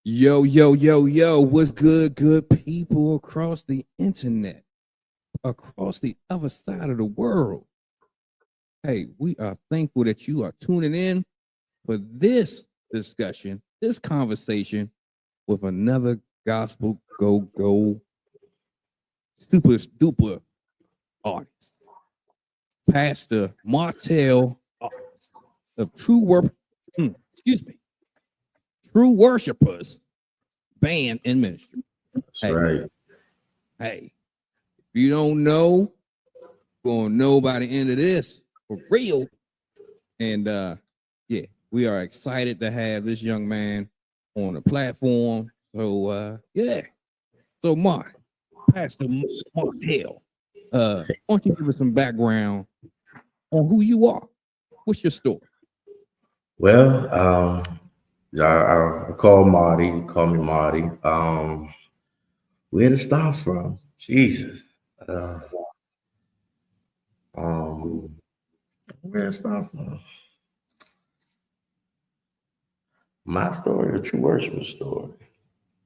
Yo, yo, yo, yo, what's good people across the internet, across the other side of the world? Hey, we are thankful that you are tuning in for this discussion, this conversation with another gospel go super duper artist, Pastor Martel Artis of Tru Worshiperz band and ministry. That's right. Hey, if you don't know, you're gonna know by the end of this for real. And yeah, we are excited to have this young man on the platform. So yeah. So Pastor Martel, why don't you give us some background on who you are? What's your story? Well, I call Marty. Call me Marty. Where to start from? Jesus. Where to start from? My story, a Tru Worshiperz story.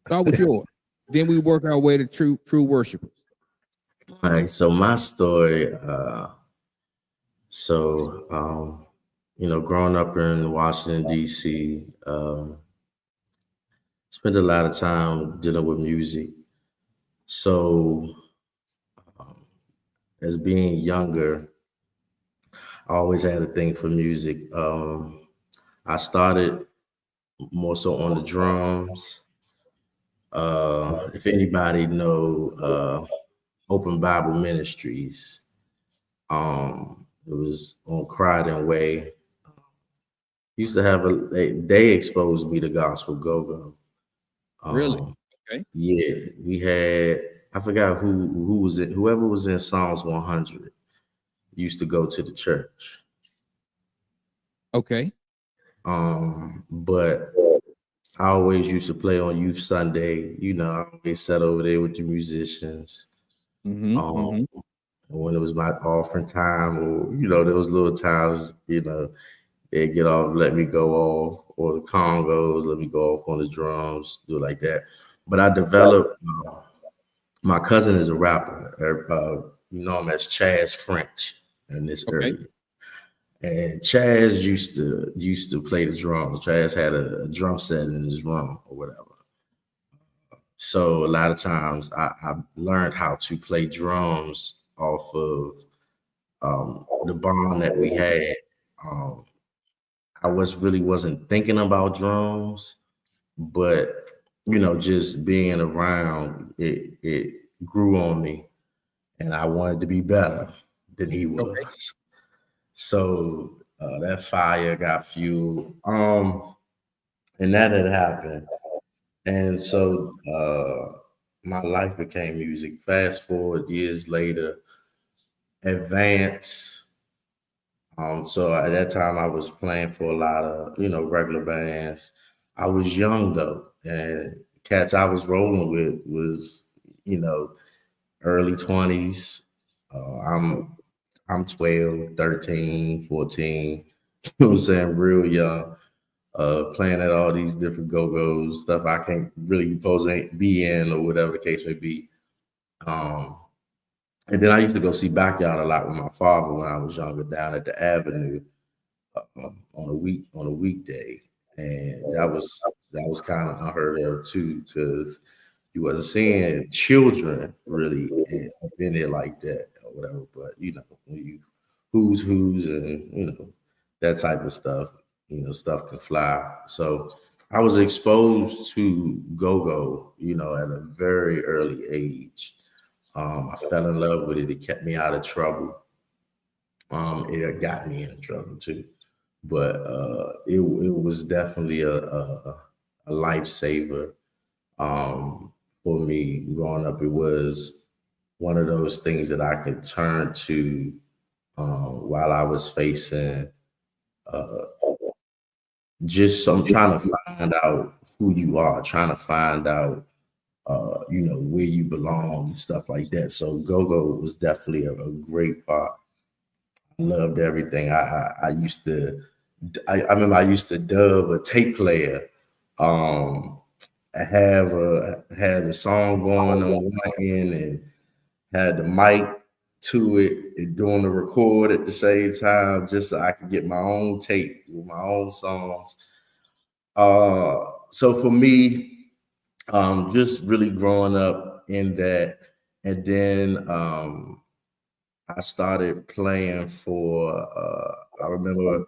Start with yours. Then we work our way to Tru Worshiperz. All right. So my story. Growing up in Washington D.C. Spent a lot of time dealing with music. So, as being younger, I always had a thing for music. I started more so on the drums. If anybody know Open Bible Ministries, it was on Crichton Way. Used to have they exposed me to gospel go-go. Really? Okay. Yeah, we had, I forgot who was it, whoever was in Psalms 100 used to go to the church. Okay. But I always used to play on Youth Sunday. I always sat over there with the musicians. When it was my offering time, or there was little times, they'd get off, let me go off, or the congos, let me go off on the drums, do it like that. But I developed, my cousin is a rapper. You know him as Chaz French in this area. And Chaz used to play the drums. Chaz had a drum set in his room or whatever. So a lot of times I learned how to play drums off of the bond that we had. I wasn't thinking about drums, but just being around it grew on me, and I wanted to be better than he was. Okay. So that fire got fueled, and that had happened, and so my life became music. Fast forward years later, advance. So at that time I was playing for a lot of, regular bands. I was young though, and cats I was rolling with was, early 20s. I'm 12, 13, 14, you know what I'm saying, real young, playing at all these different go-go's, stuff I can't really supposed to be in or whatever the case may be. And then I used to go see Backyard a lot with my father when I was younger, down at the Avenue on a weekday, and that was kind of unheard of too, because you wasn't seeing children really up in there like that or whatever. But when you who's and that type of stuff, stuff can fly. So I was exposed to go-go, at a very early age. I fell in love with it. It kept me out of trouble. It got me into trouble too, but it was definitely a lifesaver for me growing up. It was one of those things that I could turn to while I was facing I'm trying to find out who you are, trying to find out where you belong and stuff like that. So go-go was definitely a great part. I loved everything. I remember I used to dub a tape player had a song going on one end and had the mic to it and doing the record at the same time, just so I could get my own tape with my own songs. So for me, just really growing up in that, and then I started playing for. I remember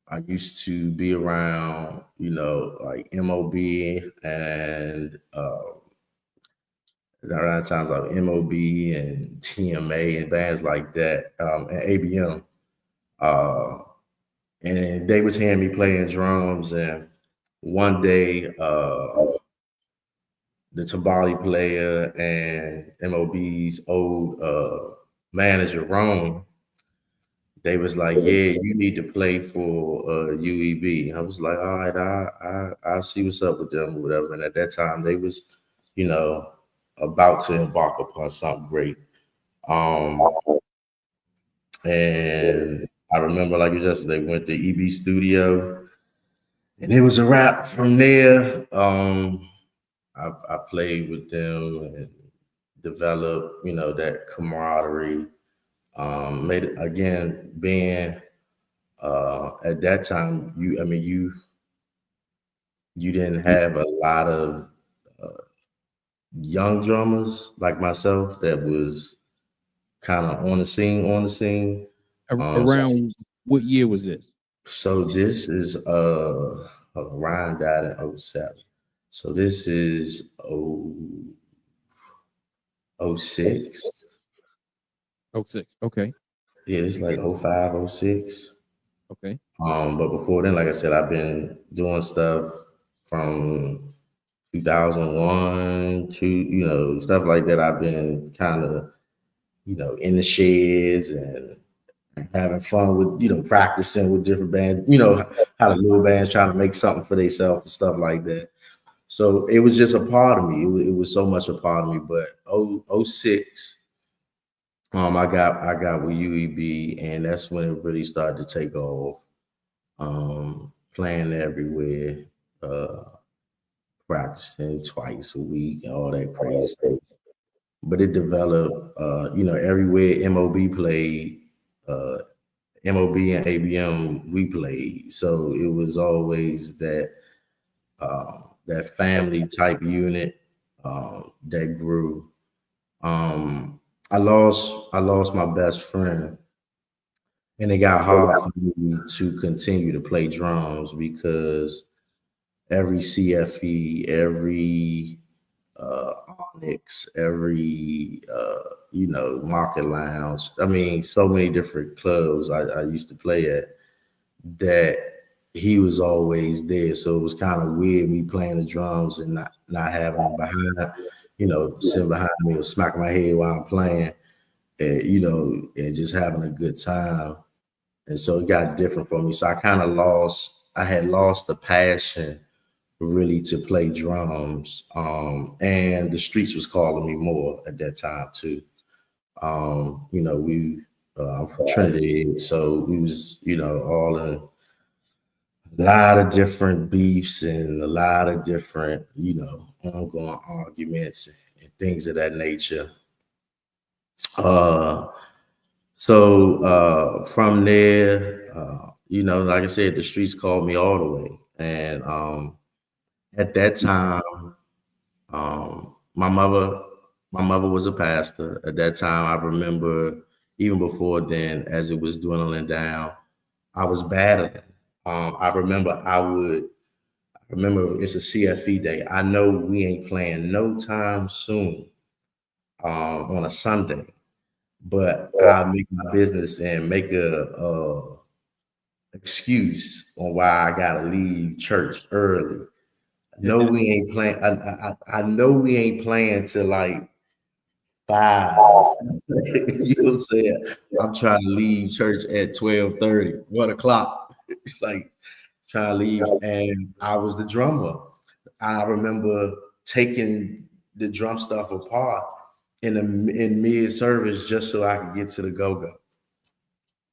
I used to be around, like MOB and around times like MOB and TMA and bands like that, and ABM. And they was hearing me playing drums, and one day the Tabali player and MOB's old manager, Ron, they was like, "Yeah, you need to play for UEB." I was like, "All right, I'll see what's up with them or whatever." And at that time, they was, about to embark upon something great. And I remember, like yesterday, went to EB Studio, and it was a wrap from there. I played with them and developed, that camaraderie. Made it again being at that time. You didn't have a lot of young drummers like myself that was kind of on the scene. Around what year was this? So this is Ryan died in 07. So this is 06. 06. Okay. Yeah, it's like 05, 06. Okay. But before then, like I said, I've been doing stuff from 2001 to, stuff like that. I've been kind of, in the sheds and having fun with, practicing with different bands, how the little bands trying to make something for themselves and stuff like that. So it was just a part of me. It was so much a part of me. But 06, I got with UEB, and that's when it really started to take off. Playing everywhere, practicing twice a week, and all that crazy stuff. But it developed, everywhere MOB played, MOB and ABM we played. So it was always that that family type unit that grew. I lost my best friend, and it got hard for me to continue to play drums because every CFE, every Onyx, every Market Lounge. I mean, so many different clubs I used to play at, that he was always there. So it was kind of weird me playing the drums and not having him behind, sitting behind me or smacking my head while I'm playing, and and just having a good time. And so it got different for me. So I had lost the passion really to play drums. And the streets was calling me more at that time too. I'm from Trinidad, so we was, all in a lot of different beefs and a lot of different, ongoing arguments and things of that nature. So from there, like I said, the streets called me all the way. And at that time, my mother was a pastor. At that time, I remember even before then, as it was dwindling down, I was battling. I remember it's a CFE day. I know we ain't playing no time soon on a Sunday, but I'll make my business and make a excuse on why I gotta leave church early. No, we ain't playing. I know we ain't playing till like 5. You know what I'm saying? I'm trying to leave church at 12:30, 1 o'clock. Like trying to leave, and I was the drummer. I remember taking the drum stuff apart in mid service just so I could get to the go-go.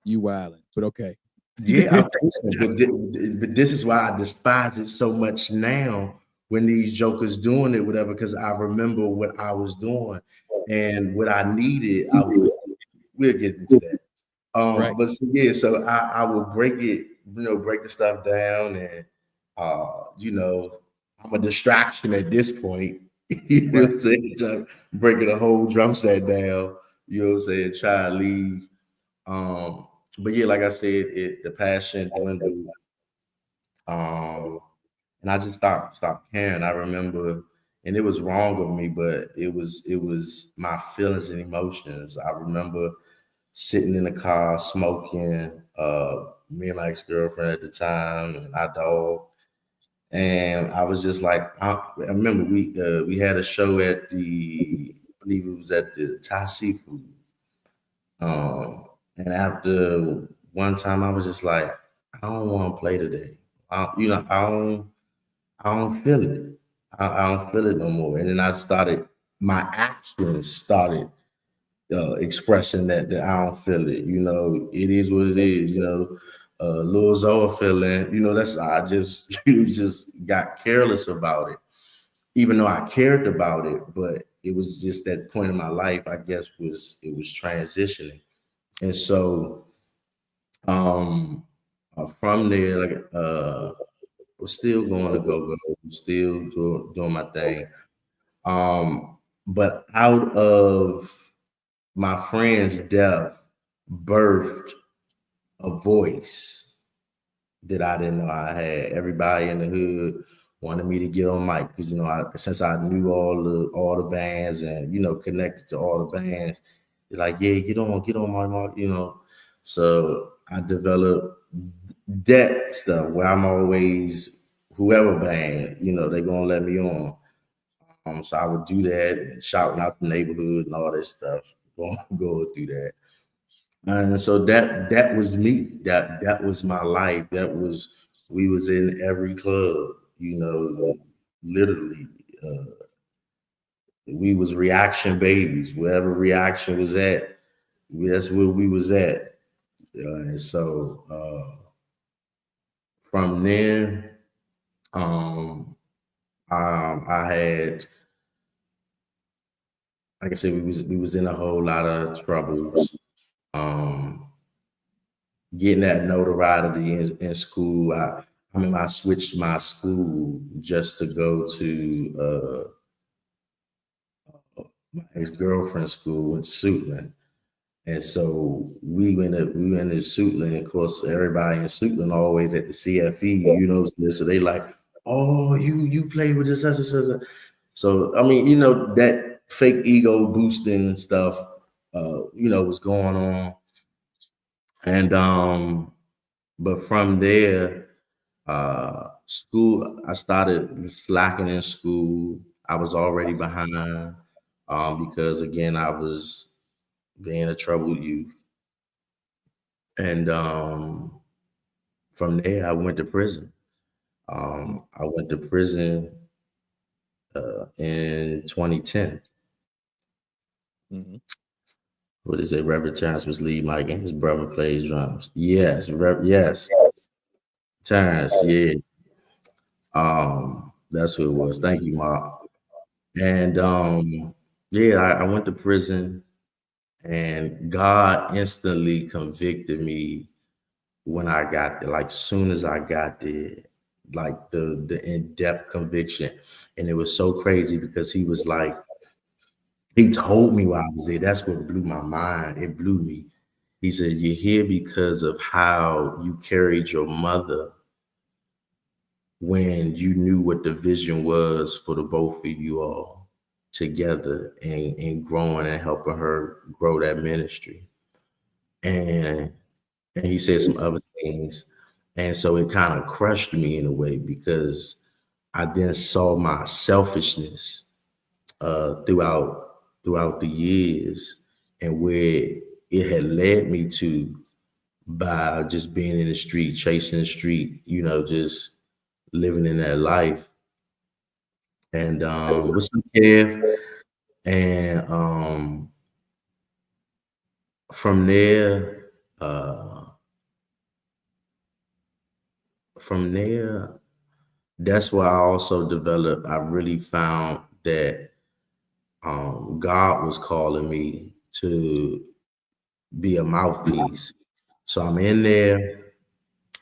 You wildin', but okay. Yeah, I think so. But this is why I despise it so much now when these jokers doing it, whatever, because I remember what I was doing and what I needed. We'll get into that. Right. But so, yeah, so I will break it, break the stuff down, and I'm a distraction at this point. You know what I'm saying? Breaking a whole drum set down, you know what I'm saying, try to leave. But yeah, like I said, the passion dwindled. And I just stopped caring. I remember, and it was wrong of me, but it was my feelings and emotions. I remember sitting in the car smoking, me and my ex-girlfriend at the time, and our dog. And I was just like, I remember we had a show at I believe it was at the Thai Seafood. And after one time, I was just like, I don't want to play today. I don't feel it. I don't feel it no more. And then my actions started expressing that I don't feel it. It is what it is. Lil Zoe feeling. I just just got careless about it, even though I cared about it. But it was just that point in my life, I guess, it was transitioning, and so from there, like was still going to go, still doing my thing. But out of my friend's death, birthed a voice that I didn't know I had. Everybody in the hood wanted me to get on mic because since I knew all the bands and connected to all the bands, they're like, yeah, get on my mic, So I developed that stuff where I'm always whoever band, they gonna let me on. So I would do that and shouting out the neighborhood and all that stuff, go through that. And so that was me. That was my life. We was in every club, literally. We was reaction babies. Wherever reaction was at, that's where we was at. And so from there, I had, like I said, we was in a whole lot of troubles. Getting that notoriety in school. I switched my school just to go to my ex-girlfriend's school in Suitland. And so we went to Suitland. Of course, everybody in Suitland always at the CFE, so they like, oh, you play with this, such and such. So I mean, that fake ego boosting stuff, was going on. And but from there, school, I started slacking in school. I was already behind because again, I was being a troubled youth. And from there, I went to prison. I went to prison in 2010. Mm-hmm. What is it? Reverend Terrence was lead mic and his brother plays drums. Yes, yes. Terrence, yeah. That's who it was. Thank you, Mark. And yeah, I went to prison and God instantly convicted me when I got there, like soon as I got there, like the in-depth conviction. And it was so crazy because he was like, he told me while I was there. That's what blew my mind. It blew me. He said, you're here because of how you carried your mother when you knew what the vision was for the both of you all together and growing and helping her grow that ministry. And he said some other things. And so it kind of crushed me in a way because I then saw my selfishness throughout the years and where it had led me to by just being in the street, chasing the street, just living in that life. And with some care. And from there, from there, that's where I also developed. I really found that God was calling me to be a mouthpiece. So I'm in there.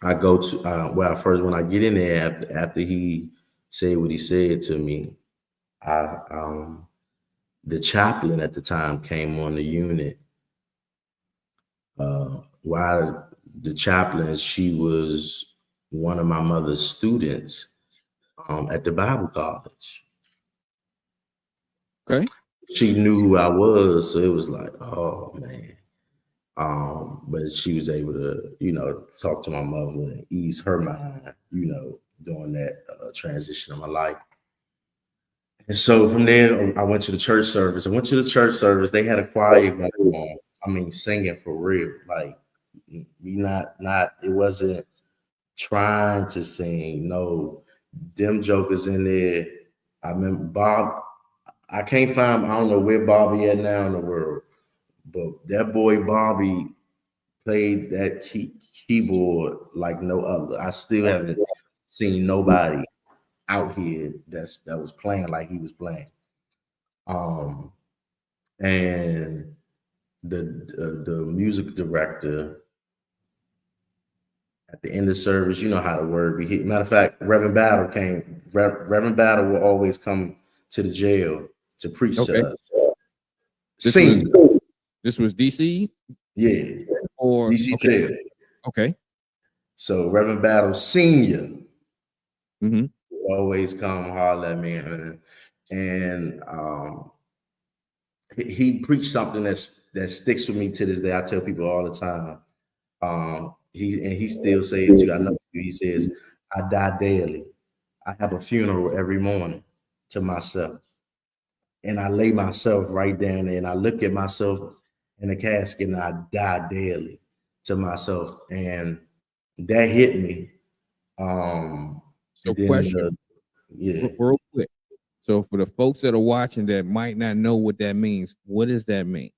I go to when I get in there after he said what he said to me, I the chaplain at the time came on the unit. While the chaplain, she was one of my mother's students at the Bible college. Okay. She knew who I was, so it was like, oh man. But she was able to, talk to my mother and ease her mind, during that transition of my life. And so from there, I went to the church service. They had a choir going on. I mean, singing for real. Like, it wasn't trying to sing. No, them jokers in there. I remember Bob. I can't find, I don't know where Bobby at now in the world, but that boy Bobby played that keyboard like no other. I still haven't seen nobody out here that was playing like he was playing. And the music director at the end of the service, you know how the word be hit. Matter of fact, Reverend Battle came. Reverend Battle will always come to the jail to preach to us. This was DC? Yeah. Or DC jail. Okay. So Reverend Battle Senior always come holler at me, and he preached something that sticks with me to this day. I tell people all the time. He still say it too. I know he says, "I die daily. I have a funeral every morning to myself, and I lay myself right down there, and I look at myself in the casket, and I die daily to myself." And that hit me. So question, real quick. So for the folks that are watching that might not know what that means, what does that mean?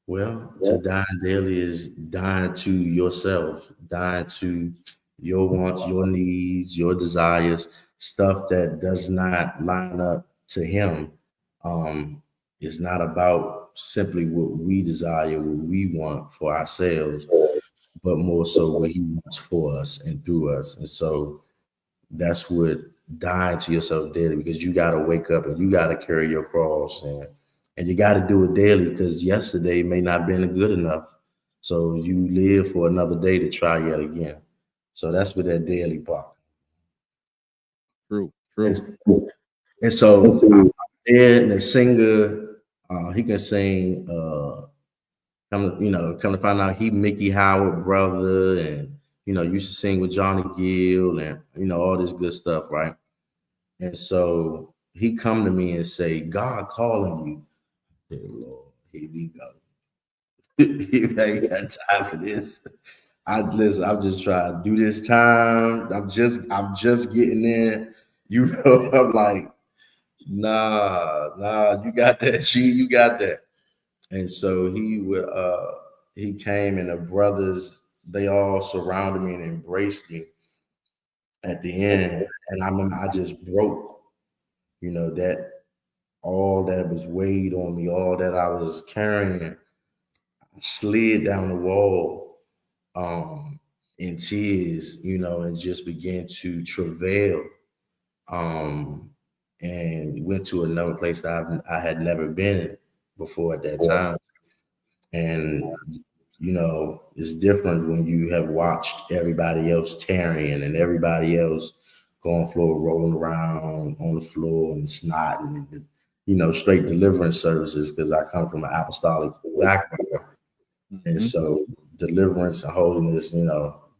Well, to die daily is dying to yourself, dying to your wants, your needs, your desires, stuff that does not line up to him. It's not about simply what we desire, what we want for ourselves, but more so what he wants for us and through us. And so that's what dying to yourself daily, because you got to wake up and you got to carry your cross, and you got to do it daily, because yesterday may not have been good enough. So you live for another day to try yet again. So that's what that daily part. True. And so and the singer, he can sing, come to find out he Mickey Howard brother, and used to sing with Johnny Gill, and all this good stuff, right? And so he come to me and say, "God calling you." I said, "Lord, here we go." You ain't got time for this. I'm just trying to do this time. I'm just getting in. I'm like, nah, you got that, G, you got that. And so he came, and the brothers, they all surrounded me and embraced me at the end. And I remember I just broke, that all that was weighed on me, all that I was carrying, I slid down the wall in tears, and just began to travail, and went to another place that I had never been before at that time. And it's different when you have watched everybody else tearing and everybody else going floor, rolling around on the floor and snotting, and straight deliverance services, because I come from an apostolic background. And so deliverance and holiness,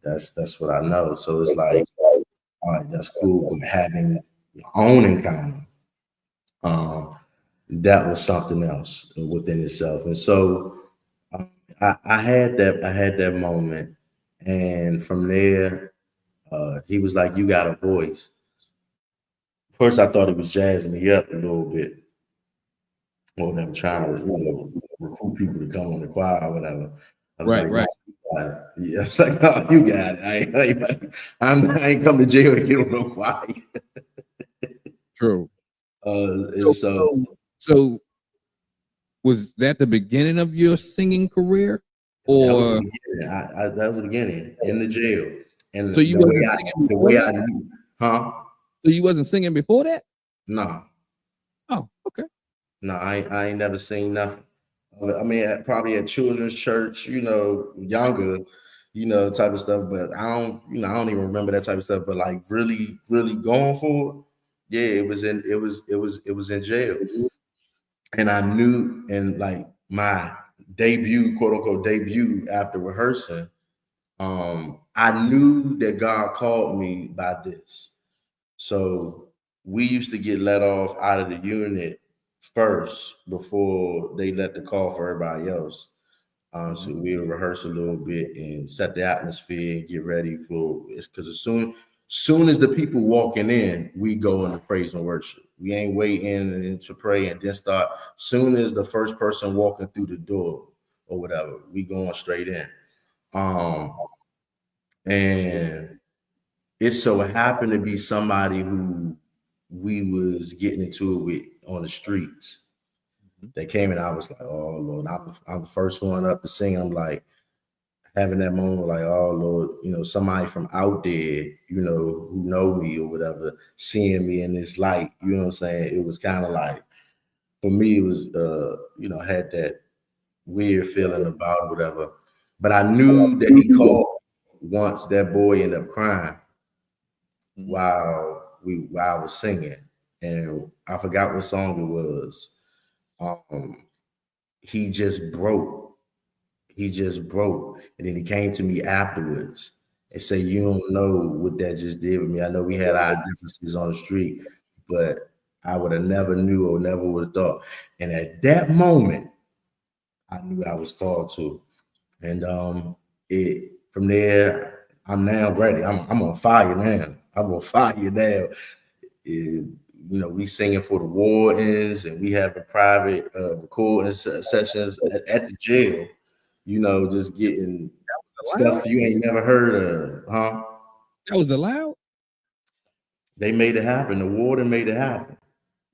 that's what I know. So it's like, all right, that's cool. But having your own encounter, that was something else within itself. And so I had that moment, and from there, he was like, "You got a voice." First, I thought he was jazzing me up a little bit, or them trying to recruit people to come on the choir or whatever. I was right. got it. Yeah, it's like, no, you got it. I ain't come to jail to get on no quiet. True. So, So was that the beginning of your singing career, or that was the beginning in the jail? And so you the way I knew, huh? So you wasn't singing before that? No. Oh, okay. No, I ain't never seen nothing. I mean, probably at children's church, younger, type of stuff. But I don't even remember that type of stuff. But like really, really going for it, yeah, it was in jail. And I knew, and like my debut, quote unquote debut after rehearsing, I knew that God called me by this. So we used to get let off out of the unit first before they let the call for everybody else. So we would rehearse a little bit and set the atmosphere and get ready for it. Because as soon as the people walking in, we go into praise and worship. We ain't waiting to pray and then start. Soon as the first person walking through the door or whatever, we going straight in. And it so happened to be somebody who we was getting into it with on the streets. They came and I was like, oh Lord, I'm the first one up to sing. I'm like having that moment like, oh Lord, somebody from out there, who know me or whatever, seeing me in this light, you know what I'm saying? It was kind of like, for me, it was, had that weird feeling about whatever. But I knew that he called once that boy ended up crying while I was singing. And I forgot what song it was. He just broke. And then he came to me afterwards and said, you don't know what that just did with me. I know we had our differences on the street, but I would have never knew or never would have thought. And at that moment, I knew I was called to. And from there, I'm now ready. I'm on fire now. I'm on fire now. We singing for the wardens and we having private recording sessions at the jail, just getting stuff you ain't never heard of, huh? That was allowed? They made it happen. The warden made it happen.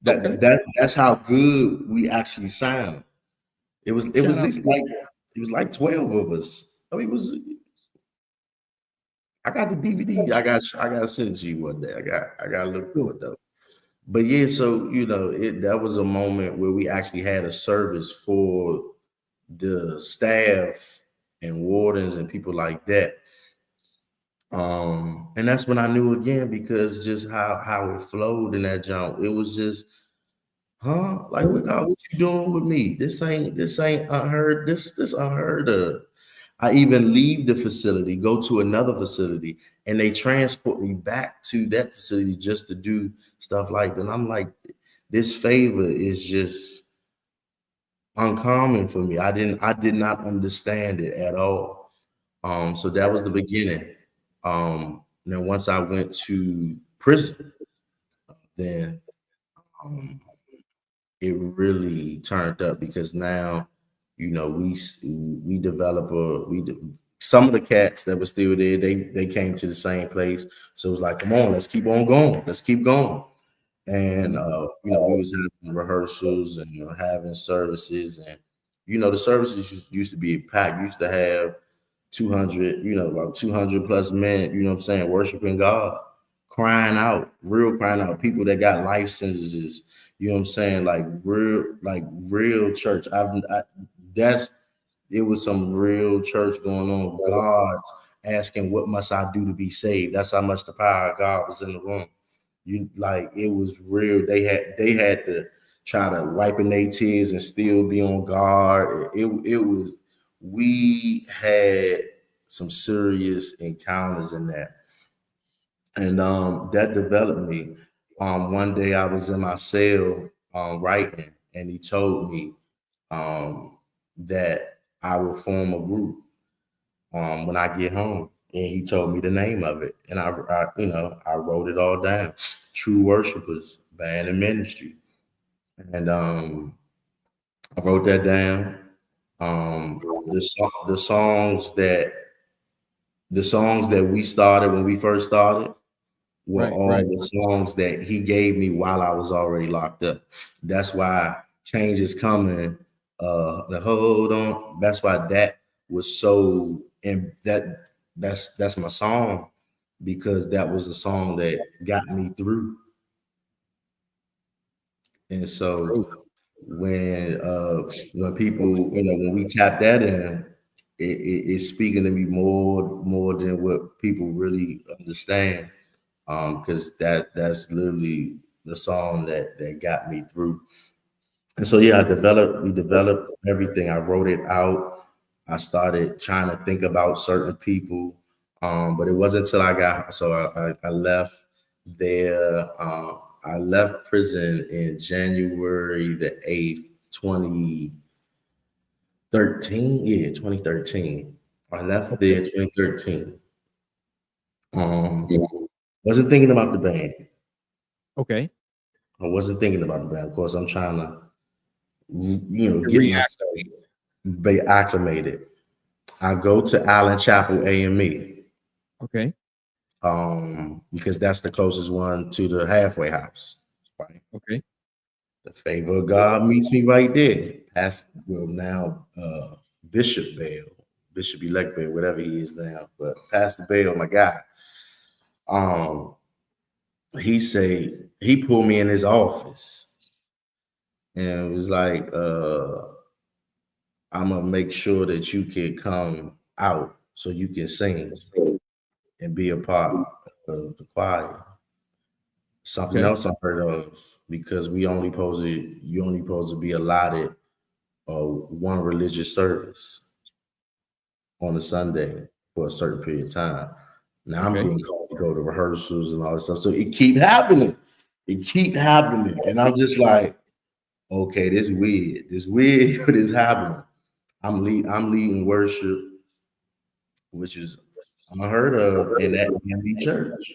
That's how good we actually sound. It was at least like 12 of us. I mean, I got the DVD. I got to send it to you one day. I got to look for it though. But yeah, so that was a moment where we actually had a service for the staff and wardens and people like that. And that's when I knew again, because just how it flowed in that jump. It was just, like, God, what you doing with me? This ain't unheard. This unheard of. I even leave the facility, go to another facility, and they transport me back to that facility just to do stuff like that. And I'm like, this favor is just uncommon for me. I did not understand it at all. So that was the beginning. Now once I went to prison, then it really turned up, because now we develop some of the cats that were still there, they came to the same place. So it was like, come on, let's keep on going. Let's keep going. And we was having rehearsals and having services, and the services used to be packed. You used to have 200, about 200 plus men, you know what I'm saying, worshiping God, crying out, people that got life sentences, you know what I'm saying, like real church. It was some real church going on. God asking, what must I do to be saved? That's how much the power of God was in the room. It was real. They had to try to wiping their tears and still be on guard. We had some serious encounters in that. And that developed me. One day I was in my cell writing, and he told me that I will form a group when I get home. And he told me the name of it. And I wrote it all down. Tru Worshiperz, band and ministry. And I wrote that down. The songs that the songs that we started when we first started were all Right. the songs that he gave me while I was already locked up. That's why Change Is Coming, the Hold On, that's why that was so, and that's my song, because that was the song that got me through. And so when people, when we tap that in, it's speaking to me more than what people really understand. Because that's literally the song that got me through. And so yeah, we developed everything. I wrote it out. I started trying to think about certain people. But it wasn't until I left there. I left prison in January the 8th, 2013. Yeah, 2013. I left there 2013. Wasn't thinking about the band. Okay. I wasn't thinking about the band. Of course, I'm trying to, get myself Reactivate. be acclimated. I go to Allen Chapel AME, Okay. because that's the closest one to the halfway house. Right. Okay. The favor of God meets me right there. Now Bishop Bell, Bishop Elect Bell, whatever he is now, but Pastor Bell, my guy. He pulled me in his office and was like, I'm gonna make sure that you can come out so you can sing and be a part of the choir. Something else I heard of, because you only supposed to be allotted one religious service on a Sunday for a certain period of time. Now I'm getting called to go to rehearsals and all this stuff. So it keep happening. And I'm just like, okay, this weird. This weird, but it's happening. I'm leading worship, which is unheard of in that MB church.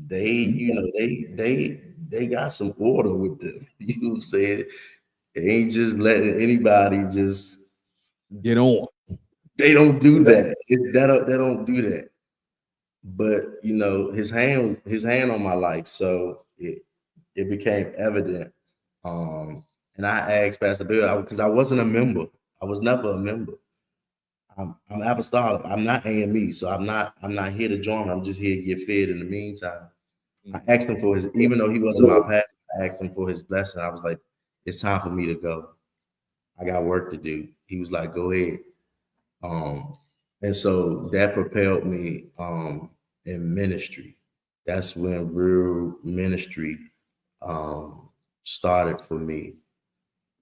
They got some order with them. You said they ain't just letting anybody just Get on. they don't do that. They don't do that. But his hand on my life, so it became evident. And I asked Pastor Bill, because I wasn't a member. I was never a member. I'm apostolic. I'm not AME, so I'm not here to join. I'm just here to get fed in the meantime. I asked him for even though he wasn't my pastor, I asked him for his blessing. I was like, it's time for me to go. I got work to do. He was like, go ahead. And so that propelled me in ministry. That's when real ministry started for me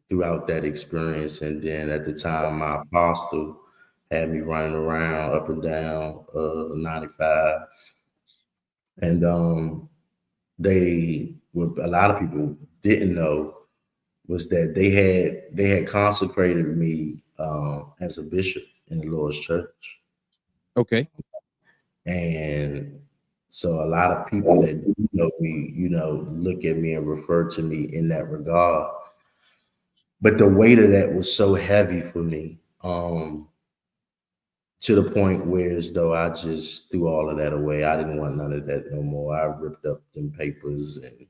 throughout that experience. And then at the time, my apostle had me running around up and down 95. And a lot of people didn't know was that they had consecrated me as a bishop in the Lord's church. Okay. And so a lot of people that do know me, look at me and refer to me in that regard. But the weight of that was so heavy for me, to the point where as though I just threw all of that away. I didn't want none of that no more. I ripped up them papers and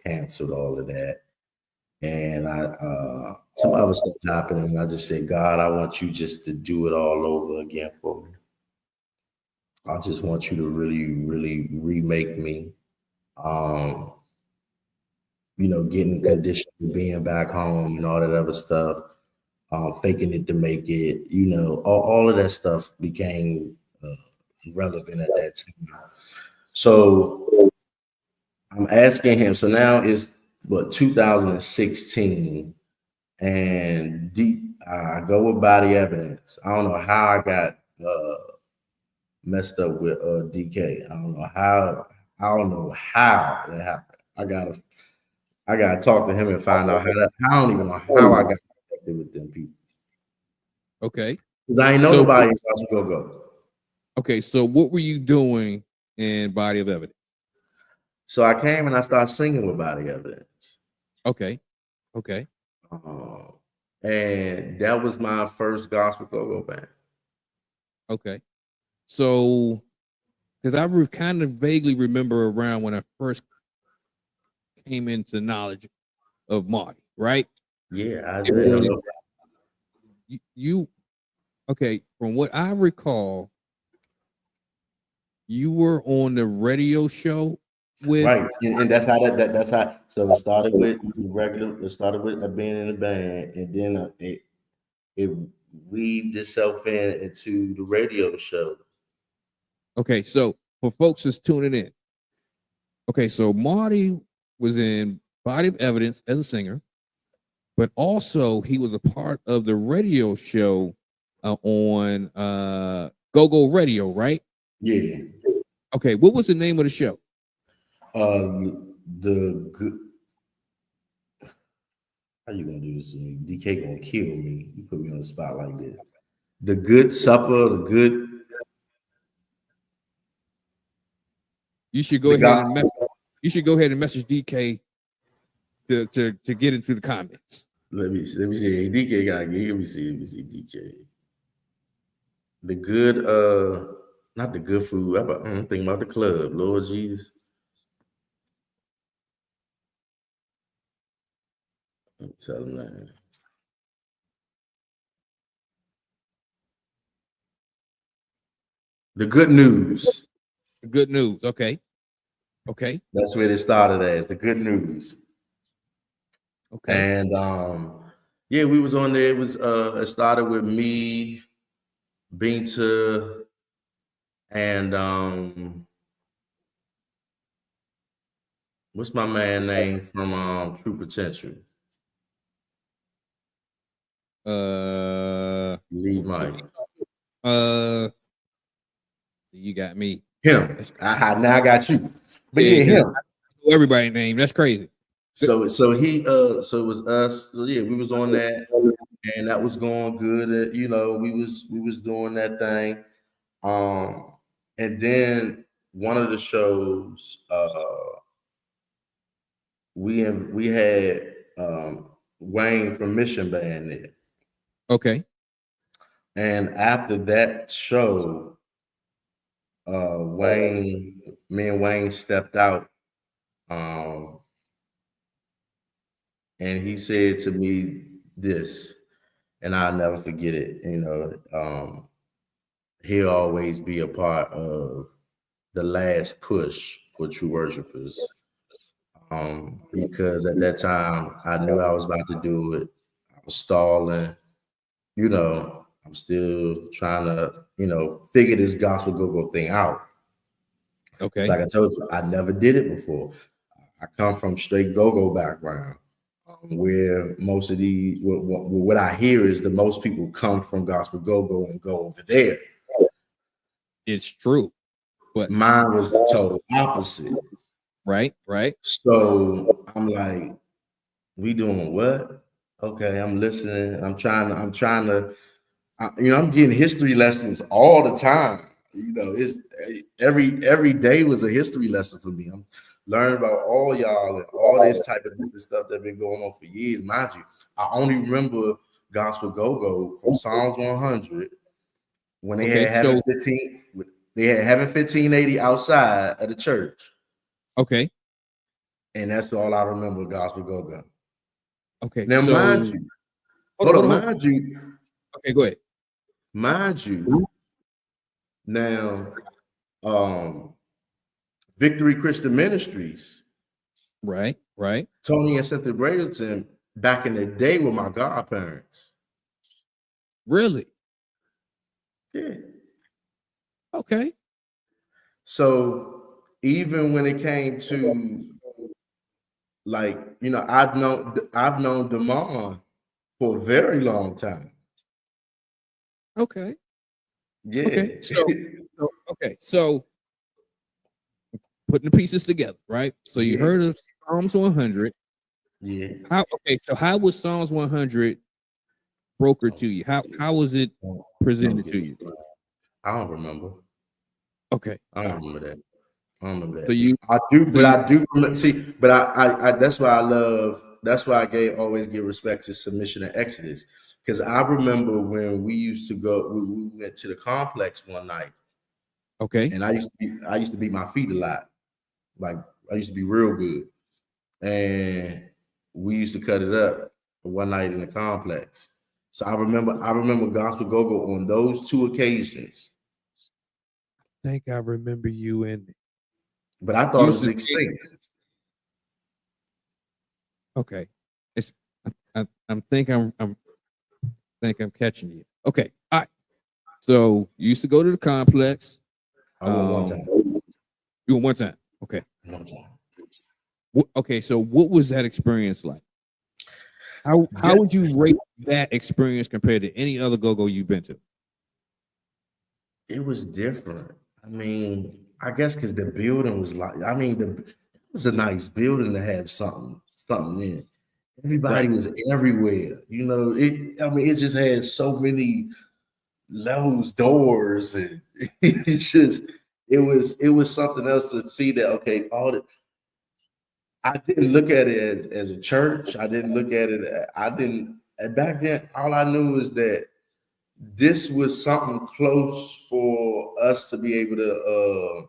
canceled all of that. And some other stuff happened, and I just said, God, I want you just to do it all over again for me. I just want you to really, really remake me. Getting conditioned to being back home and all that other stuff, faking it to make it, all of that stuff became relevant at that time. So I'm asking him. So now it's 2016, and I go with body evidence. I don't know how I got messed up with DK. I don't know how that happened. I gotta talk to him and find out how that. I don't even know how I got connected with them people. Okay. Because I ain't know nobody in Gospel Go. Okay, so what were you doing in Body of Evidence? So I came and I started singing with Body Evidence. Okay. And that was my first Gospel Go band. Okay. So, because kind of vaguely remember around when I first came into knowledge of Marty, right? Yeah, I know. You okay? From what I recall, you were on the radio show with Right, and that's how that's how. So it started with regular. It started with being in the band, and then it weaved itself into the radio show. Okay, so for folks that's tuning in, okay, so Marty was in Body of Evidence as a singer, but also he was a part of the radio show on Go Go Radio, right? Yeah. Okay, what was the name of the show? The good. How you gonna do this to me? DK gonna kill me. You put me on the spot like this. The Good Supper, the Good. You should go ahead and message DK to get into the comments. Let me see. Hey, DK got let me see DK. The good, not the good food. I'm thinking about the club. Lord Jesus. I'm telling that. The Good News. The Good News. Okay. That's where it started as the Good News. Okay. And yeah, we was on there. It was it started with me, Binta, and what's my man name from True Potential? Lead Mike. You got me. Him. Now I got you. But yeah, him. Everybody's name. That's crazy. So it was us. So yeah, we was on that, and that was going good. You know, we was doing that thing. And then one of the shows, we had Wayne from Mission Band there. Okay. And after that show, me and Wayne stepped out. And he said to me this, and I'll never forget it. You know, he'll always be a part of the last push for Tru Worshiperz. Because at that time I knew I was about to do it. I was stalling, you know, I'm still trying to, you know, figure this gospel go-go thing out. Okay. Like I told you, I never did it before. I come from straight go-go background, where most of what I hear is the most people come from gospel go-go and go over there. It's true. But mine was the total opposite. Right. So I'm like, we doing what? Okay, I'm listening. I'm trying to, you know, I'm getting history lessons all the time. You know, it's every day was a history lesson for me. I'm learning about all y'all and all this type of different stuff that been going on for years. Mind you, I only remember gospel go-go from Psalms 100 when they had having 15. They had having 1580 outside of the church. Okay. And that's all I remember gospel go-go. Okay. Now, so, mind you, mind you. Okay, go ahead. Mind you, now, Victory Christian Ministries. Right. Tony and Cynthia Brazelton back in the day were my godparents. Really? Yeah. Okay. So even when it came to, like, you know, I've known Damon for a very long time. Okay. Yeah. Okay. So putting the pieces together, right? So you heard of Psalms 100. Yeah. How was Psalms 100 brokered to you? How was it presented to you? I don't remember. Okay. I don't remember that. So I do see, but I that's why I love, that's why I always give respect to Submission and Exodus. Because I remember when we used to go, we went to the complex one night, Okay. And I used to beat my feet a lot. Like I used to be real good. And we used to cut it up one night in the complex. So I remember Gospel Go-Go on those two occasions. I think I remember you in. But I thought it was extinct. Okay. It's I'm catching you. Okay. All right. So you used to go to the complex. I went one time. You went one time. Okay. One time. Okay. So what was that experience like? How would you rate that experience compared to any other go-go you've been to? It was different. I mean, I guess because the building was like, it was a nice building to have something in. Everybody was everywhere. You know, it just had so many levels, doors, and it was something else to see that, okay, I didn't look at it as a church. I didn't look at it. Back then, all I knew was that this was something close for us to be able to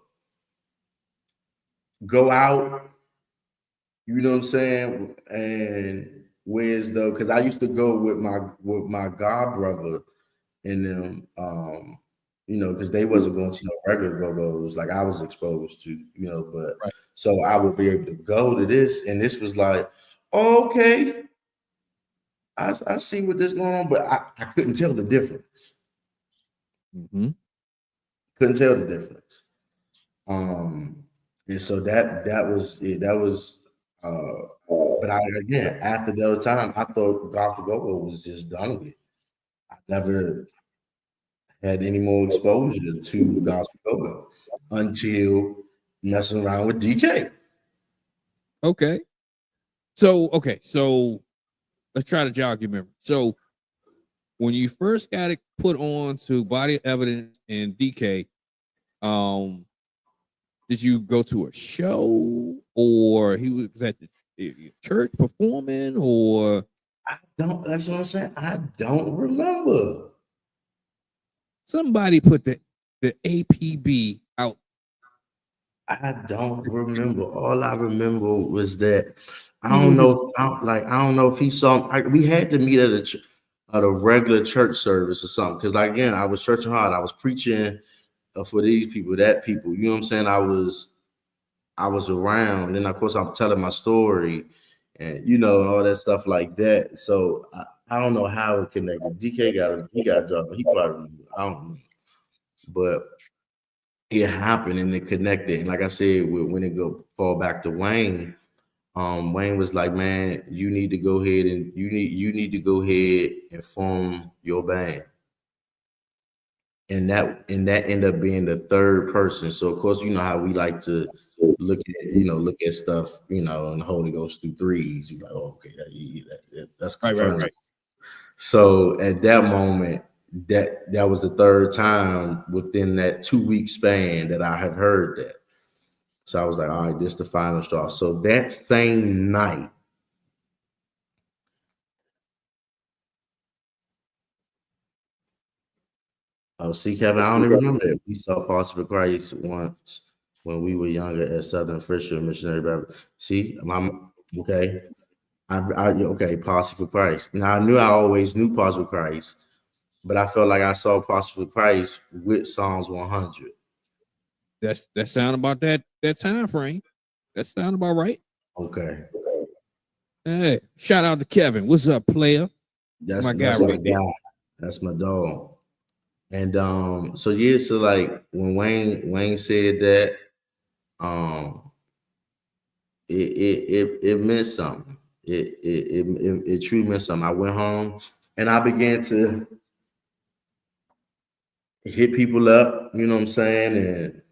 go out. You know what I'm saying? And whereas though, because I used to go with my god brother and them, because they wasn't going to regular go-go's like I was exposed to, but so I would be able to go to this, and this was like, okay, I see what this going on, but I couldn't tell the difference. Mm-hmm. Couldn't tell the difference. And so that was it. That was but after the other time, I thought Gospel Go-Go was just done with. I never had any more exposure to Gospel Go-Go until messing around with DK. Okay. So let's try to jog your memory. So when you first got it put on to Body Evidence and DK, did you go to a show or he was at the church performing or? That's what I'm saying. I don't remember. Somebody put the APB out. I don't remember. All I remember was that I don't know if he saw. We had to meet at a regular church service or something. Because again, I was churching hard. I was preaching for these people, that people. You know what I'm saying? I was around, and of course I'm telling my story, and all that stuff like that. So I don't know how it connected. DK got a job. He probably, I don't know, but it happened and it connected. And like I said, when it fall back to Wayne, Wayne was like, man, you need to go ahead and you need to go ahead and form your band. And that ended up being the third person. So of course, you know how we like to look at stuff, and the Holy Ghost through threes. You're like, oh, okay, that's confirmed. Right. So at that moment, that was the third time within that 2-week span that I have heard that. So I was like, all right, this is the final straw. So that same night, oh, see, Kevin, I don't even remember that. We saw Pulse for Christ once when we were younger at Southern Fisher Missionary Baptist. See, okay. Okay, Pulse for Christ. Now I always knew Pulse for Christ, but I felt like I saw Pulse for Christ with Psalms 100. That sound about that time frame. That sound about right. Okay. Hey, shout out to Kevin. What's up, player? That's my guy. That's my dog. And so like when Wayne said that, it meant something. It truly meant something. I went home and I began to hit people up, you know what I'm saying, and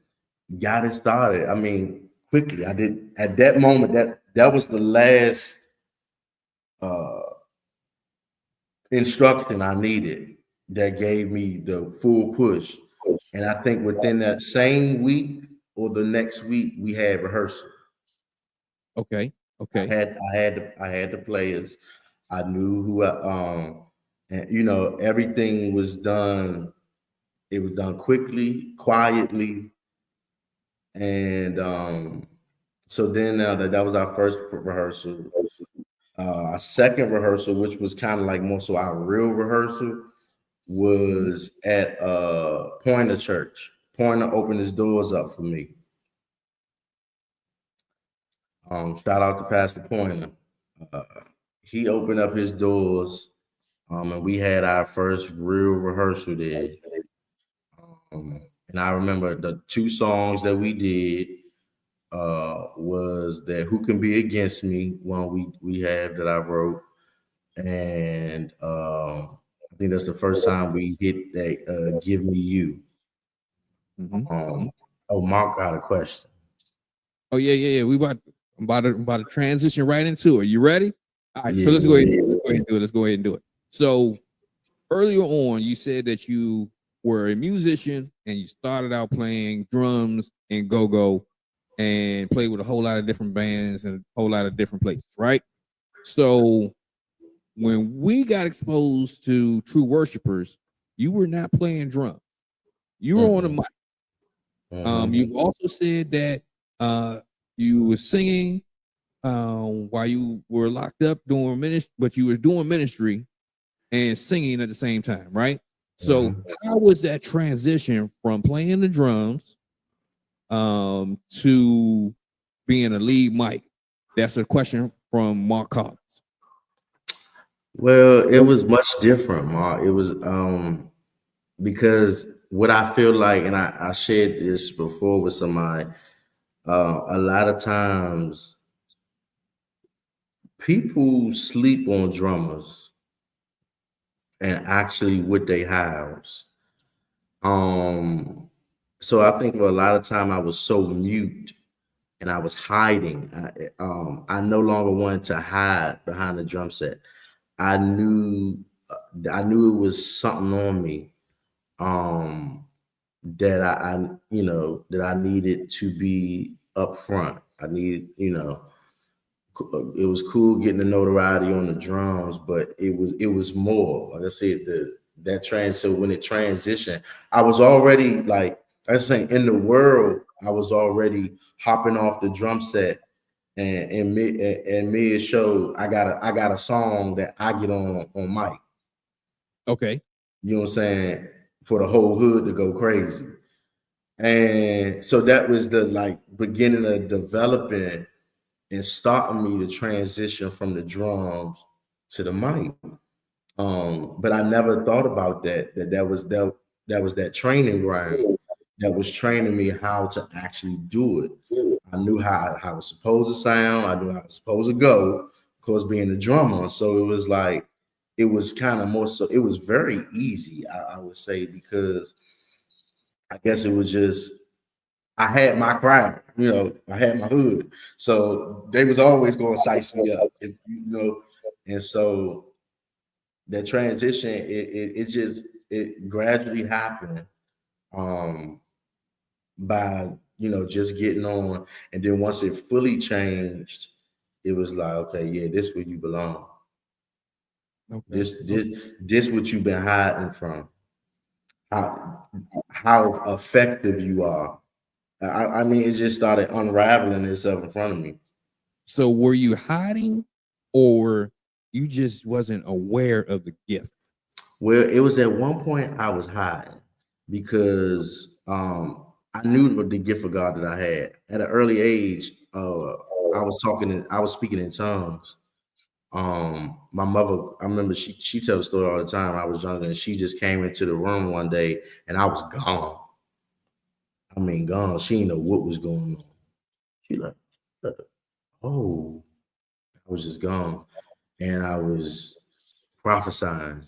got it started. I mean, quickly. I did at that moment. That was the last instruction I needed that gave me the full push. And I think within that same week or the next week, we had rehearsal. Okay. I had the players. I knew who and everything was done It was done quickly, quietly, and so then that was our first rehearsal. Our second rehearsal, which was kind of like more so our real rehearsal, was at Pointer Church. Pointer opened his doors up for me. Shout out to Pastor Pointer. He opened up his doors, and we had our first real rehearsal there. And I remember the two songs that we did was that "Who Can Be Against Me," one we have that I wrote, and I think that's the first time we hit that "Give Me You." Oh, Mark got a question. Oh yeah. We about to transition right into it. You ready? All right, so let's go ahead and do it. So earlier on, you said that you were a musician and you started out playing drums and go-go and played with a whole lot of different bands and a whole lot of different places, right? So when we got exposed to Tru Worshiperz, you were not playing drums. You were on the mic. You also said that you were singing while you were locked up doing ministry, but you were doing ministry and singing at the same time, right? So how was that transition from playing the drums to being a lead mic? That's a question from Mark Collins. Well, it was much different, Mark. It was because what I feel like, and I shared this before with somebody, a lot of times people sleep on drummers and actually what they house. So I think for a lot of time I was so mute and I was hiding. I no longer wanted to hide behind the drum set. I knew it was something on me that I needed to be up front. I needed, it was cool getting the notoriety on the drums, but it was more. Like I said, so when it transitioned, I was already like I was saying in the world, I was already hopping off the drum set and mid show, I got a song that I get on mic. Okay. You know what I'm saying? For the whole hood to go crazy. And so that was the like beginning of developing and starting me to transition from the drums to the mic. But I never thought about that was that training ground that was training me how to actually do it. I knew how I was supposed to sound. I knew how I was supposed to go, of course, being a drummer. So it was like, it was kind of more so, it was very easy, I would say, because I guess it was just, I had my crowd, I had my hood. So they was always going to size me up, and so that transition, it gradually happened by just getting on, and then once it fully changed, it was like, okay, yeah, this where you belong. Okay. This what you've been hiding from. How effective you are. I mean, it just started unraveling itself in front of me. So were you hiding, or you just wasn't aware of the gift? Well, it was at one point I was hiding because I knew the gift of God that I had. At an early age, I was speaking in tongues. My mother, I remember she tells the story all the time. I was younger and she just came into the room one day and I was gone. I mean, gone. She didn't know what was going on. She like, oh, I was just gone. And I was prophesying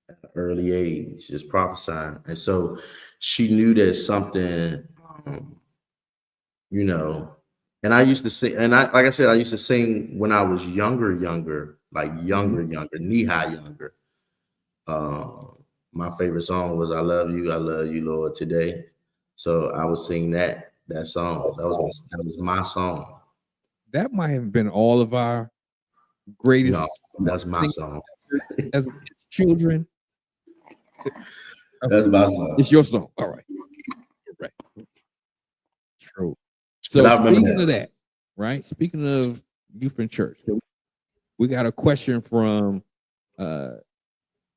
at an early age, just prophesying. And so she knew that something, and I used to sing, and like I said, I used to sing when I was younger, like younger, knee-high younger. My favorite song was I Love You, Lord, Today. So I was singing that song. That was my song. That might have been all of our greatest. No, that's my song. As children. That's my song. It's your song. All right. Right. True. But So I remember speaking of that, right? Speaking of youth in church, we got a question from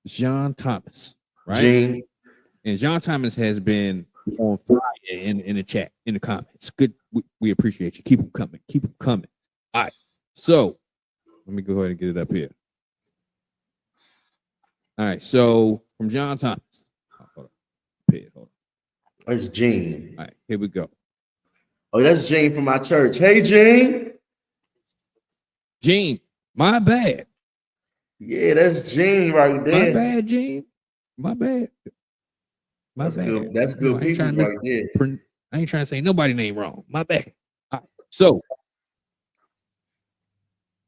John Thomas, right? Gene. And John Thomas has been on fire in the chat, in the comments. Good. We appreciate you. Keep them coming. Keep them coming. All right. So let me go ahead and get it up here. All right. So from John Thomas. Hold on. There's Gene. All right. Here we go. Oh, that's Gene from my church. Hey, Gene. Gene, my bad. Yeah, that's Gene right there. My bad, Gene. My bad. That's good. That's good people right there. I ain't trying to say nobody name wrong. My bad. All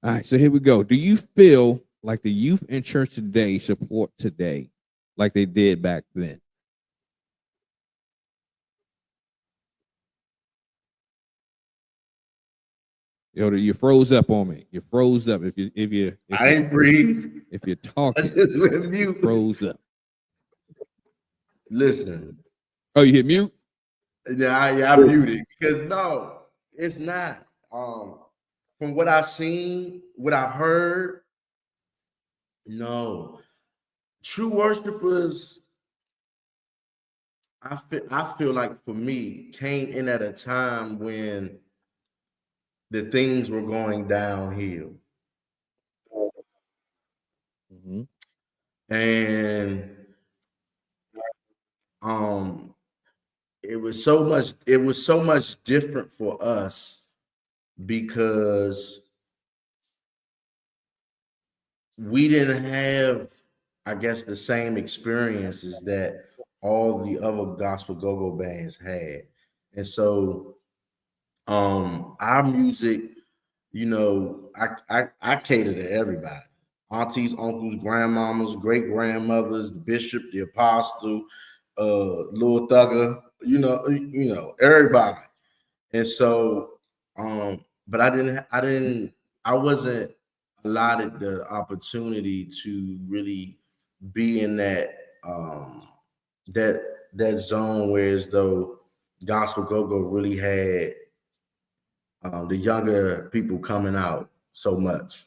right. So here we go. Do you feel like the youth in church today support today like they did back then? Yo, you froze up on me. You froze up. I ain't breathe. If you're talking, I just went mute. You froze up. Listen. Oh, you hit mute? Yeah, I muted because no, it's not. From what I've seen, what I've heard, no. Tru Worshiperz, I feel like for me, came in at a time when the things were going downhill. Mm-hmm. And it was so much different for us because we didn't have, I guess, the same experiences that all the other gospel go-go bands had. And so our music, you know, I cater to everybody. Aunties, uncles, grandmamas, great grandmothers, the bishop, the apostle, Lil Thugger, you know, everybody. And so, but I wasn't allotted the opportunity to really be in that that zone where as though gospel go-go really had the younger people coming out so much.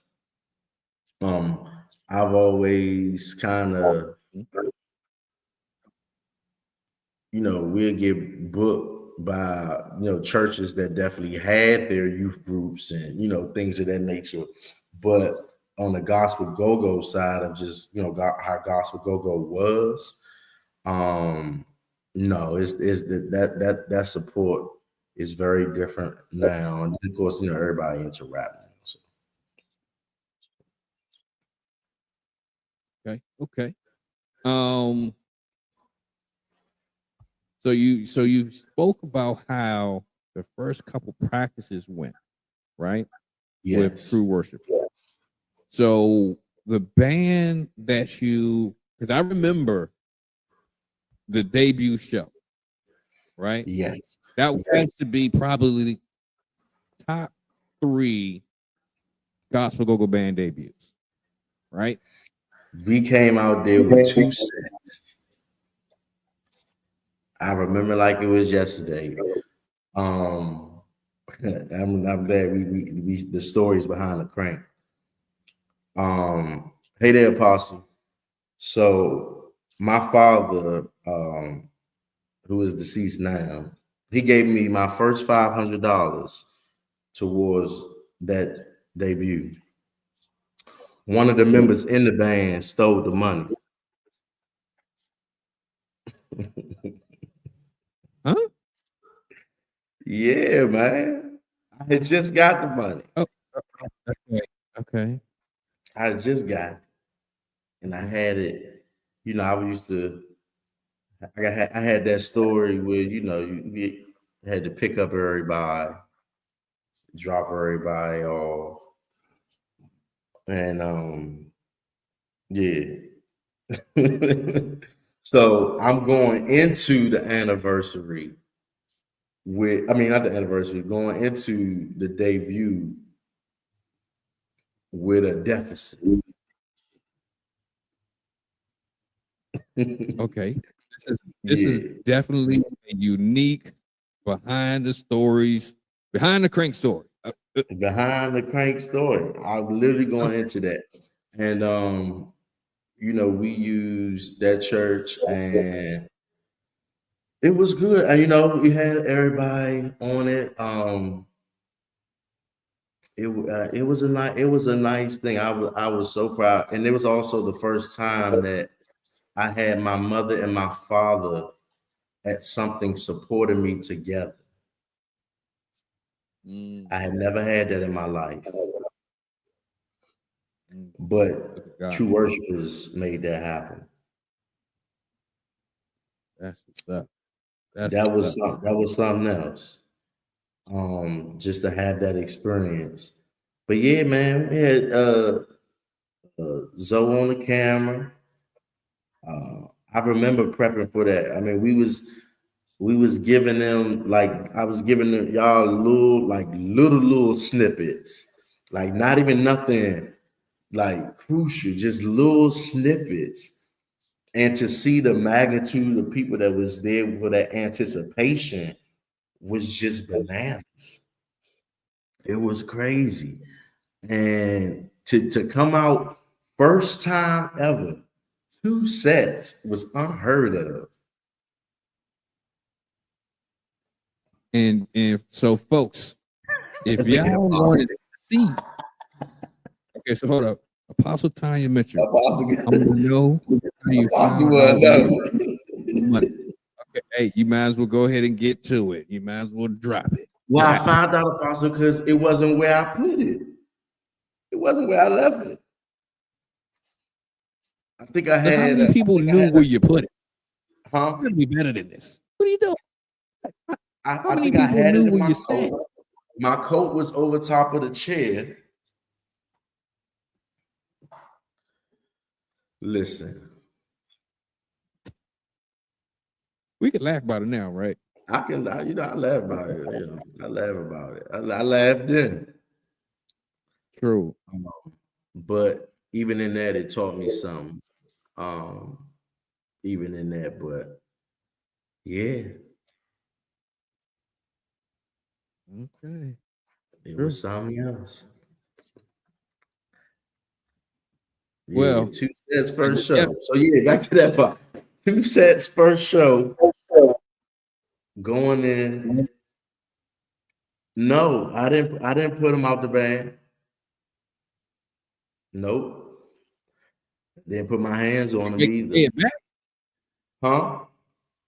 I've always kind of, you know, we'll get booked by, you know, churches that definitely had their youth groups and, you know, things of that nature. But on the gospel go-go side of just, you know, how gospel go-go was, no, it's that support is very different now. And of course, you know, everybody into rap now. So. Okay. So you spoke about how the first couple practices went, right? Yes. With Tru Worshiperz. Yes. So the band that because I remember the debut show, right? Yes. That has to be probably the top 3 gospel go-go band debuts, right? We came out there with 2 sets. I remember like it was yesterday. I'm glad we the stories behind the crank. Hey there, Apostle. So my father, who is deceased now, he gave me my first $500 towards that debut. One of the members in the band stole the money. Huh? Yeah, man. I had just got the money. Oh, okay. I just got it. And I had it, you know, I had that story where, you know, you had to pick up everybody, drop everybody off. And yeah. So I'm going into the anniversary going into the debut with a deficit. Okay. This is definitely a unique behind the crank story. Behind the crank story. I'm literally going into that. And we used that church and it was good. And we had everybody on it. It was a nice thing. I was so proud. And it was also the first time that I had my mother and my father at something supporting me together. I had never had that in my life. But Tru Worshiperz made that happen. That's what's up. That was something else. Just to have that experience. But yeah, man, we had Zoe on the camera. I remember prepping for that. I mean, we was giving them, like, I was giving them y'all little snippets, like not even nothing like crucial, just little snippets. And to see the magnitude of people that was there for that anticipation was just bananas. It was crazy. And to come out first time ever, 2 sets was unheard of. And so, folks, if y'all wanted to see, okay, so hold up, Apostle Tanya Mitchell. I want to know how you money. Okay, hey, you might as well go ahead and get to it. You might as well drop it. Well, I found out, Apostle, because it wasn't where I put it. It wasn't where I left it. I think I had. How many people knew where you put it? Huh? You gotta be better than this. What are you doing? How many people knew where you stand? My coat was over top of the chair. Listen. We can laugh about it now, right? I laugh about it. I laugh about it. I laughed then. True. But even in that, it taught me something. Even in that, but yeah. Okay. It was something else. Well, 2 sets first show. Yeah. So yeah, back to that part. 2 sets first show. Going in. No, I didn't put him out the band. Nope. Didn't put my hands on him either. Pay it back? Huh?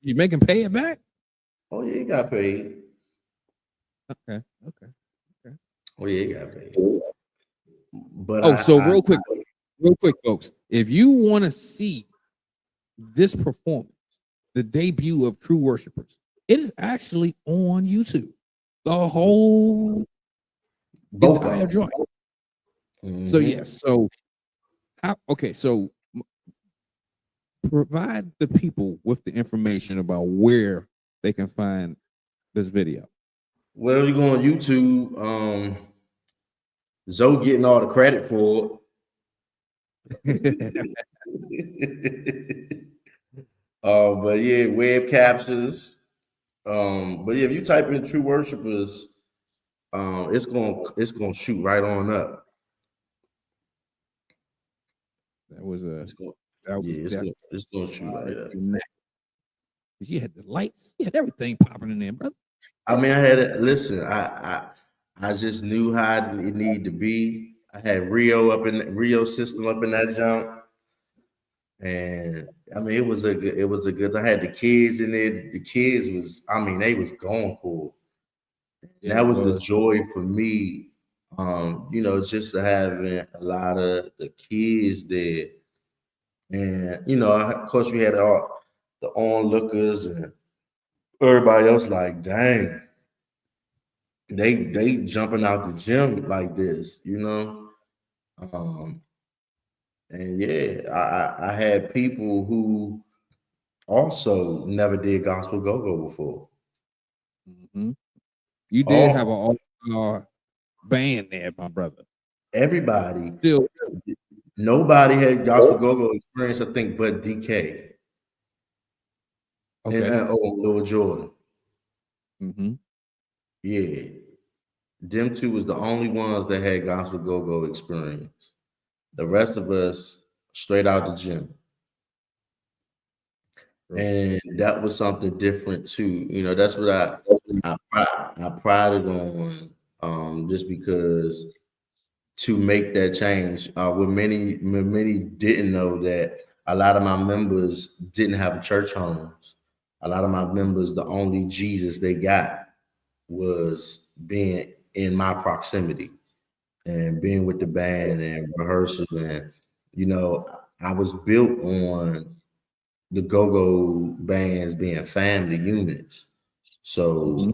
You make him pay it back? Oh yeah, he got paid. Okay. Oh yeah, he got paid. But real quick, folks, if you want to see this performance, the debut of Tru Worshiperz, it is actually on YouTube. The whole entire joint. Mm-hmm. So yes, so provide the people with the information about where they can find this video. Well, you go on YouTube. Zoe getting all the credit for it. But yeah, web captures. But yeah, if you type in Tru Worshiperz, it's gonna shoot right on up. It's gonna shoot right up. You had the lights, you had everything popping in there, brother. I mean, I had it. Listen, I just knew how it needed to be. I had Rio system up in that jump, and I mean, it was a good. I had the kids in there. The kids they was going for it. Yeah, that was the joy for me. Just to having a lot of the kids there, and of course, we had all the onlookers and everybody else. Like, dang. They jumping out the gym like this, and yeah, I had people who also never did gospel go-go before. Mm-hmm. You did have an all-star band there, my brother. Everybody, nobody had gospel go-go experience, I think, but DK. Okay. And Lil Jordan. Mm-hmm. Yeah. Them two was the only ones that had gospel go-go experience. The rest of us straight out the gym. And that was something different too. You know, that's what I prided on, just because to make that change. What many didn't know, that a lot of my members didn't have church homes. A lot of my members, the only Jesus they got was being in my proximity and being with the band and rehearsal. And, you know, I was built on the go-go bands being family units. So,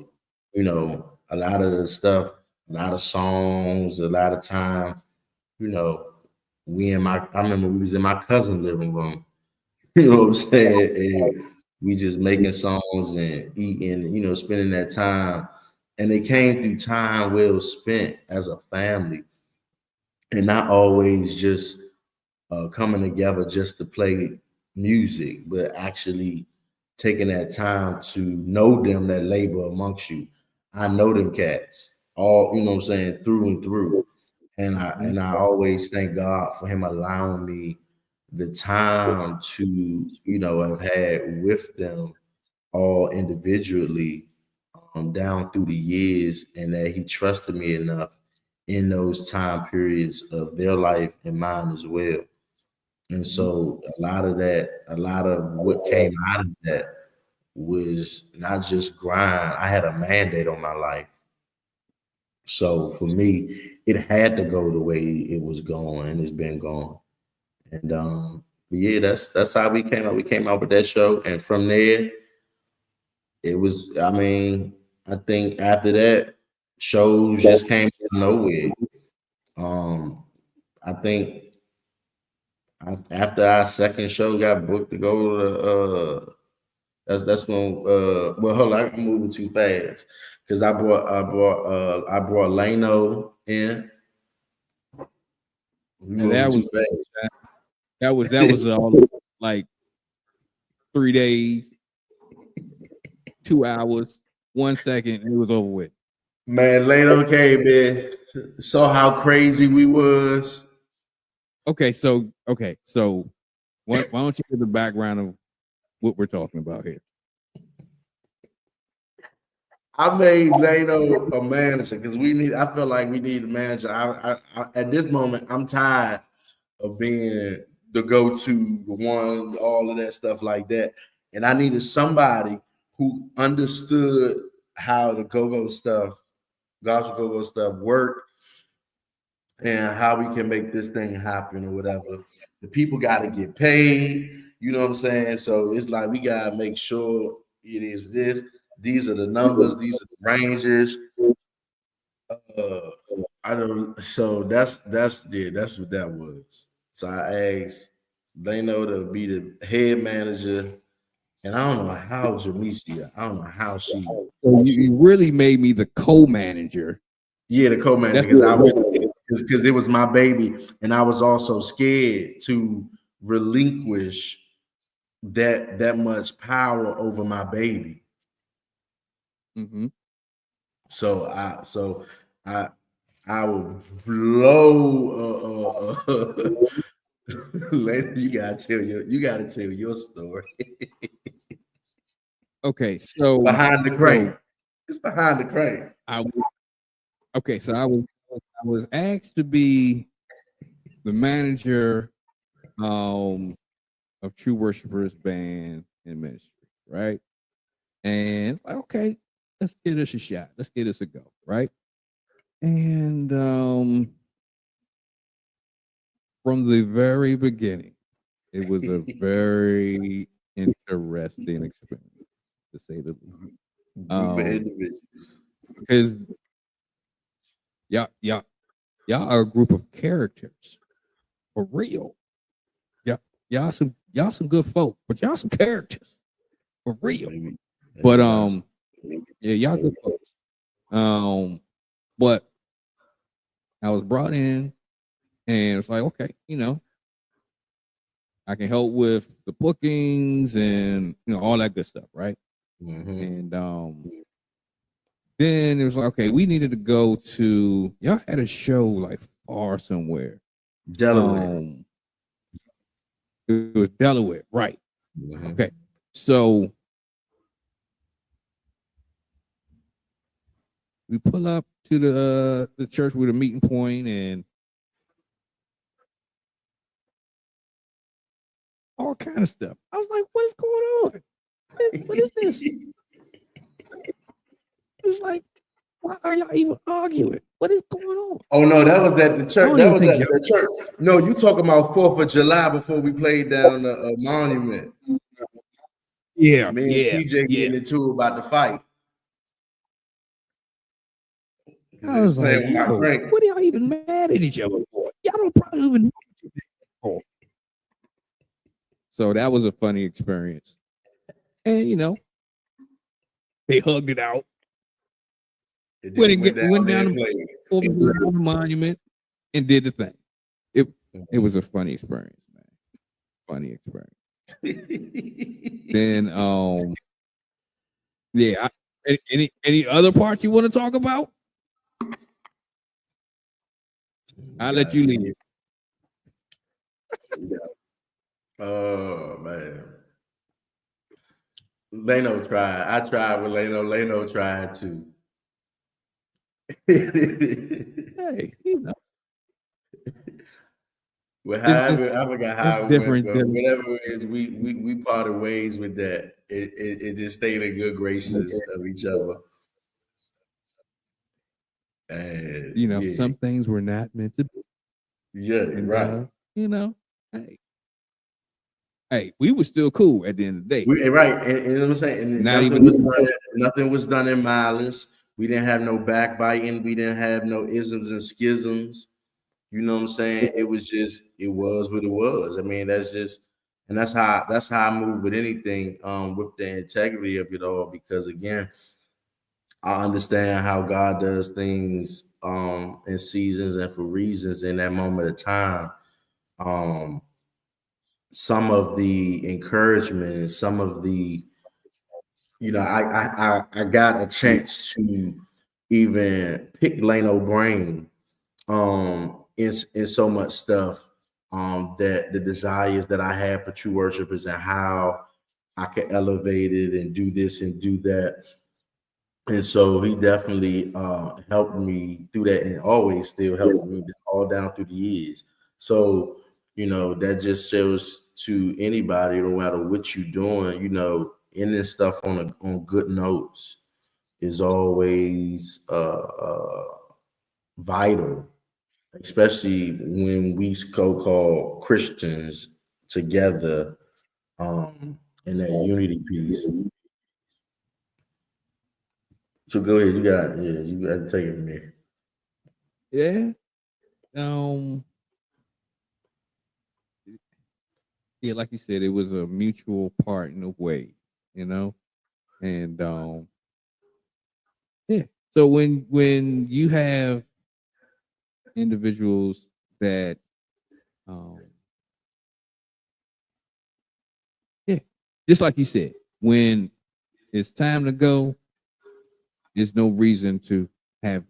you know, a lot of the stuff, a lot of songs, a lot of time, you know, I remember we was in my cousin's living room, you know what I'm saying? And we just making songs and eating, you know, spending that time. And it came through time well spent as a family, and not always just coming together just to play music, but actually taking that time to know them that labor amongst you. I know them cats, all, you know what I'm saying, through and through. And I always thank God for him allowing me the time to, you know, have had with them all individually, down through the years, and that he trusted me enough in those time periods of their life and mine as well. And so a lot of what came out of that was not just grind. I had a mandate on my life. So for me, it had to go the way it was going, and it's been going. And but yeah, that's how we came out. We came out with that show, and from there, it was. I mean, I think after that, shows just came out of nowhere. I think after our second show got booked to go to that's when well, hold on, I'm moving too fast because I brought Lano in. We And that moving was too fast. that was all like 3 days, 2 hours, 1 second, and it was over with. Man, Lano came in, saw how crazy we was. Okay, so why don't you give the background of what we're talking about here? I made Lano a manager because I feel like we need a manager. I at this moment, I'm tired of being the go-to, the one, all of that stuff like that. And I needed somebody who understood how the go-go stuff, gospel go-go stuff worked, and how we can make this thing happen or whatever. The people got to get paid, you know what I'm saying? So it's like we got to make sure it is this. These are the numbers, these are the ranges. I don't. So that's what that was. So I asked Lano to be the head manager, and I don't know how Jamesia. I don't know how she. So you really made me the co-manager. Yeah, the co-manager, because it was my baby, and I was also scared to relinquish that much power over my baby. Mm-hmm. So I would blow. Later, you gotta tell your story. Okay, so Behind the crane. It's behind the crane. I was asked to be the manager of Tru Worshiperz band and ministry, right? And okay, let's give this a shot. Let's give this a go, right? And from the very beginning, it was a very interesting experience, to say the least. Because y'all are a group of characters, for real. Y'all some good folk, but y'all some characters, for real. But yeah, y'all good folk. But I was brought in, and it's like, okay, you know, I can help with the bookings and all that good stuff, right? Mm-hmm. And then it was like, okay, we needed to go to y'all had a show like far somewhere. Delaware. It was Delaware, right? Mm-hmm. Okay, so we pull up to the church with a meeting point and all kind of stuff. I was like, what is going on? What is this? It's like, why are y'all even arguing? What is going on? Oh no, that was at the church. That was at the church. No, you talking about 4th of July before we played down the monument. Yeah, me and TJ getting into about the fight. I was like, what are y'all even mad at each other for? Y'all don't probably even know what you're mad for. So that was a funny experience. And they hugged it out. Went down the monument and did the thing. It was a funny experience, man. Funny experience. Then yeah. Any other parts you want to talk about? I'll let you leave. Oh man. Leno tried. I tried with Leno. Leno tried too. Hey, Well, however, I forgot how it went, but whatever it is, we parted ways with that. It just stayed in good graces of each other. And some things were not meant to be. Yeah, and, right. Hey, we were still cool at the end of the day. Right, and you know what I'm saying? And nothing was done in malice. We didn't have no backbiting. We didn't have no isms and schisms. You know what I'm saying? It was what it was. I mean, that's how I move with anything, with the integrity of it all, because again, I understand how God does things in seasons and for reasons in that moment of time. Some of the encouragement and some of the, I got a chance to even pick Leno brain in so much stuff, that the desires that I have for Tru Worshiperz and how I can elevate it and do this and do that. And so he definitely helped me do that, and always still helped me all down through the years. So, that just shows to anybody, no matter what you're doing, in this stuff on good notes is always vital, especially when we so-called Christians together in that unity piece. So go ahead, you got to take it from here. Yeah. Yeah, like you said, it was a mutual part in a way, and yeah. So when you have individuals that just like you said, when it's time to go, there's no reason to have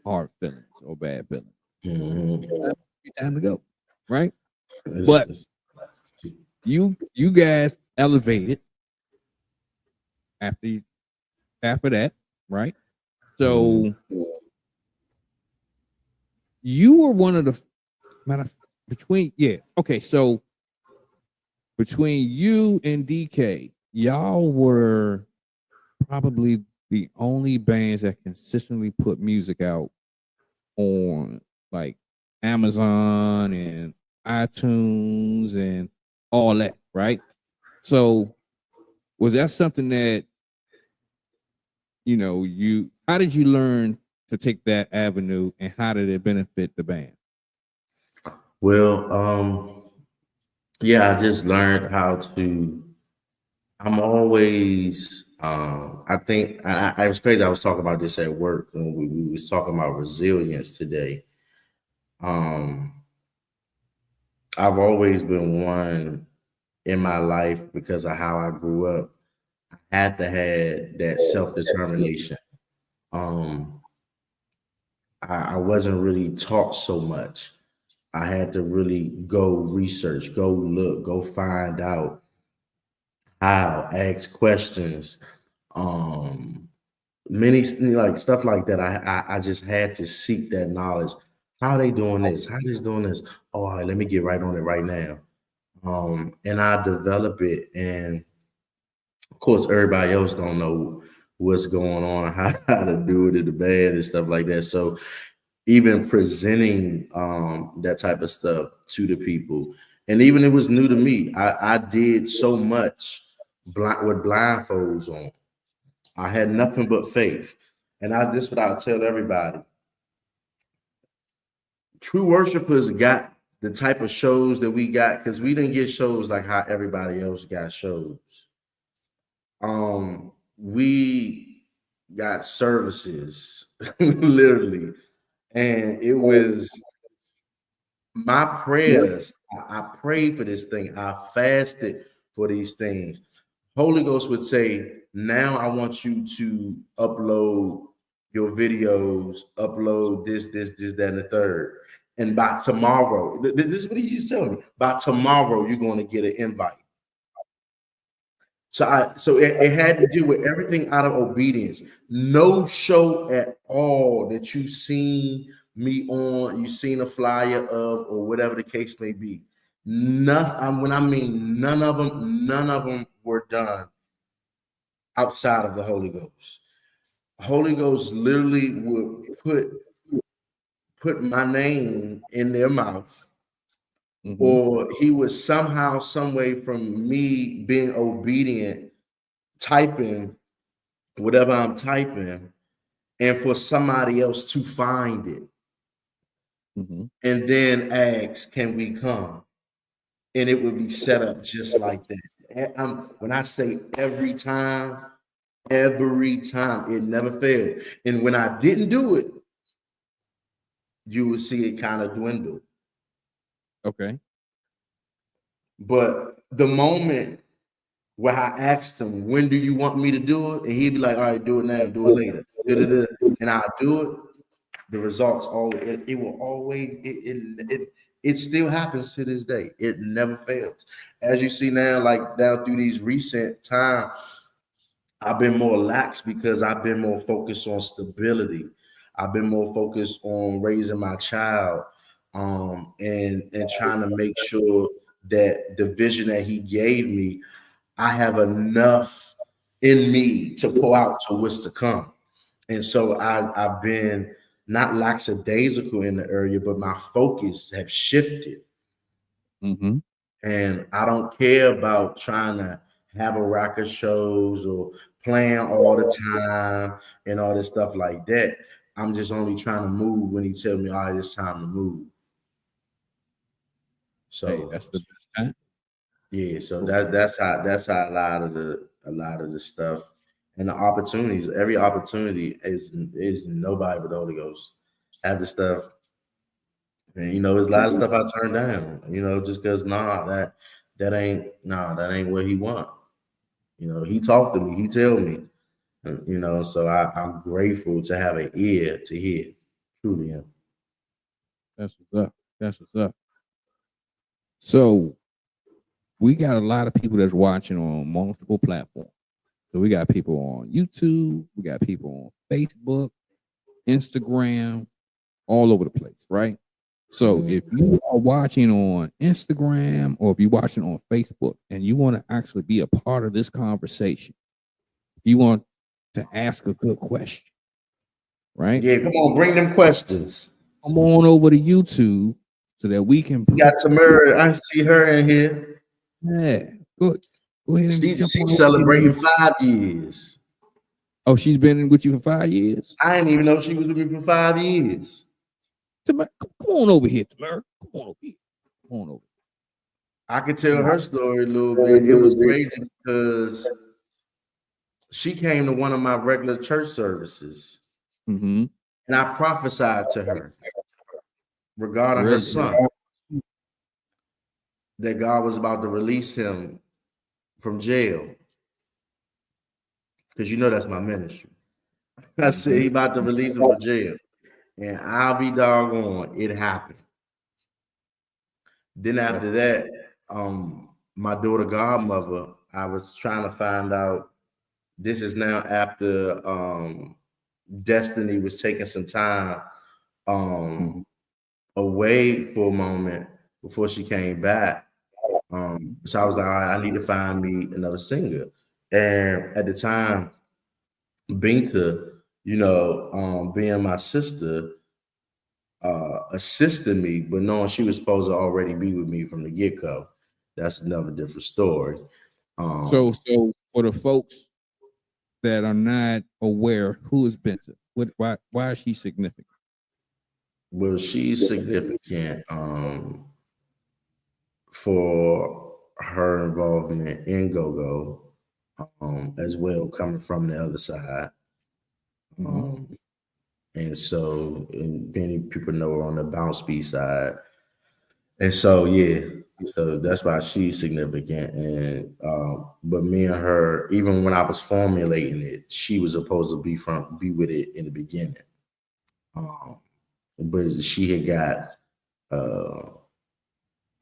hard feelings or bad feelings. Mm-hmm. It's time to go, right? But you guys elevated after that, right? So you were one of the so between you and DK, y'all were probably the only bands that consistently put music out on like Amazon and iTunes and all that, right? So was that something that how did you learn to take that avenue, and how did it benefit the band? Well, I just learned how to. I'm always. I think I was crazy. I was talking about this at work when we was talking about resilience today. I've always been one in my life because of how I grew up. I had to have that self-determination. I wasn't really taught so much. I had to really go research, go look, go find out how, ask questions, many like stuff like that. I just had to seek that knowledge. How they doing this? How they doing this? Oh, all right, let me get right on it right now. And I develop it, and of course, everybody else don't know what's going on, how to do it in the band and stuff like that. So even presenting that type of stuff to the people, and even it was new to me. I did so much with blindfolds on. I had nothing but faith, and this is what I'll tell everybody. Tru Worshiperz got the type of shows that we got because we didn't get shows like how everybody else got shows. We got services, literally. And it was my prayers. I prayed for this thing. I fasted for these things. Holy Ghost would say, now I want you to upload your videos, upload this, that, and the third. And by tomorrow, this is what he used to tell me. By tomorrow, you're going to get an invite. So it had to do with everything out of obedience. No show at all that you've seen me on, you've seen a flyer of, or whatever the case may be. When I mean none of them were done outside of the Holy Ghost. Holy Ghost literally would put my name in their mouth. Mm-hmm. Or he was somehow, some way from me being obedient, typing whatever I'm typing, and for somebody else to find it. Mm-hmm. And then ask, can we come? And it would be set up just like that. When I say every time, it never failed. And when I didn't do it, you would see it kind of dwindle. Okay. But the moment where I asked him, when do you want me to do it? And he'd be like, all right, do it now, do it later. And I'll do it. The results it will always, it still happens to this day. It never fails. As you see now, like down through these recent times, I've been more lax because I've been more focused on stability. I've been more focused on raising my child. And trying to make sure that the vision that he gave me, I have enough in me to pour out to what's to come. And so I've been not lackadaisical in the area, but my focus have shifted. Mm-hmm. And I don't care about trying to have a rack of shows or playing all the time and all this stuff like that. I'm just only trying to move when he tells me, all right, it's time to move. So hey, that's the best time. Yeah, so that's how a lot of the stuff and the opportunities. Every opportunity is nobody but the Holy Ghost. Have the stuff, and there's a lot of stuff I turned down. Just because that ain't what he want. He talked to me, he tell me, So I'm grateful to have an ear to hear. Truly am. That's what's up. So we got a lot of people that's watching on multiple platforms. So we got people on YouTube, we got people on Facebook, Instagram, all over the place, right? So if you are watching on Instagram or if you're watching on Facebook and you want to actually be a part of this conversation, you want to ask a good question, right? Yeah, come on, bring them questions. Come on over to YouTube so that we can. We got Tamara. I see her in here. Yeah, good. Go ahead and she's celebrating 5 years. Oh, she's been with you for 5 years? I didn't even know she was with me for 5 years. Tamara, come on over here, Tamara. Come on over here. Come on over. I could tell her story a little bit. It was crazy because she came to one of my regular church services. Mm-hmm. And I prophesied to her regarding her son. that God was about to release him from jail. Because you know that's my ministry. I said he about to release him from jail. And I'll be doggone, it happened. Then after that, my daughter godmother, I was trying to find out. This is now after Destiny was taking some time away for a moment before she came back. So I was like, all right, I need to find me another singer. And at the time, Binta, being my sister, assisted me, but knowing she was supposed to already be with me from the get-go. That's another different story. So for the folks that are not aware, who is Binta? Why is she significant? Well, she's significant for her involvement in go-go, as well, coming from the other side. And so, and many people know her on the bounce beat side. And so, yeah, so that's why she's significant. And but me and her, even when I was formulating it, she was supposed to be with it in the beginning. But she had got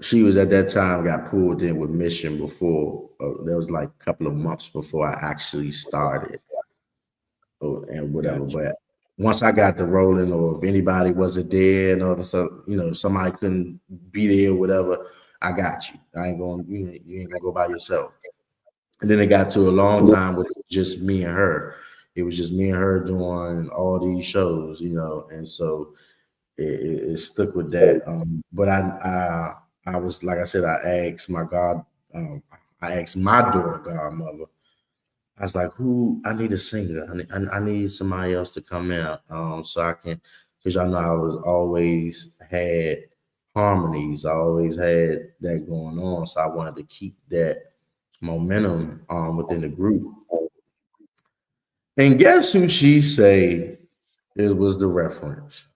she was at that time got pulled in with Mission before. There was like a couple of months before I actually started, and whatever. Gotcha. But once I got the rolling, or if anybody wasn't there, and so if somebody couldn't be there, or whatever, I got you. I ain't going. You ain't gonna go by yourself. And then it got to a long time where it was just me and her. It was just me and her doing all these shows, and so it stuck with that. But I was, like I said, I asked my daughter godmother. I was like, I need a singer. I need somebody else to come in, so I can, because y'all know I was always had harmonies. I always had that going on. So I wanted to keep that momentum within the group. And guess who she say it was the reference?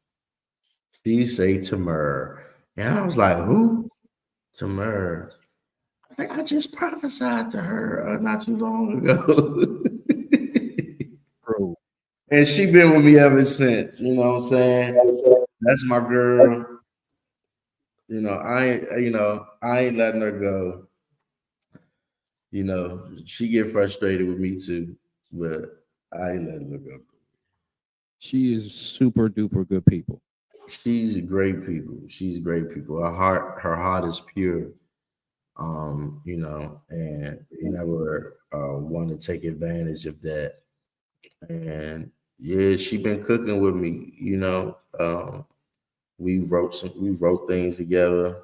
She say Tamir. And I was like, who? Tamir. I think I just prophesied to her not too long ago. And she been with me ever since. You know what I'm saying? That's my girl. I ain't letting her go. She get frustrated with me too, but I ain't letting her go. She is super duper good people. She's great people. She's great people. Her heart is pure. And never want to take advantage of that. And yeah, she been cooking with me. We wrote things together,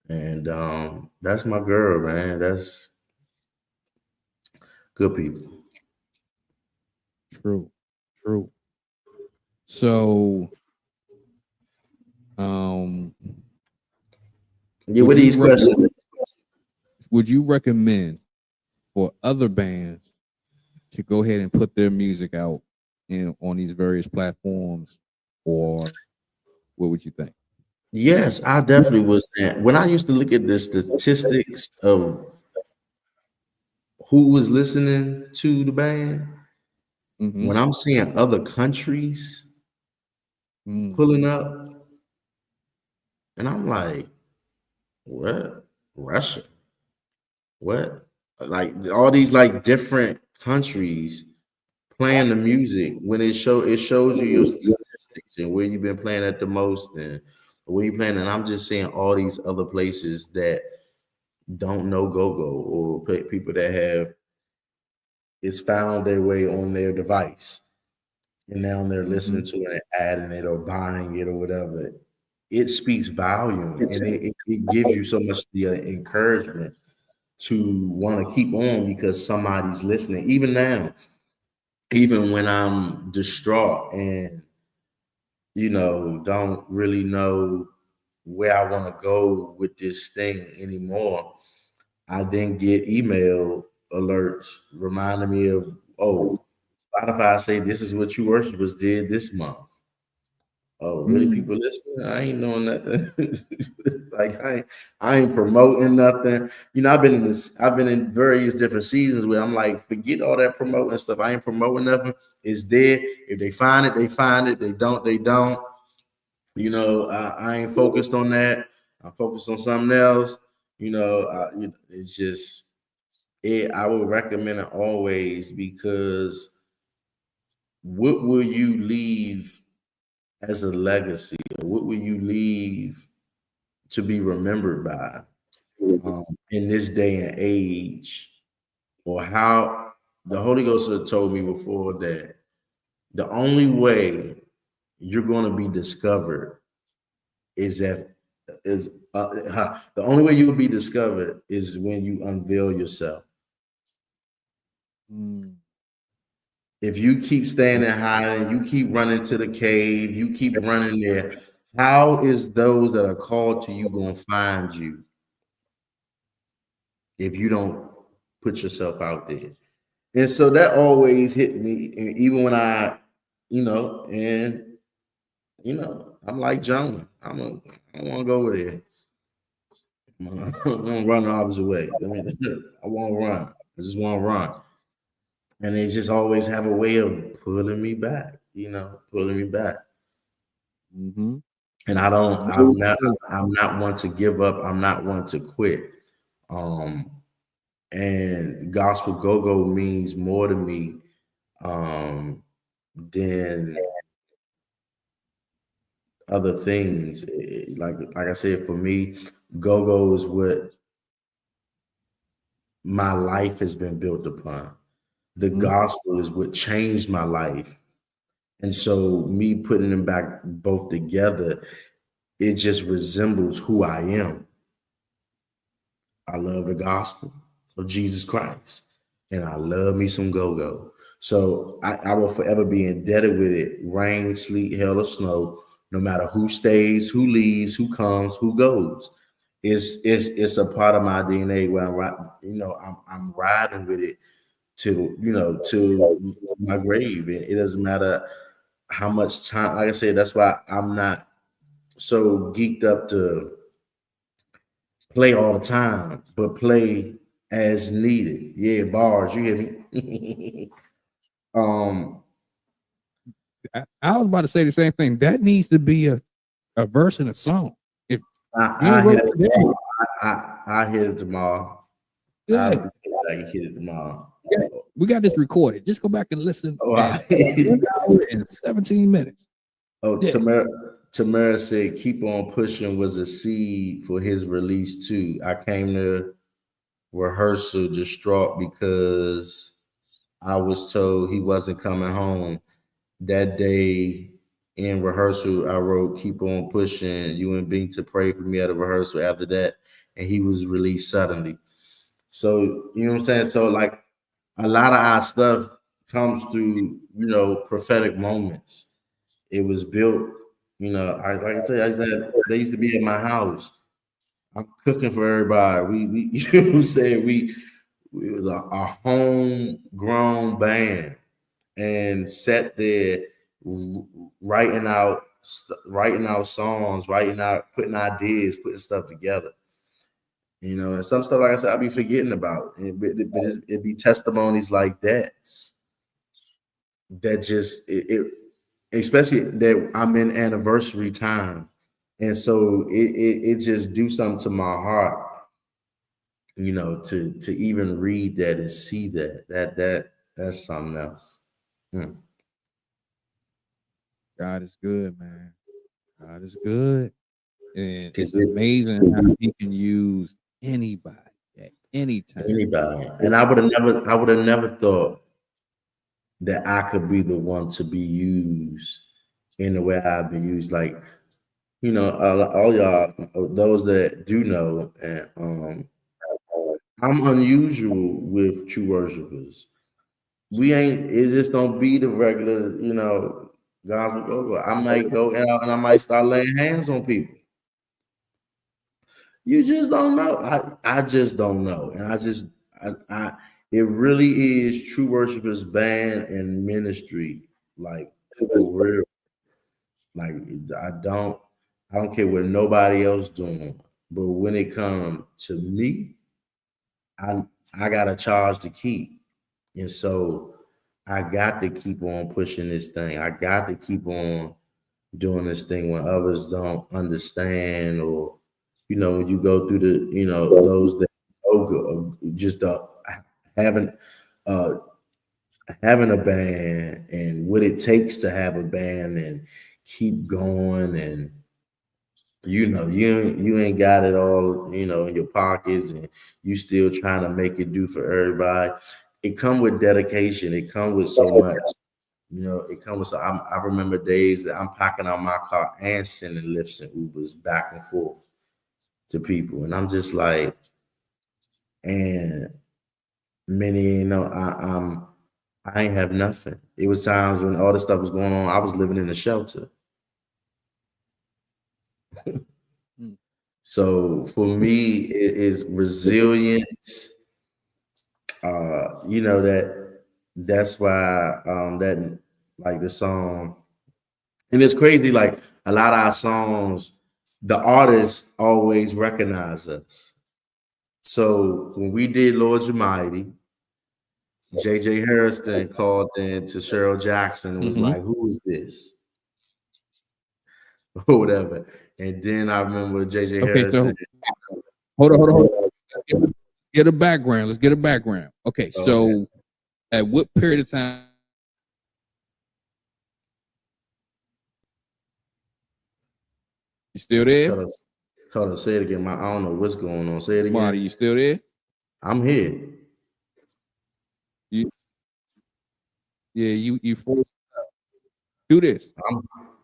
and that's my girl, man. That's good people. True. So, with these questions, would you recommend for other bands to go ahead and put their music out on these various platforms, or what would you think? Yes, I definitely was. When I used to look at the statistics of who was listening to the band, when I'm seeing other countries pulling up, and I'm like, what? Russia? What? Like all these like different countries playing the music, when it shows you your statistics and where you've been playing at the most and where you playing. And I'm just seeing all these other places that don't know go-go, or people that have it's found their way on their device, and now they're listening to it and adding it or buying it or whatever. It speaks volume, and it gives you so much encouragement to want to keep on because somebody's listening. Even now, even when I'm distraught and don't really know where I want to go with this thing anymore, I then get email alerts reminding me of, Spotify say this is what Tru Worshiperz did this month. Oh, really? People listening? I ain't knowing nothing. Like I ain't promoting nothing. You know, I've been in various different seasons where I'm like, forget all that promoting stuff. I ain't promoting nothing. It's there. If they find it, they find it. They don't, they don't. You know, I ain't focused on that. I'm focused on something else. It's just I would recommend it always, because what will you leave as a legacy? What will you leave to be remembered by in this day and age? Or how the Holy Ghost had told me before that the only way you're going to be discovered the only way you will be discovered is when you unveil yourself. If you keep staying and hiding, you keep running to the cave, you keep running there, how is those that are called to you going to find you if you don't put yourself out there? And so that always hit me, and even when I'm like Jonah. I don't want to go over there. I want to run the opposite way. I want to run. I just want to run. And they just always have a way of pulling me back, pulling me back. And I'm not one to give up. I'm not one to quit. And gospel go-go means more to me than other things. Like I said, for me, go-go is what my life has been built upon. The gospel is what changed my life. And so me putting them back both together, it just resembles who I am. I love the gospel of Jesus Christ, and I love me some go-go. So I will forever be indebted with it. Rain, sleet, hail, or snow, no matter who stays, who leaves, who comes, who goes. It's a part of my DNA where I'm riding with it to my grave. It doesn't matter how much time. Like I said, that's why I'm not so geeked up to play all the time, but play as needed. Yeah, bars, you hear me? I was about to say the same thing. That needs to be a verse in a song. If I hit it tomorrow. Yeah. I hit it tomorrow. We got this recorded. Just go back and listen. 1 hour and 17 minutes. Oh, yeah. Tamara said, "Keep on pushing" was a seed for his release too. I came to rehearsal distraught because I was told he wasn't coming home. That day in rehearsal, I wrote, "Keep on pushing. You and Bing to pray for me" at a rehearsal after that, and he was released suddenly. So, you know what I'm saying? So, like, a lot of our stuff comes through, prophetic moments. It was built, like I said, they used to be at my house. I'm cooking for everybody. We you know what I'm saying? We was a homegrown band and sat there writing out songs, putting ideas, putting stuff together. And some stuff, like I said, I'll be forgetting about. But it'd be testimonies like that just especially that I'm in anniversary time. And so it just do something to my heart, to even read that and see that's something else. God is good, man. God is good. And it's amazing how he can use anybody at any time. Anybody. And I would have never thought that I could be the one to be used in the way I've been used. Like, all y'all, those that do know, and I'm unusual with Tru Worshiperz. It just don't be the regular, gospel go. I might go out and I might start laying hands on people. You just don't know. I just don't know. And it really is Tru Worshiperz band and ministry, like for real. Like I don't care what nobody else doing, but when it comes to me, I got a charge to keep, and so I got to keep on pushing this thing. I got to keep on doing this thing when others don't understand, or when you go through the those that just having uh having a band and what it takes to have a band and keep going, and you ain't got it all in your pockets, and you still trying to make it do for everybody. It come with dedication. It come with so much. It comes with. I remember days that I'm packing out my car and sending lifts and Ubers back and forth to people, and I'm just like, and many, I ain't have nothing. It was times when all this stuff was going on, I was living in a shelter. So for me, it is resilience. That's why that like the song, and it's crazy. Like a lot of our songs, the artists always recognize us. So when we did Lord You're Mighty, J.J. Harrison called in to Cheryl Jackson and was like, "Who is this?" or whatever. And then I remember J.J. Harrison. So, hold on. Get a background. Let's get a background. Okay, so at what period of time? You still there? Hold on, say it again. I don't know what's going on. Say it again. Marty, you still there? I'm here. You forced do this.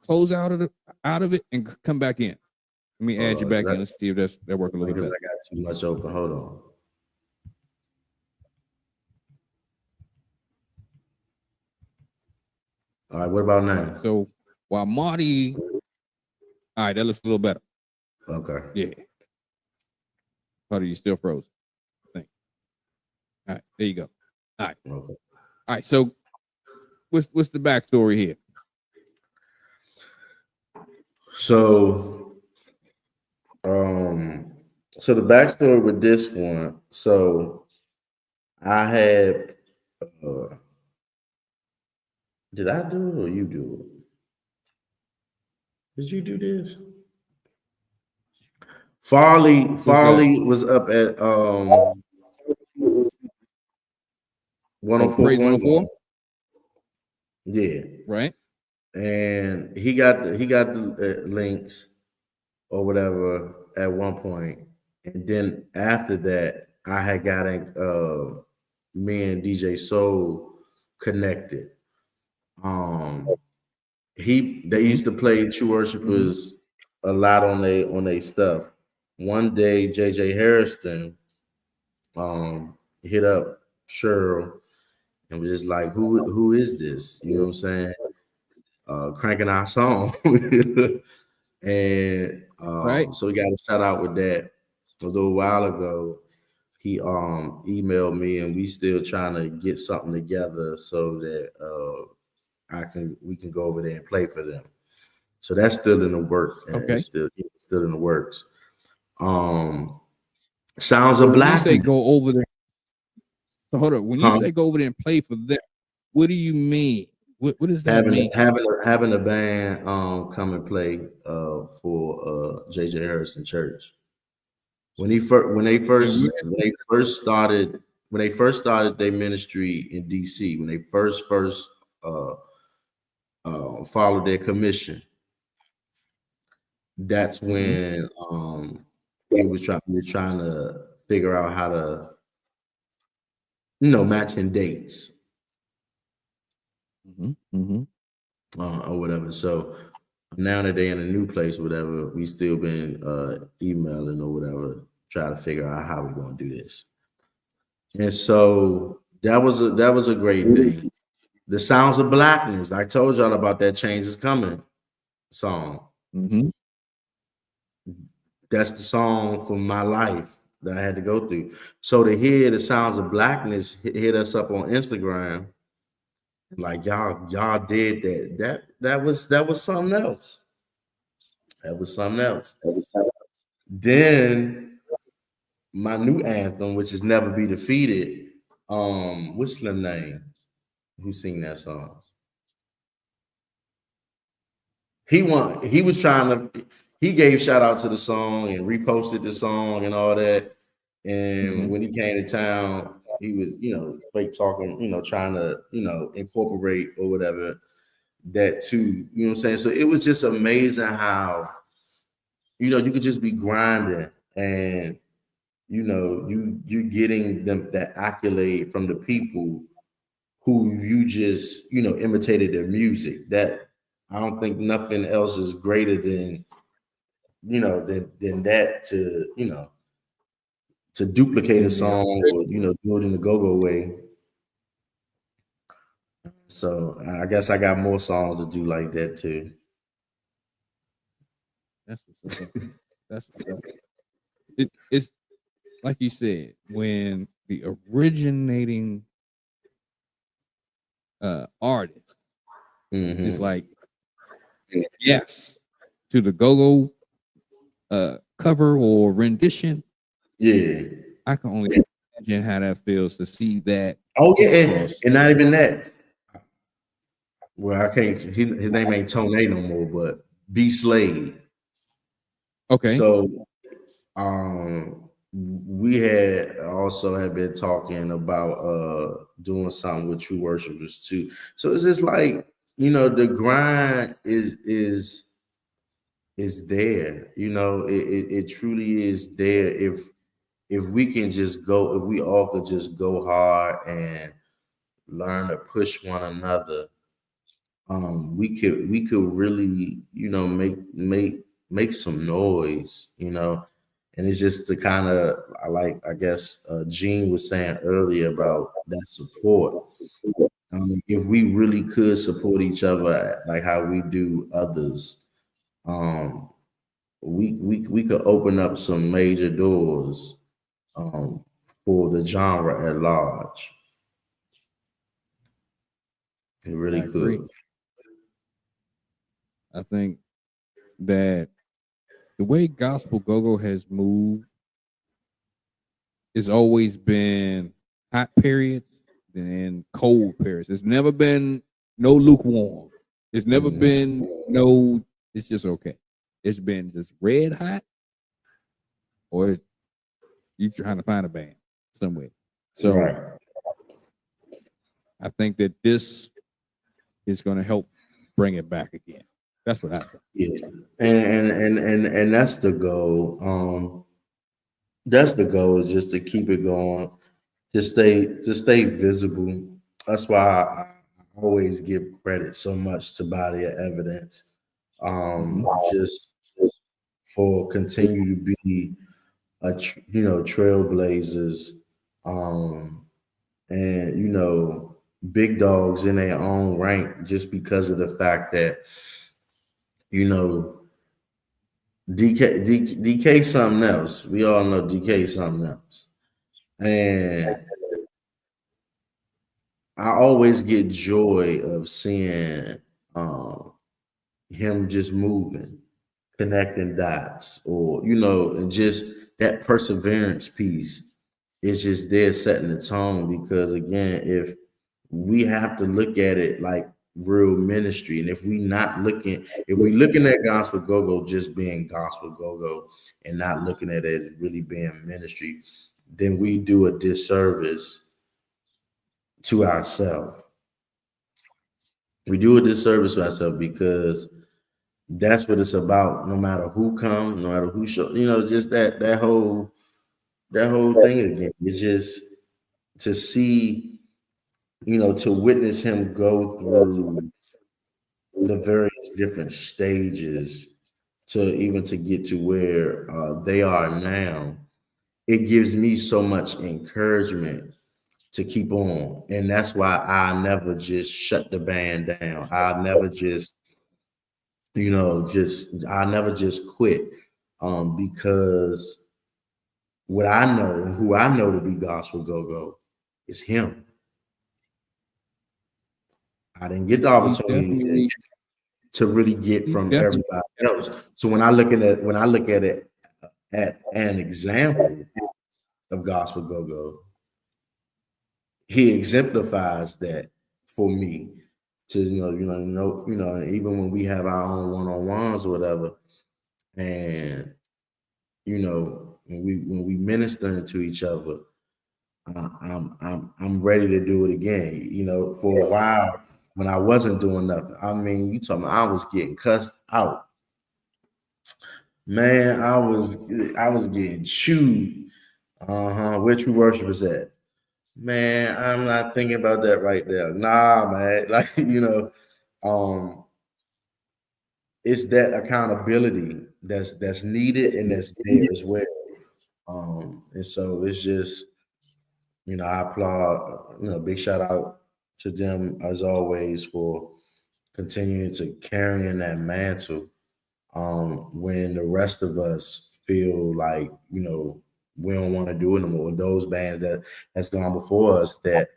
Close out of it and come back in. Let me add you back in. Let's see if that work a little bit. Because I got too much open. Hold on. All right, what about now? So while Marty, all right, that looks a little better. Okay. Yeah. Marty, you still frozen. All right, there you go. All right. Okay. All right. So what's the backstory here? So the backstory with this one. So I had did I do it or you do it? Did you do this? Farley was up at 104.1. Yeah. Right. And he got the links or whatever at one point, and then after that, I had gotten me and DJ Soul connected. They used to play Tru Worshiperz a lot on they stuff. One day, JJ Harrison hit up Cheryl and was just like, "Who is this?" You know what I'm saying? Cranking our song. And so we got a shout out with that. A little while ago, he emailed me, and we still trying to get something together so that we can go over there and play for them. So that's still in the works. Okay, it's still in the works. Sounds of Black. When you say go over there, so hold on. When you say go over there and play for them, what do you mean? What does that mean? Having a band come and play for J.J. Harrison Church. When they first started their ministry in D.C. When they first followed their commission, that's when we were trying to figure out how to matching dates. Or whatever. So now that they're in a new place, whatever, we still been emailing or whatever, try to figure out how we're gonna do this. And so that was a great thing. The Sounds of Blackness. I told y'all about that Change Is Coming song. That's the song for my life that I had to go through. So to hear the Sounds of Blackness hit us up on Instagram. Like y'all did that. That was something else. That was something else. Then my new anthem, which is Never Be Defeated. What's Slim name? Who sing that song? He was trying to, he gave shout out to the song and reposted the song and all that. And when he came to town, he was, fake talking, trying to, incorporate or whatever that too. You know what I'm saying? So it was just amazing how, you could just be grinding and, you getting them that accolade from the people who you just, imitated their music. That I don't think nothing else is greater than, than that to duplicate a song or, do it in the go-go way. So I guess I got more songs to do like that too. That's what's up. That's what's up. It's like you said, when the originating artist is like yes to the go-go cover or rendition. Yeah, I can only imagine how that feels to see that. Oh yeah, and not even that. Well, I can't. His name ain't Tone no more, but B Slade. Okay. So, we had been talking about doing something with Tru Worshiperz too. So it's just like, the grind is there. It truly is there. If we can just go, if we all could just go hard and learn to push one another, we could really, make some noise, and it's just the kind of, I guess Gene was saying earlier about that support. If we really could support each other like how we do others, we could open up some major doors for the genre at large. It really could. I think that the way gospel go-go has moved, it's always been hot periods and cold periods. There's never been no lukewarm. It's never been no, it's just okay. It's been just red hot, or you trying to find a band somewhere. So right. I think that this is going to help bring it back again. That's what I think. Yeah, and that's the goal. That's the goal, is just to keep it going, to stay visible. That's why I always give credit so much to Body of Evidence, just for continue to be trailblazers, and big dogs in their own rank, just because of the fact that DK something else. We all know DK something else. And I always get joy of seeing him just moving, connecting dots, or and just that perseverance piece is just there setting the tone. Because again, if we have to look at it like real ministry, and if we looking at gospel go-go just being gospel go-go and not looking at it as really being ministry, then we do a disservice to ourselves. We do a disservice to ourselves, because that's what it's about. No matter who comes, no matter who show, just that whole thing again. It's just to see, to witness him go through the various different stages to get to where they are now. It gives me so much encouragement to keep on. And that's why I never just shut the band down. I never just, I never just quit. Because who I know to be gospel go-go is him. I didn't get the opportunity to really get from everybody else. So when I look at it at an example of gospel go-go, he exemplifies that for me to even when we have our own one-on-ones or whatever, and when we minister to each other, I'm ready to do it again. For a while when I wasn't doing nothing, I mean, you talking about I was getting cussed out. Man, I was getting chewed. Where Tru Worshiperz at? Man, I'm not thinking about that right there. Nah, man. Like, it's that accountability that's needed and that's there as well. And so it's just, I applaud, big shout out to them as always for continuing to carrying that mantle. When the rest of us feel like, we don't want to do it anymore. Those bands that's gone before us that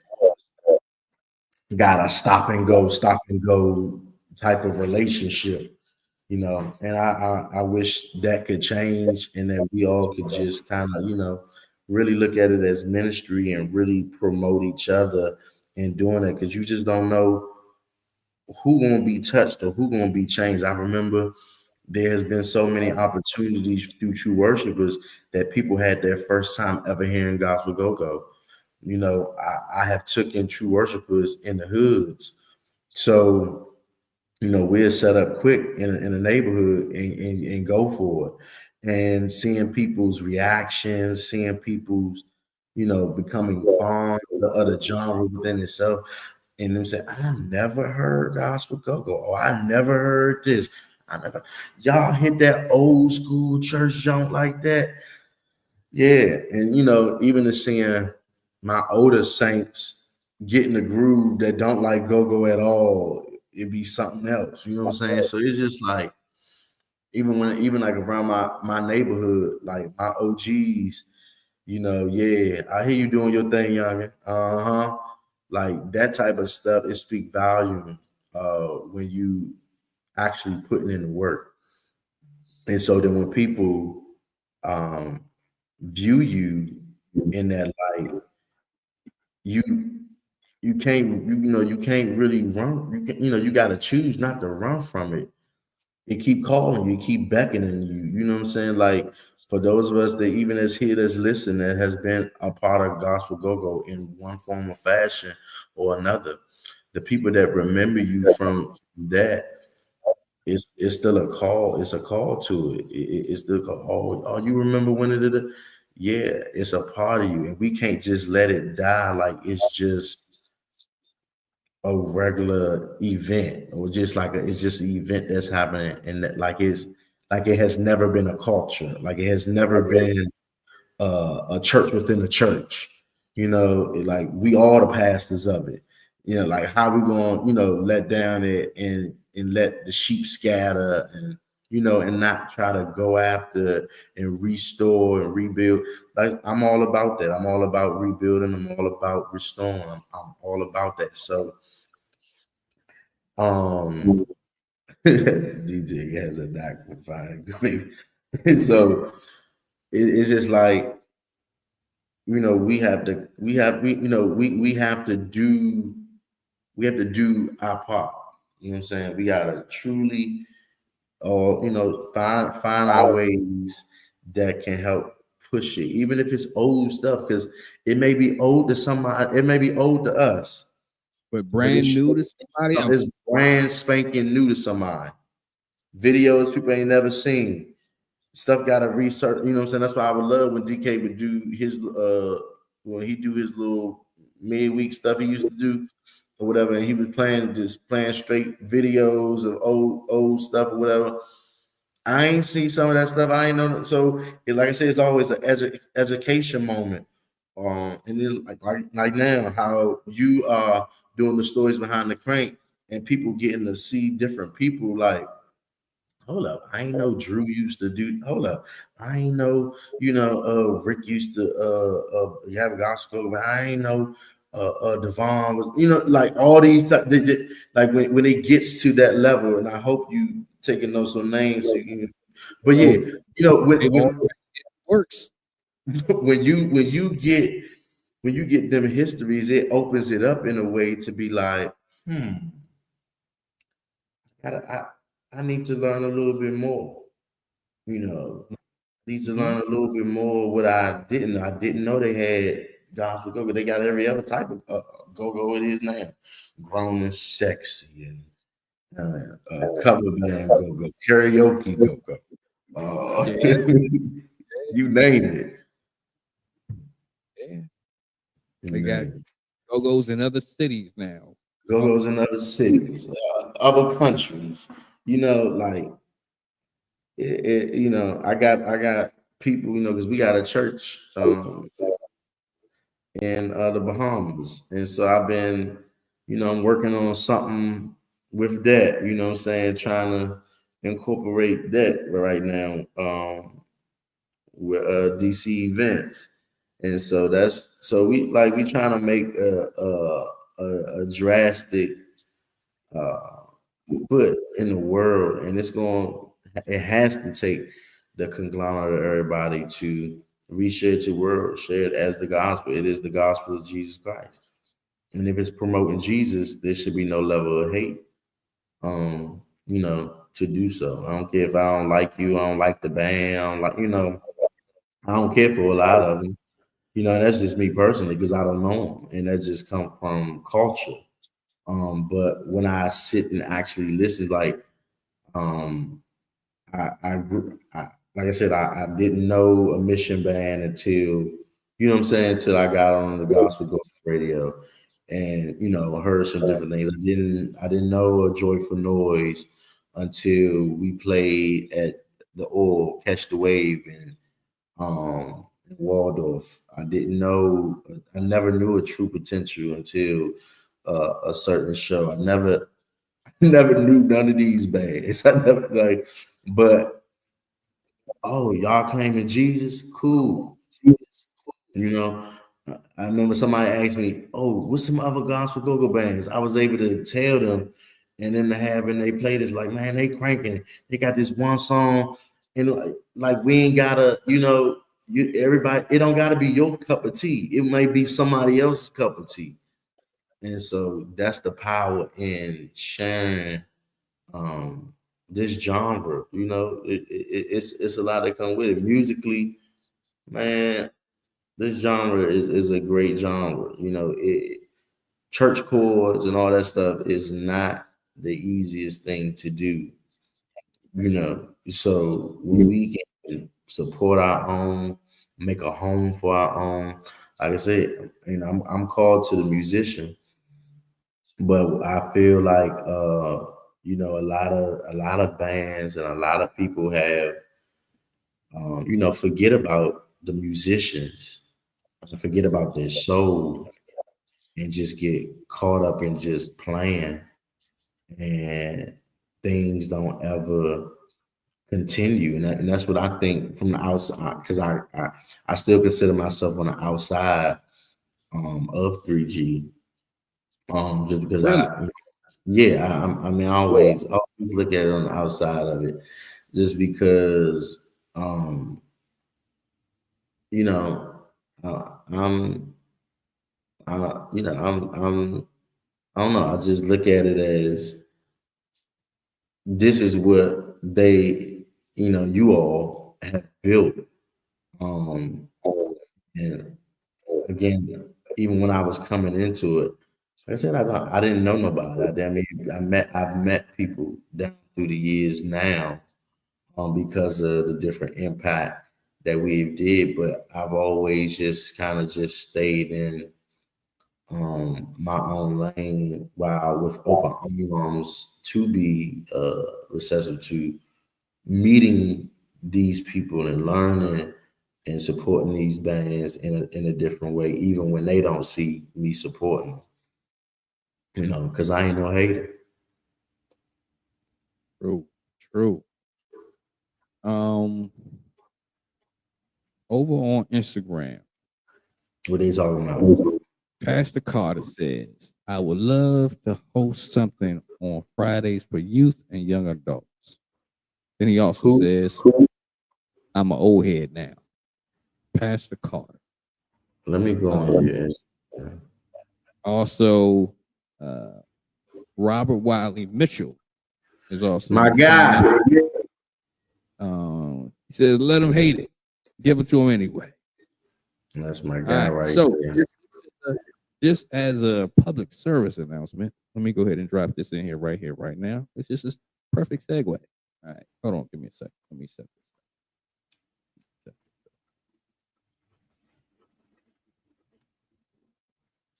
got a stop and go type of relationship, and I wish that could change and that we all could just kind of, really look at it as ministry and really promote each other in doing it, because you just don't know who gonna be touched or who gonna be changed. I remember there has been so many opportunities through Tru Worshiperz that people had their first time ever hearing gospel go-go. I have took in Tru Worshiperz in the hoods. So, we'll set up quick in the neighborhood and go for it. And seeing people's reactions, seeing people's, becoming fond of the genre within itself. And them say, I never heard gospel go-go, or I never heard this. Y'all hit that old school church junk like that. Yeah. And even to seeing my older saints get in the groove that don't like go-go at all, it'd be something else. You know what I'm saying? So it's just like, even like around my neighborhood, like my OGs, yeah, I hear you doing your thing, youngin. Like that type of stuff, it speaks volume when you actually putting in the work. And so then when people view you in that light, you can't really run. You got to choose not to run from it. It keep calling you, keep beckoning you. You know what I'm saying? Like, for those of us that even as here that's listening, that has been a part of gospel go-go in one form or fashion or another, the people that remember you from that, it's still a call. It's a call to it. It's still a call. Oh, you remember when it did it? Yeah, it's a part of you, and we can't just let it die like it's just a regular event, or just like it's just an event that's happening, and that like it has never been a culture, like it has never been a church within a church. Like we all the pastors of it. Like how we going to let down it and let the sheep scatter, and and not try to go after and restore and rebuild. Like I'm all about that. I'm all about rebuilding. I'm all about restoring. I'm all about that. So DJ has a knock for fine. So it's just like, we have to do our part. You know what I'm saying? We gotta truly find our ways that can help push it, even if it's old stuff, because it may be old to somebody, it may be old to us. But brand new to somebody. It's brand spanking new to somebody. Videos people ain't never seen. Stuff got to research. You know what I'm saying? That's why I would love when DK would do his when he do his little midweek stuff he used to do or whatever, and he was playing straight videos of old stuff or whatever. I ain't seen some of that stuff. I ain't know. So like I said, it's always an education moment. And then like now, how you are doing the stories behind the crank, and people getting to see different people. Like, hold up, I ain't know Drew used to do. Hold up, I ain't know Rick used to have a gospel. But I ain't know Devon was, you know, like all these, like when it gets to that level, and I hope you taking notes on names. So you can, but yeah, you know, when works. when you get them histories, it opens it up in a way to be like, I need to learn a little bit more. You know, need to learn a little bit more what I didn't. I didn't know they had gospel go-go. They got every other type of go-go it is now. Grown and sexy and cover band go-go, karaoke go-go. You name it. Yeah. They got go-go's in other cities now. Go-go's in other cities, other countries. You know, like you know, I got people, you know, because we got a church in the Bahamas, and so I've been, you know, I'm working on something with that. You know what I'm saying? Trying to incorporate that right now with DC events, and so we trying to make a drastic put in the world, and it has to take the conglomerate of everybody to reshare to the world, share it as the gospel. It is the gospel of Jesus Christ, and if it's promoting Jesus, there should be no level of hate. You know, to do so. I don't care if I don't like you, I don't like the band, I don't like, you know, I don't care for a lot of them. You know, that's just me personally because I don't know them, and that just come from culture. But when I sit and actually listen, like I grew, like I said, I didn't know a mission band until, you know what I'm saying, until I got on the gospel radio and, you know, heard some different things. I didn't know a Joyful Noise until we played at the Oil, Catch the Wave in Waldorf. I never knew a True Potential until a certain show. I never knew none of these bands. I never but y'all claiming Jesus, cool. You know, I remember somebody asked me, "Oh, what's some other gospel go-go bands?" I was able to tell them, and then they play this like, man, they cranking. They got this one song, and like we ain't gotta, you know, everybody. It don't gotta be your cup of tea. It might be somebody else's cup of tea. And so that's the power in sharing this genre. You know, it's a lot that come with it. Musically, man, this genre is a great genre. You know, church chords and all that stuff is not the easiest thing to do. You know, so when we can support our own, make a home for our own, like I said, you know, I'm called to the musician, but I feel like you know, a lot of bands and a lot of people have you know, forget about the musicians, forget about their soul, and just get caught up in just playing, and things don't ever continue. And that's what I think from the outside, because I still consider myself on the outside of 3G. Just because Really? I mean, I always look at it on the outside of it, just because, you know, you know, I don't know. I just look at it as this is what they, you know, you all have built. And again, even when I was coming into it, like I said, I didn't know nobody. I mean, I've met people down through the years now, because of the different impact that we've did, but I've always just kind of just stayed in my own lane, while with open arms to be receptive to meeting these people and learning and supporting these bands in a different way, even when they don't see me supporting them. You know, because I ain't no hater. True. Over on Instagram, What they talking about? Pastor Carter says, I would love to host something on Fridays for youth and young adults. Then he also says, I'm an old head now. Pastor Carter. Let me go on your Instagram. Also, Robert Wiley Mitchell is also my guy. He says, let him hate it. Give it to him anyway. That's my guy right so there. Just as a public service announcement, let me go ahead and drop this in here, right now. It's just a perfect segue. All right, hold on, give me a second. Let me set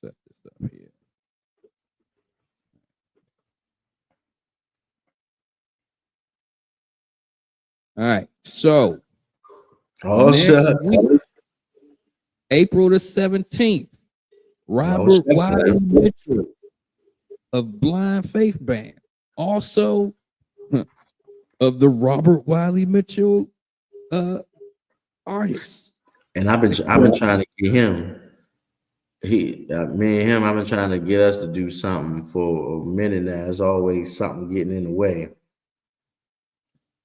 this up here. All right, so week, April the 17th, Robert Wiley Mitchell of Blind Faith Band, also of the Robert Wiley Mitchell Artis. And I've been trying to get him. Me and him, I've been trying to get us to do something for a minute now. There's always something getting in the way.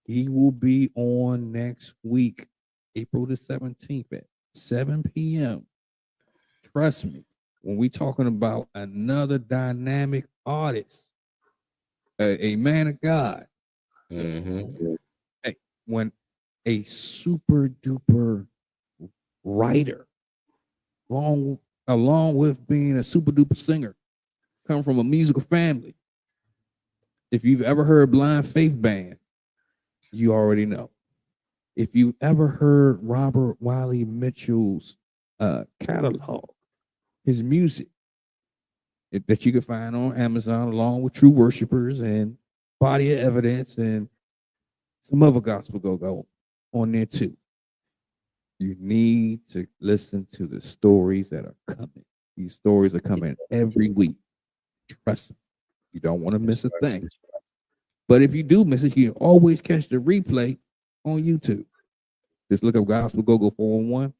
He will be on next week, April the 17th at 7 p.m. Trust me, when we talking about another dynamic artist, a man of God, when a super duper writer, along with being a super duper singer, come from a musical family. If you've ever heard Blind Faith Band, you already know. If you've ever heard Robert Wiley Mitchell's catalog, his music that you can find on Amazon, along with Tru Worshiperz and Body of Evidence and some other gospel go on there too. You need to listen to the stories that are coming. These stories are coming every week. Trust me, you don't want to miss a thing. But if you do miss it, you can always catch the replay on YouTube. Just look up Gospel Go-Go 411.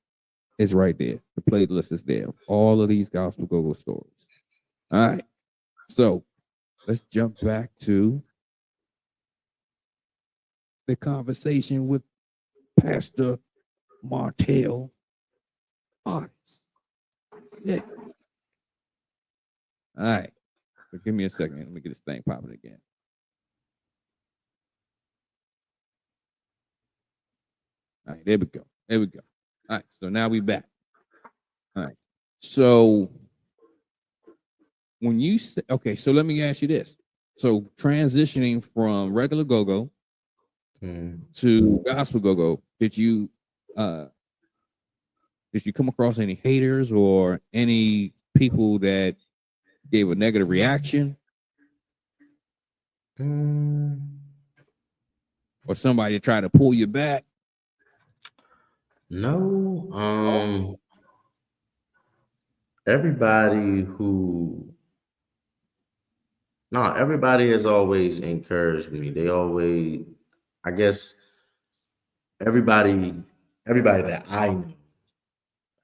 It's right there. The playlist is there. All of these Gospel Go-Go stories. All right. So let's jump back to the conversation with Pastor Martel Artis. Yeah. All right. So give me a second. Let me get this thing popping again. All right, there we go. All right, so now we back. All right, so when you say, okay, so let me ask you this. So transitioning from regular go-go to gospel go-go, did you come across any haters or any people that gave a negative reaction? Or somebody tried to pull you back? No, everybody has always encouraged me. They always, I guess, everybody that I know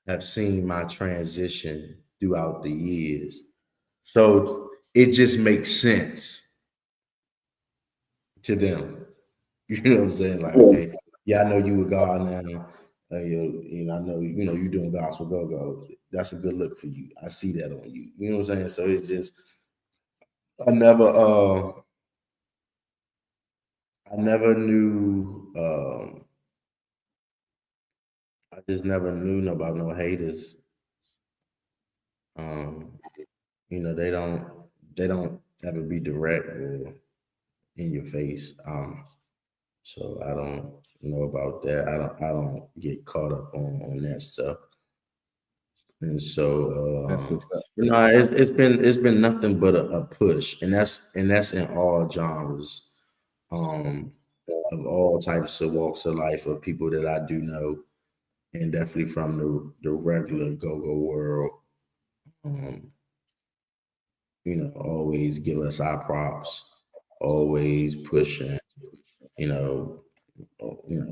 have seen my transition throughout the years. So it just makes sense to them. You know what I'm saying? Like, okay, yeah, I know you with God now. I know, you're doing gospel go-go. That's a good look for you. I see that on you. You know what I'm saying? So it's just, I never knew, I just never knew about no haters. They don't ever be direct or in your face. So I don't know about that. I don't get caught up on that stuff. And so it's been nothing but a push, and that's in all genres, of all types of walks of life, of people that I do know, and definitely from the regular go-go world. Always give us our props, always pushing,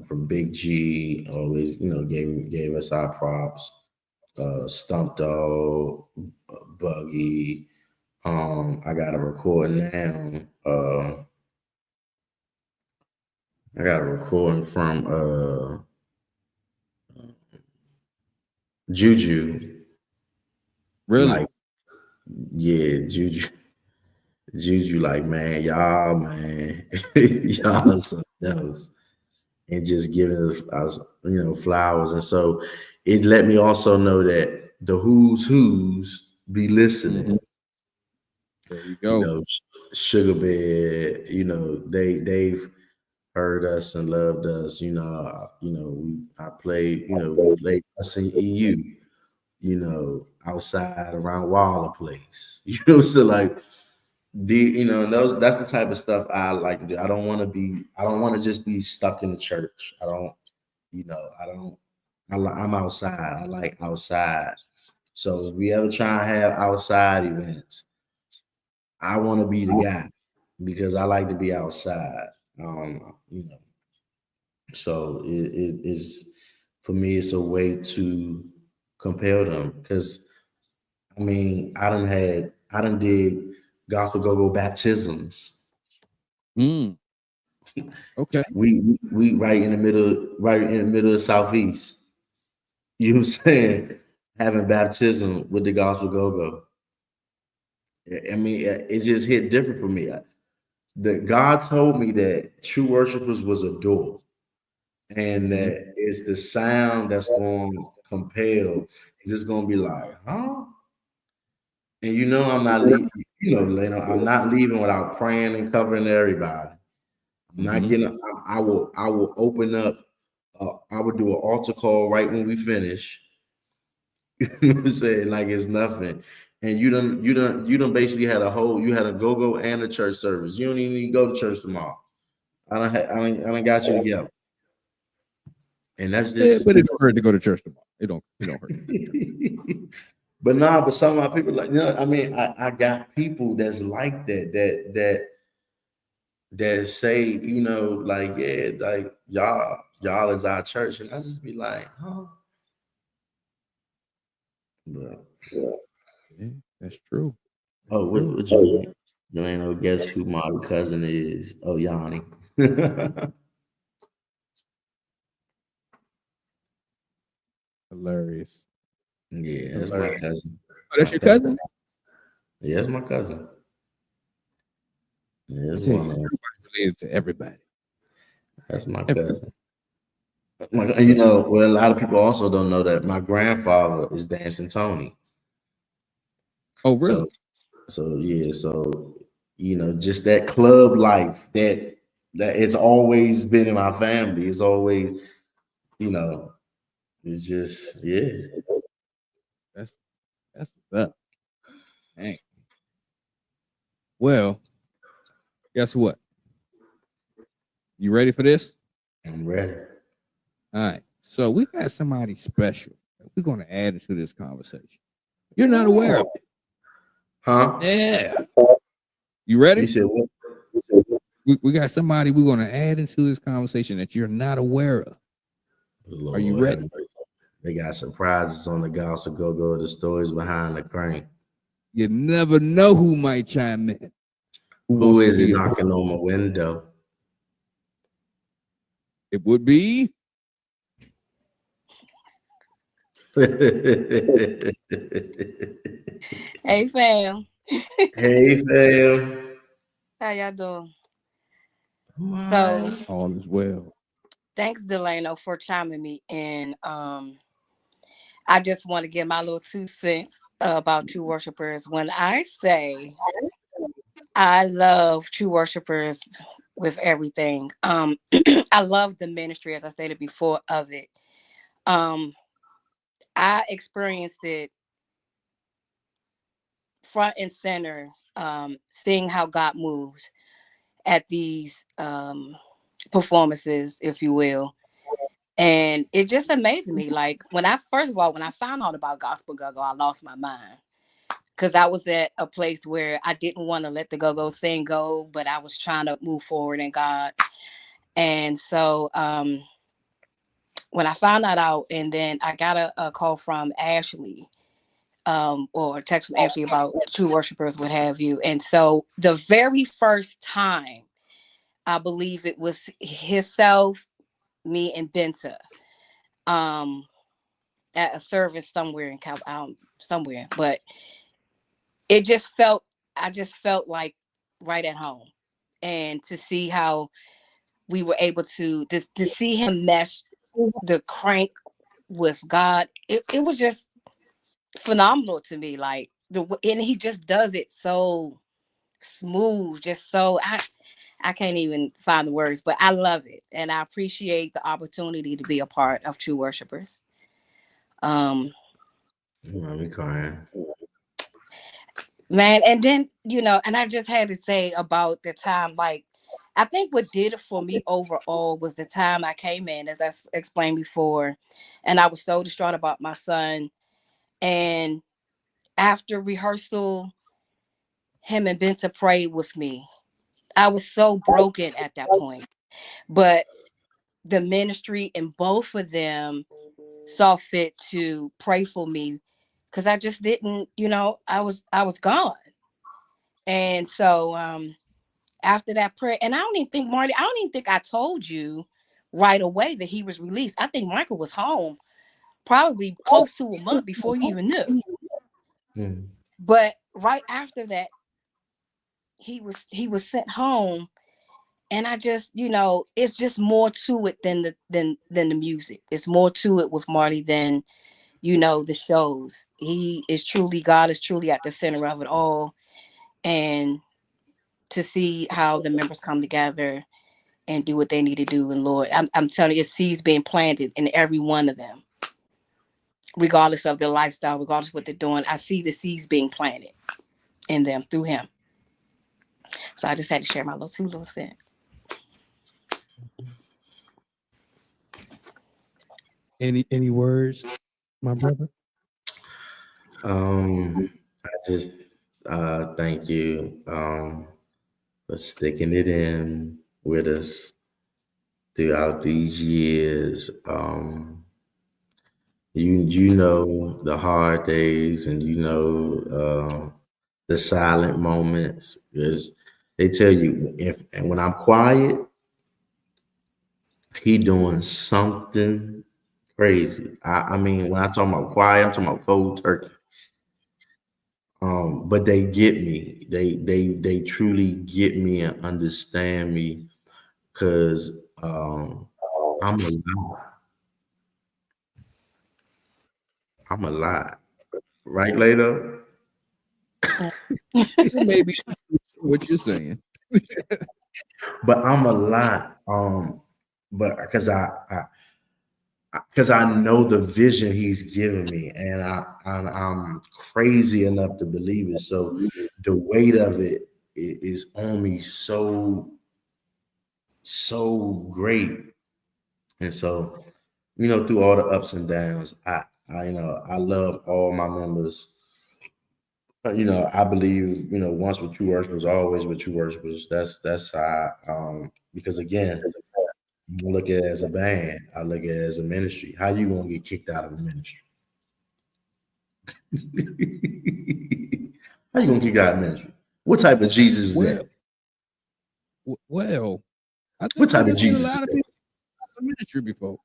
from Big G, always, gave us our props. Stump Dog, Buggy. I got a recording now. I got a recording from Juju. Really? Like, yeah, Juju, like, man, y'all something else. And just giving us, flowers. And so it let me also know that the who's be listening. Mm-hmm. There you go. Sugar Bear, they've heard us and loved us. I played, we played us in EU, outside around Waller Place. So like and that's the type of stuff I like to do. I don't want to just be stuck in the church. I'm outside. I like outside. So if we ever try and have outside events, I want to be the guy because I like to be outside. So it is, for me, it's a way to compel them because I done did gospel go-go baptisms. Okay. We right in the middle of Southeast. You know what I'm saying? Having baptism with the gospel go-go. I mean, it just hit different for me. That God told me that Tru Worshiperz was a door, and that it's the sound that's going to compel. It's just going to be like, huh? And I'm not leaving. I'm not leaving without praying and covering everybody. I'm not getting. I will open up. I would do an altar call right when we finish. You know what I'm saying? Like it's nothing. And you done basically had you had a go-go and a church service. You don't even need to go to church tomorrow. I don't got you together. And that's just. But it don't hurt to go to church tomorrow. It don't hurt. But some of my people I got people that's like that say, like, yeah, like y'all is our church. And I just be like, huh? But yeah, that's true. Oh, what you ain't no guess who my cousin is? Oh, Yanni. Hilarious. Yeah, that's my cousin. Oh, that's your cousin? Yeah, that's my cousin. Yeah, that's everybody related to everybody. That's my cousin. Well, a lot of people also don't know that my grandfather is Dancing Tony. Oh, really? So yeah, just that club life that it's always been in my family. It's always, it's just, yeah. That's what's up. Dang. Well, guess what? You ready for this? I'm ready. All right. So we got somebody special that we're going to add into this conversation. You're not aware of it. Huh? Yeah. You ready? You said what? We got somebody we're going to add into this conversation that you're not aware of. Lord, are you ready? They got surprises on the gospel go-go, the stories behind the crane. You never know who might chime in. Who is it knocking on my window? It would be. Hey, fam. Hey, fam. How y'all doing? What? So, all is well. Thanks, Delano, for chiming me in. I just want to give my little 2 cents about Tru Worshiperz. When I say I love Tru Worshiperz with everything, I love the ministry, as I stated before, of it. I experienced it front and center, seeing how God moves at these performances, if you will. And it just amazed me. Like when I found out about gospel go-go, I lost my mind. Because I was at a place where I didn't want to let the go-go thing go, but I was trying to move forward in God. And so when I found that out, and then I got a call from Ashley, or text from Ashley about True Worshiperz, what have you. And so the very first time, I believe it was himself, me, and Benta, at a service somewhere in somewhere, but it just felt, I just felt like right at home. And to see how we were able to see him mesh the crank with God, it was just phenomenal to me. Like and he just does it so smooth, just so I can't even find the words, but I love it, and I appreciate the opportunity to be a part of True Worshiperz. Me crying. Man, and then and I just had to say about the time, like I think what did it for me overall was the time I came in, as I explained before, and I was so distraught about my son. And after rehearsal, him and Benta prayed with me. I was so broken at that point, but the ministry and both of them saw fit to pray for me, because I just didn't, I was gone. And so after that prayer, and I don't even think, Marty, I don't even think I told you right away that he was released. I think Michael was home probably close to a month before you even knew. But right after that, he was sent home. And I just, it's just more to it than the music. It's more to it with Marty than, the shows. God is truly at the center of it all. And to see how the members come together and do what they need to do. And Lord, I'm telling you, seeds being planted in every one of them, regardless of their lifestyle, regardless of what they're doing. I see the seeds being planted in them through him. So I just had to share my two little cents. Any words, my brother? I just thank you for sticking it in with us throughout these years. You know the hard days, and the silent moments. Because they tell you, and when I'm quiet, he doing something crazy. I mean, when I talk about quiet, I'm talking about cold turkey. But they get me. They truly get me and understand me, because I'm a lot. Right, later. Maybe what you're saying. But I'm a lot. But because I know the vision he's given me, and I'm crazy enough to believe it. So the weight of it is on me so great. And so, through all the ups and downs, I love all my members. I believe, once with Tru Worshiperz, always with Tru Worshiperz. That's how, because again, I don't look at it as a band. I look at it as a ministry. How you gonna get kicked out of a ministry? How you gonna kick out of ministry? What type of Jesus is that? Well, I think what type of Jesus? A lot of people in the ministry before.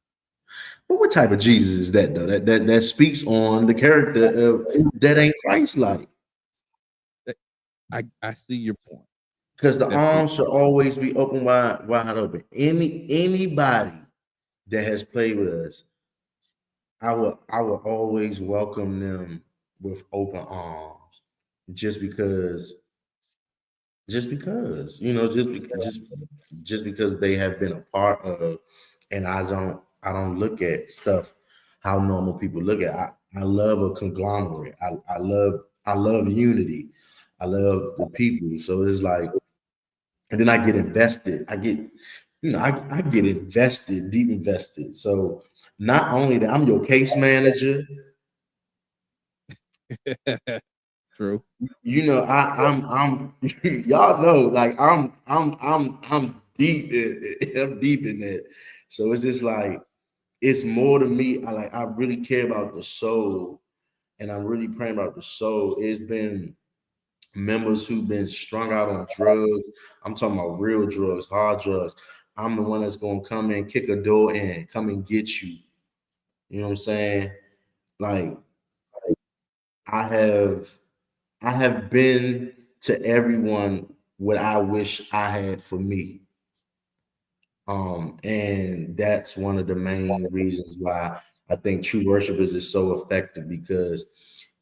But what type of Jesus is that though? That speaks on the character of that ain't Christ-like. I see your point. Because the arms should always be open, wide open. Anybody that has played with us, I will always welcome them with open arms, just because just because they have been a part of, and I don't look at stuff how normal people look at it. I love a conglomerate. I love unity. I love the people. So it's like, and then I get invested. I get invested, deep invested. So not only that, I'm your case manager. True. I'm y'all know, like I'm deep in it. So it's just like, it's more to me. I really care about the soul and I'm really praying about the soul. It's been members who've been strung out on drugs. I'm talking about real drugs, hard drugs. I'm the one that's gonna come in, kick a door in, come and get you. You know what I'm saying? Like I have been to everyone what I wish I had for me. And that's one of the main reasons why I think Tru Worshiperz is so effective, because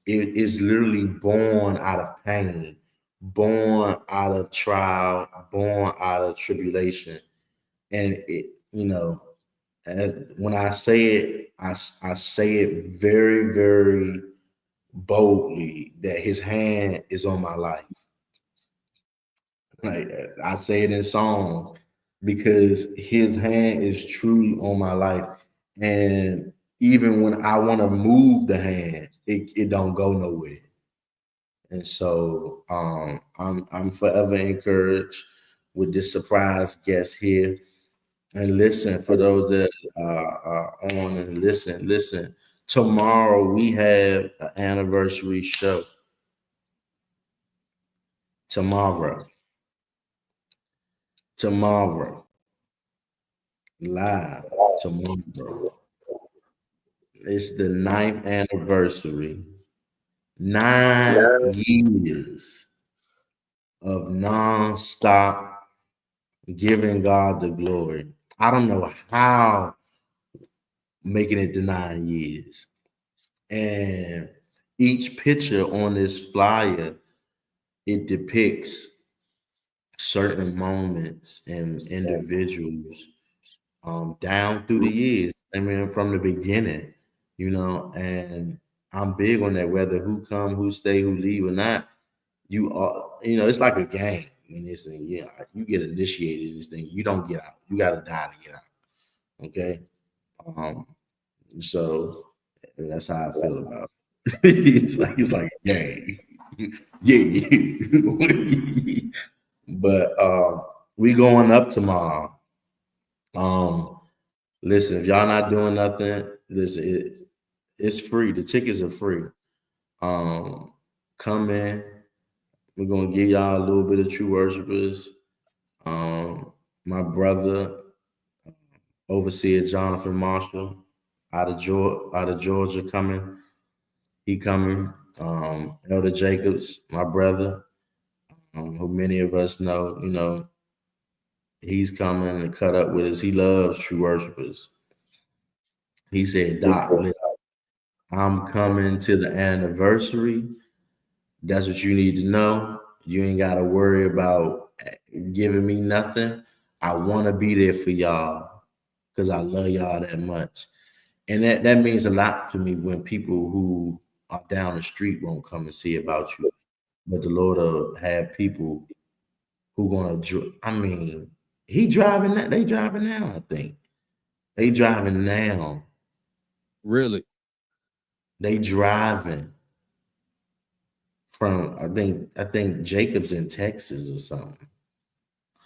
it is literally born out of pain, born out of trial, born out of tribulation. And it, you know, as when I say it, I say it very, very boldly that his hand is on my life. Like I say it in songs because his hand is truly on my life. And even when I want to move the hand, it don't go nowhere. And so I'm forever encouraged with this surprise guest here. And listen, for those that are on and listen. Tomorrow we have an anniversary show. Tomorrow, live tomorrow. It's the 9th anniversary. 9 years of nonstop giving God the glory. I don't know how making it to 9 years. And each picture on this flyer, it depicts certain moments and individuals down through the years. I mean, from the beginning, you know, and I'm big on that, whether who come, who stay, who leave or not. You are, you know, it's like a game in this thing. Yeah, you get initiated in this thing, you don't get out. You gotta die to get out. Okay. So that's how I feel about it. it's like a game. Yeah. But we going up tomorrow. Listen, if y'all not doing nothing, listen, it's free. The tickets are free. Come in. We're gonna give y'all a little bit of Tru Worshiperz. My brother, Overseer Jonathan Marshall, out of Georgia, coming. He coming. Elder Jacobs, my brother, who many of us know, you know, he's coming to cut up with us. He loves Tru Worshiperz. He said, Doc, listen, I'm coming to the anniversary. That's what you need to know. You ain't got to worry about giving me nothing. I want to be there for y'all because I love y'all that much. And that means a lot to me when people who are down the street won't come and see about you. But the Lord will have people who gonna, I mean, he driving that. They driving now, I think. They driving now. Really? They driving from, I think Jacob's in Texas or something.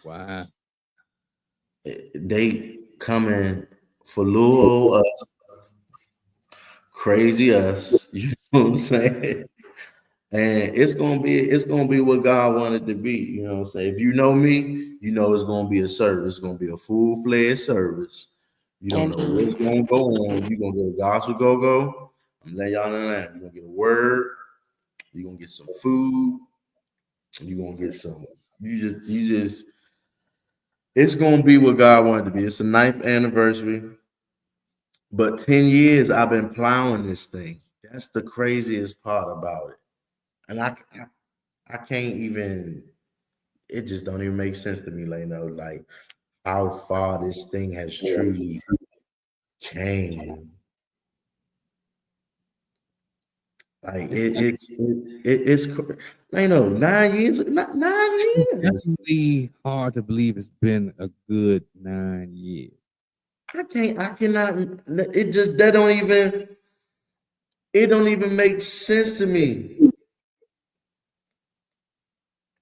Wow. They coming for little us, crazy us, you know what I'm saying? And it's gonna be what God wanted to be, you know what I'm saying? If you know me, you know it's gonna be a service, it's gonna be a full-fledged service. You don't know what's gonna go on. You're gonna get a gospel go. I'm letting y'all know that. You're gonna get a word, you're gonna get some food, you're gonna get some, you just it's gonna be what God wanted to be. It's the 9th anniversary, but 10 years I've been plowing this thing. That's the craziest part about it. And I can't even, it just don't even make sense to me, Leno, like how far this thing has truly came. Like it's Leno, 9 years, 9 years. It's definitely hard to believe it's been a good 9 years. I cannot, it just, it don't even make sense to me.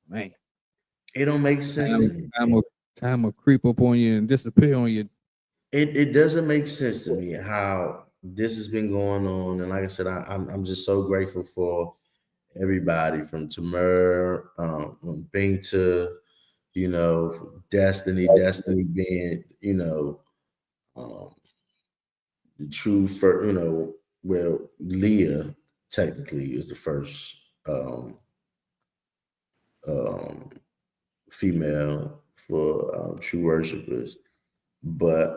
Man. It don't make sense to me. Time will creep up on you and disappear on you. It doesn't make sense to me how this has been going on, and like I said, I'm just so grateful for everybody from Tamir, Bing to, you know, Destiny being, you know, um, the true first, you know, well, Leah technically is the first um, um, female for True Worshiperz, but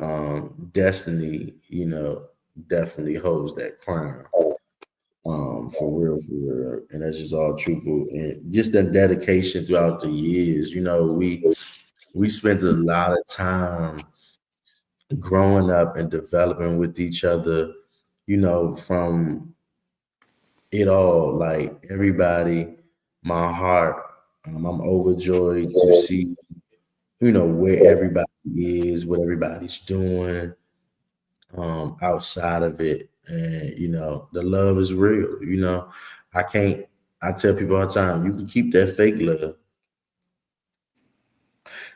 Destiny, you know, definitely holds that crown. For real, and that's just all truthful, and just the dedication throughout the years. You know, we spent a lot of time growing up and developing with each other. You know, from it all, like everybody, my heart. I'm overjoyed to see, you know, where everybody is, what everybody's doing outside of it. And, you know, the love is real. You know, I can't, I tell people all the time, you can keep that fake love.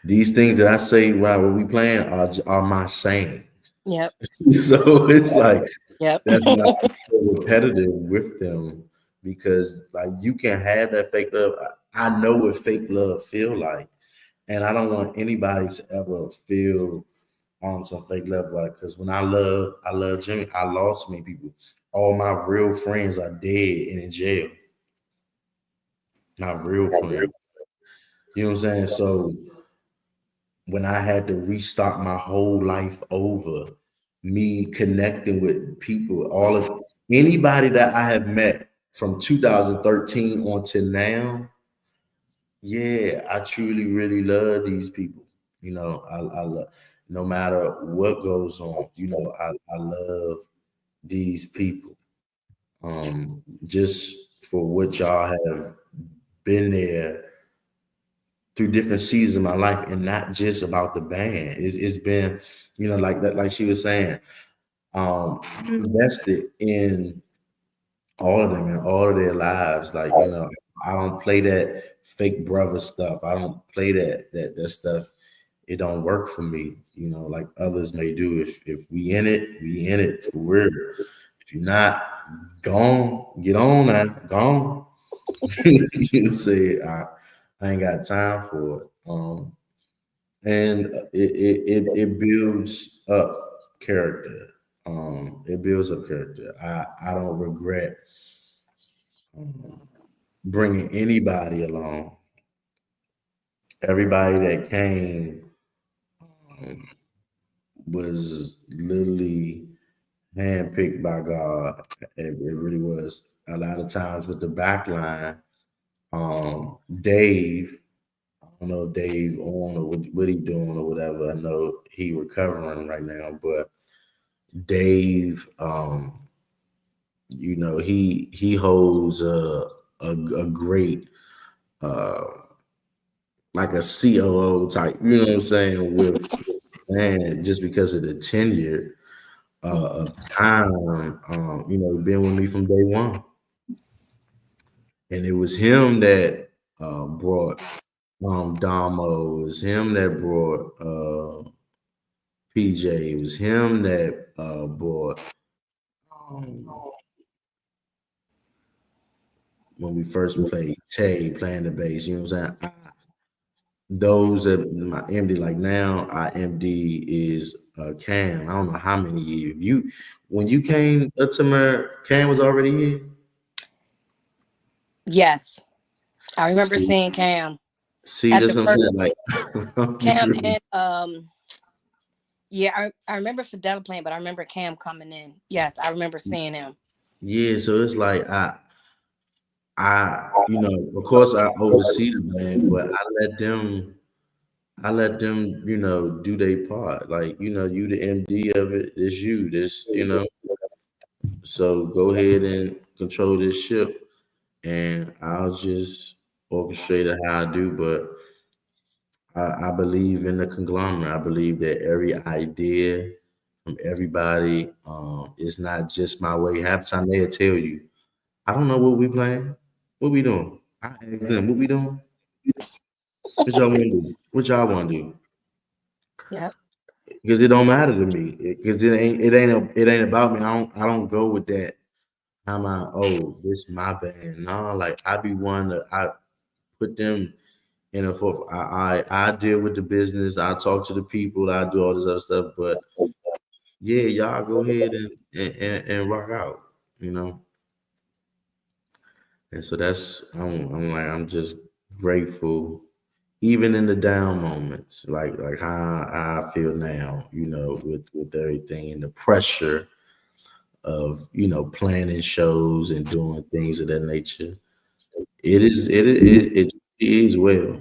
These things that I say while we playing are my sayings. Yep. So it's like, Yep. that's why I'm so repetitive with them, because like you can have that fake love. I know what fake love feel like. And I don't want anybody to ever feel on some fake love, like, because when I love Jimmy. I lost many people. All my real friends are dead and in jail. My real friends. You know what I'm saying? So when I had to restart my whole life over, me connecting with people, all of anybody that I have met from 2013 on to now, yeah, I truly really love these people. You know, I love, no matter what goes on, you know, I love these people. Just for what y'all have been there through different seasons of my life, and not just about the band. It's been, you know, like that, like she was saying, I'm invested in all of them and all of their lives. Like, you know, I don't play that fake brother stuff. I don't play that stuff. It don't work for me, you know, like others may do. If we in it, we in it for real. If you're not, gone, get on now, gone. You say I ain't got time for it. And it builds up character. It builds up character. I don't regret bringing anybody along. Everybody that came um, was literally handpicked by God. It really was. A lot of times with the back line, Dave, I don't know if Dave on or what he doing or whatever. I know he recovering right now, but Dave, you know, he holds a great like a COO type, you know what I'm saying, with man, just because of the tenure of time, you know, been with me from day one. And it was him that brought Damo, it was him that brought PJ, it was him that brought um, when we first played Tay playing the bass, you know what I'm saying? Those that my MD, like now our MD is Cam. I don't know how many years. When you came to my, Cam was already here. Yes. I remember See, seeing Cam at that's the what I'm first saying. Like Cam and yeah, I remember Fidel playing, but I remember Cam coming in. Yes, I remember seeing him. yeah, so it's like you know, of course I oversee the band, but I let them, you know, do their part. Like, you know, you the MD of it, it's you. This, you know, so go ahead and control this ship, and I'll just orchestrate it how I do. But I believe in the conglomerate. I believe that every idea from everybody is not just my way. Half the time they'll tell you, I don't know what we playing. What we doing? I ask them, what we doing? What y'all want to do? What y'all want to do? Yep. because it don't matter to me. Because it ain't about me. I don't go with that. I'm like, oh, this my band. No, like I be one that I put them in a fourth. I deal with the business. I talk to the people. I do all this other stuff. But yeah, y'all go ahead and rock out. You know. And so I'm just grateful, even in the down moments, like how I feel now, you know, with everything and the pressure of, you know, planning shows and doing things of that nature. It is well.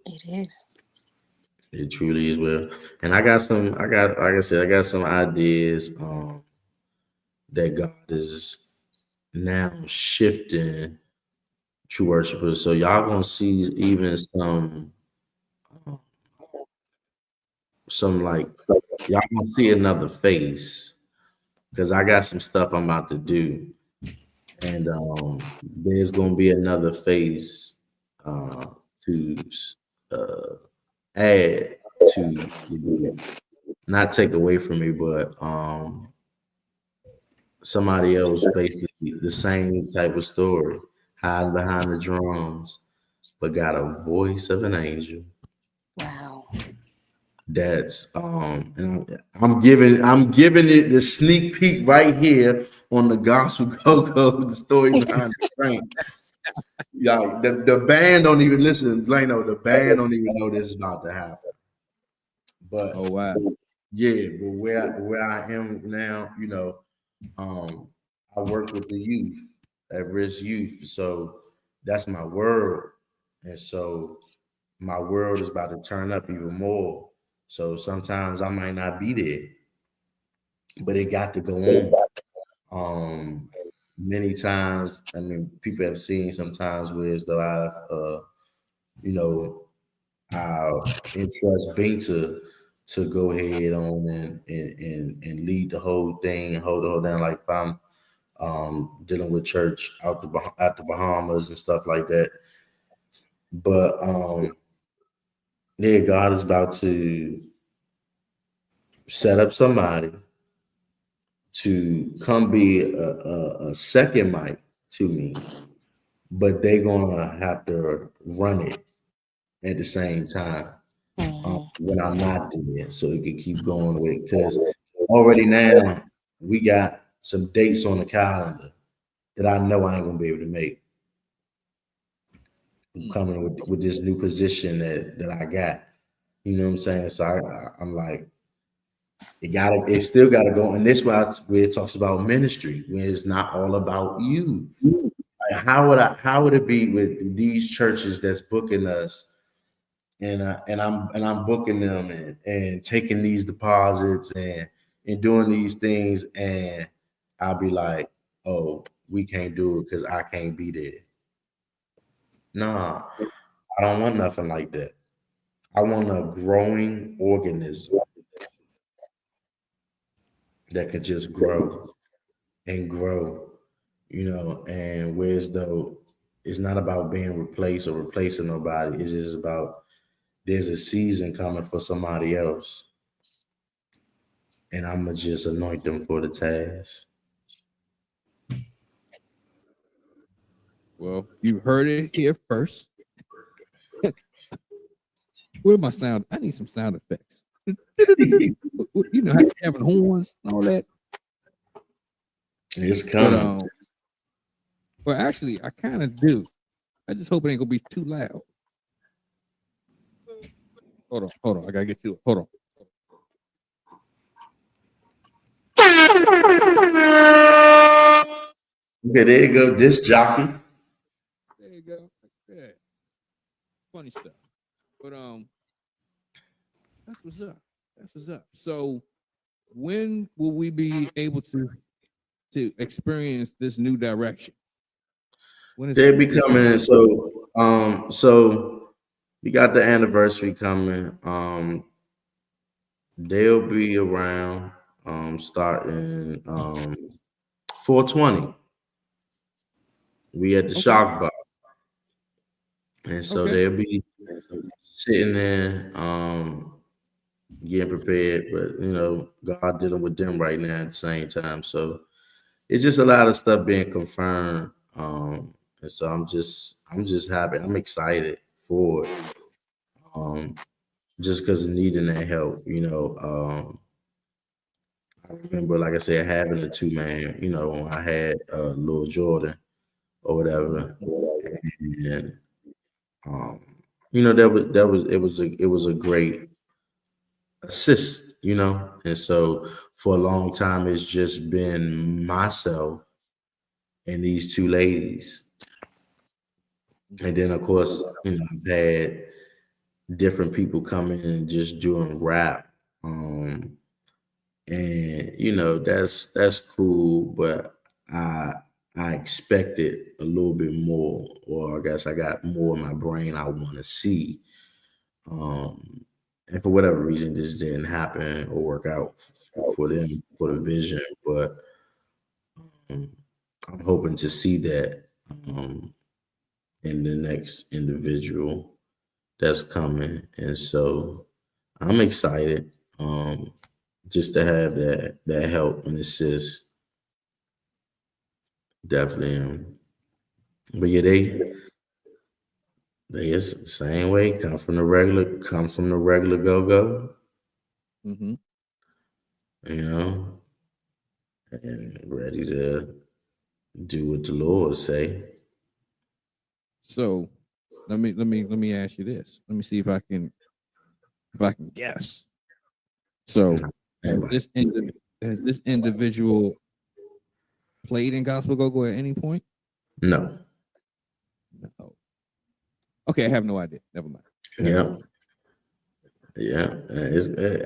It is. It truly is well. And like I said, I got some ideas that God is now shifting True Worshiperz. So y'all gonna see even some like y'all gonna see another face because I got some stuff I'm about to do, and there's gonna be another face to add to the group. Not take away from me, but somebody else basically the same type of story, hiding behind the drums, but got a voice of an angel. Wow. That's and I'm giving it the sneak peek right here on the Gospel Go-Go, the story behind the train. Yeah, the band don't even listen, Lano, the band don't even know this is about to happen. But Oh wow. yeah, but where I am now, you know, I work with the youth, at risk youth. So that's my world. And so my world is about to turn up even more. So sometimes I might not be there, but it got to go on. Many times, I mean, people have seen sometimes where as though you know, I entrust Binta to go ahead on and lead the whole thing and hold the whole down. Like if I'm dealing with church out the Bahamas and stuff like that. But yeah, God is about to set up somebody to come be a second mic to me, but they're gonna have to run it at the same time when I'm not there, so it can keep going with. Because already now we got some dates on the calendar that I know I ain't gonna be able to make. I'm coming with this new position that I got. You know what I'm saying? So I'm like, it still gotta go. And this where it talks about ministry, where it's not all about you. Like, how would it be with these churches that's booking us and I'm booking them and taking these deposits and doing these things, and I'll be like, oh, we can't do it because I can't be there. Nah, I don't want nothing like that. I want a growing organism that could just grow and grow, you know, and whereas though it's not about being replaced or replacing nobody, it's just about there's a season coming for somebody else, and I'm gonna just anoint them for the task. Well, you heard it here first. Where's my sound? I need some sound effects. You know, having horns and all that. It's coming. Well, actually, I kind of do. I just hope it ain't gonna be too loud. Hold on. I gotta get to it. Hold on. Okay, there you go. This jockey. There you go. Yeah. Funny stuff. But that's what's up. That's what's up. So when will we be able to experience this new direction? When is They'll be coming in. So we got the anniversary coming. They'll be around starting 420. We at the Shock Bar. And so they'll be sitting there getting prepared, but God dealing with them right now at the same time. So it's just a lot of stuff being confirmed. And so I'm just happy. I'm excited for it. Just because of needing that help, I remember, like I said, having a 2-man, when I had Lil Jordan or whatever. And it was a great assist, and so for a long time it's just been myself and these two ladies. And then of course, I've had different people coming and just doing rap. And that's cool, but I expected a little bit more, or I guess I got more in my brain I want to see. And for whatever reason, this didn't happen or work out for them, for the vision. But I'm hoping to see that in the next individual that's coming. And so I'm excited just to have that help and assist. Definitely. But yeah, they is the same way, come from the regular go-go. Mm-hmm. And ready to do what the Lord say. So let me ask you this. Let me see if I can guess. So has this individual played in gospel go-go at any point? No. Okay, I have no idea. Never mind. Yeah.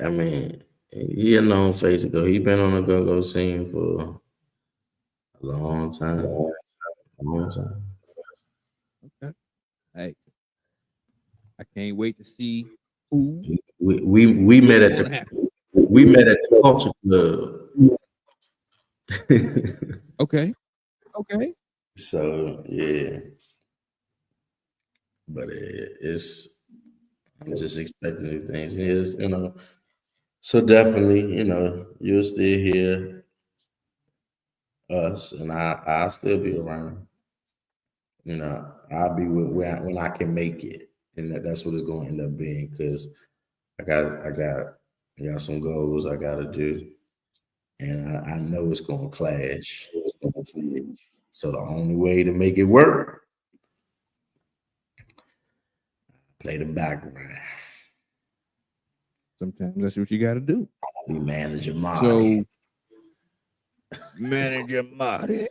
I mean, he a known face ago. He been on the go-go scene for a long time. Okay. Hey, I can't wait to see who we met at the culture club. Okay. So yeah, but I'm just expecting new things. Yes, so definitely, you'll still hear us, and I'll still be around. I'll be when I can make it, and that's what it's going to end up being. Because I got some goals I got to do, and I know it's going to clash. So the only way to make it work, play the background. Sometimes that's what you got to do. We manage your mind. So, manager Marty.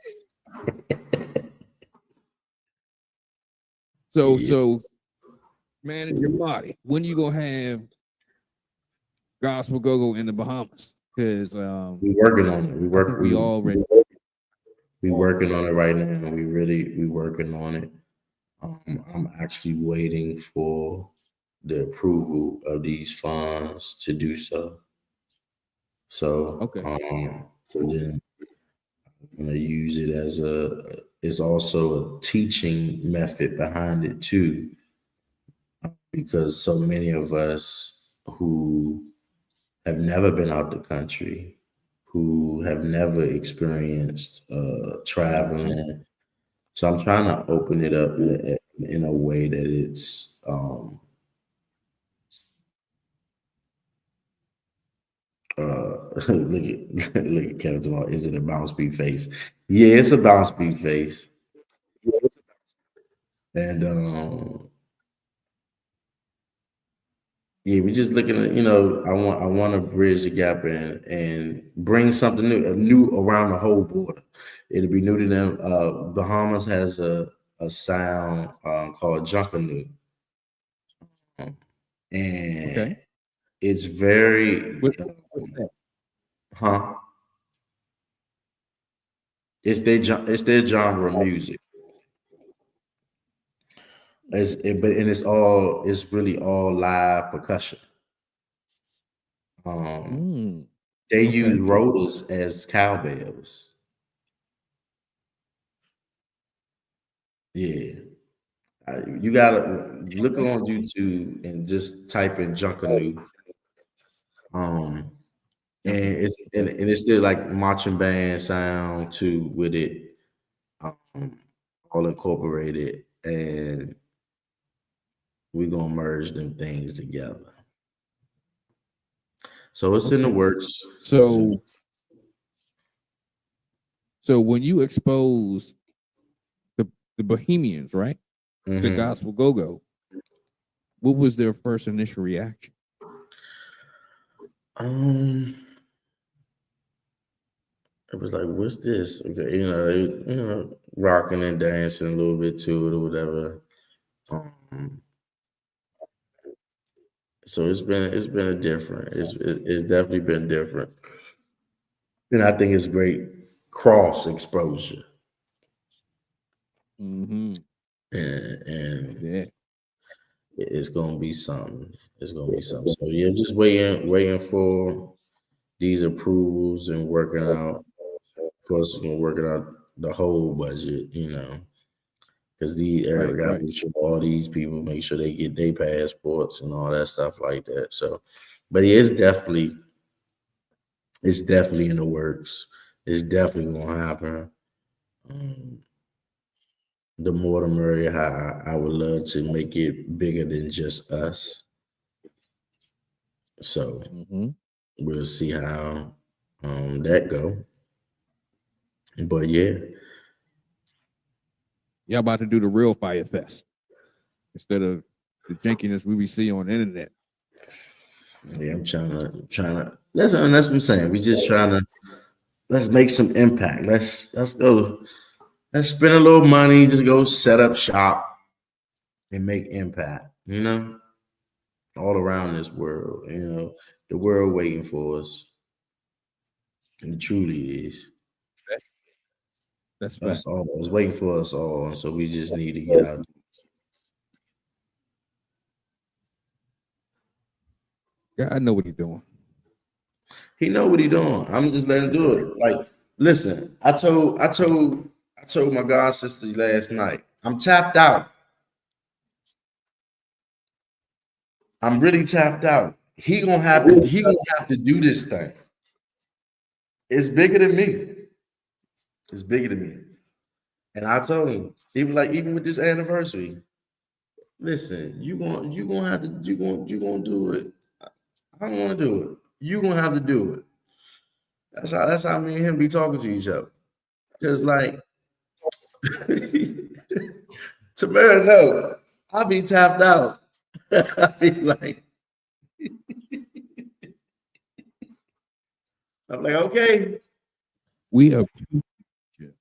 So, manager Marty, when you gonna have gospel go-go in the Bahamas? Because we're working on it. We working on it right now. We working on it. I'm actually waiting for the approval of these funds to do so. So okay. So then I'm gonna use it as it's also a teaching method behind it too, because so many of us who have never been out the country, who have never experienced traveling. So I'm trying to open it up in a way that it's look at Kevin tomorrow. Is it a bounce beat face? Yeah, it's a bounce beat face. And yeah, we're just looking at, I want to bridge the gap and bring something new around the whole border. It'll be new to them. Bahamas has a sound called Junkanoo. And okay. It's very it's their genre of music. It's really all live percussion. They use rotors as cowbells. Yeah. You gotta look on YouTube and just type in Junkanoo. And it's still like marching band sound too with it, all incorporated, and we're gonna merge them things together. So it's in the works. So when you expose the Bohemians, right, to Gospel Go-Go, what was their first initial reaction? It was like, what's this? Okay, they, rocking and dancing a little bit to it or whatever. So it's been a different. It's definitely been different, and I think it's great cross exposure. And Yeah, it's gonna be something. It's gonna be something. So yeah, just waiting for these approvals and working out. Of course, working out the whole budget, because got to make sure all these people make sure they get their passports and all that stuff like that. So, but it's definitely in the works. It's definitely gonna happen. The more the merrier. I would love to make it bigger than just us. So we'll see how that go. But yeah. Y'all about to do the real Fire Fest instead of the jankiness we see on the internet. Yeah, I'm trying to. That's what I'm saying. We just let's make some impact. Let's go. Let's spend a little money. Just go set up shop and make impact. All around this world. The world waiting for us, and it truly is. That's all. It's waiting for us all. So we just need to get out. Yeah, I know what he's doing. He know what he's doing. I'm just letting him do it. Like, listen, I told my god sister last night, I'm tapped out. I'm really tapped out. He gonna have to do this thing. It's bigger than me. It's bigger than me. And I told him, even with this anniversary, listen, you gonna do it. I don't want to do it. You gonna have to do it. That's how me and him be talking to each other. Just like Tamara, no, I'll be tapped out. I be like, I'm like, okay. We appreciate you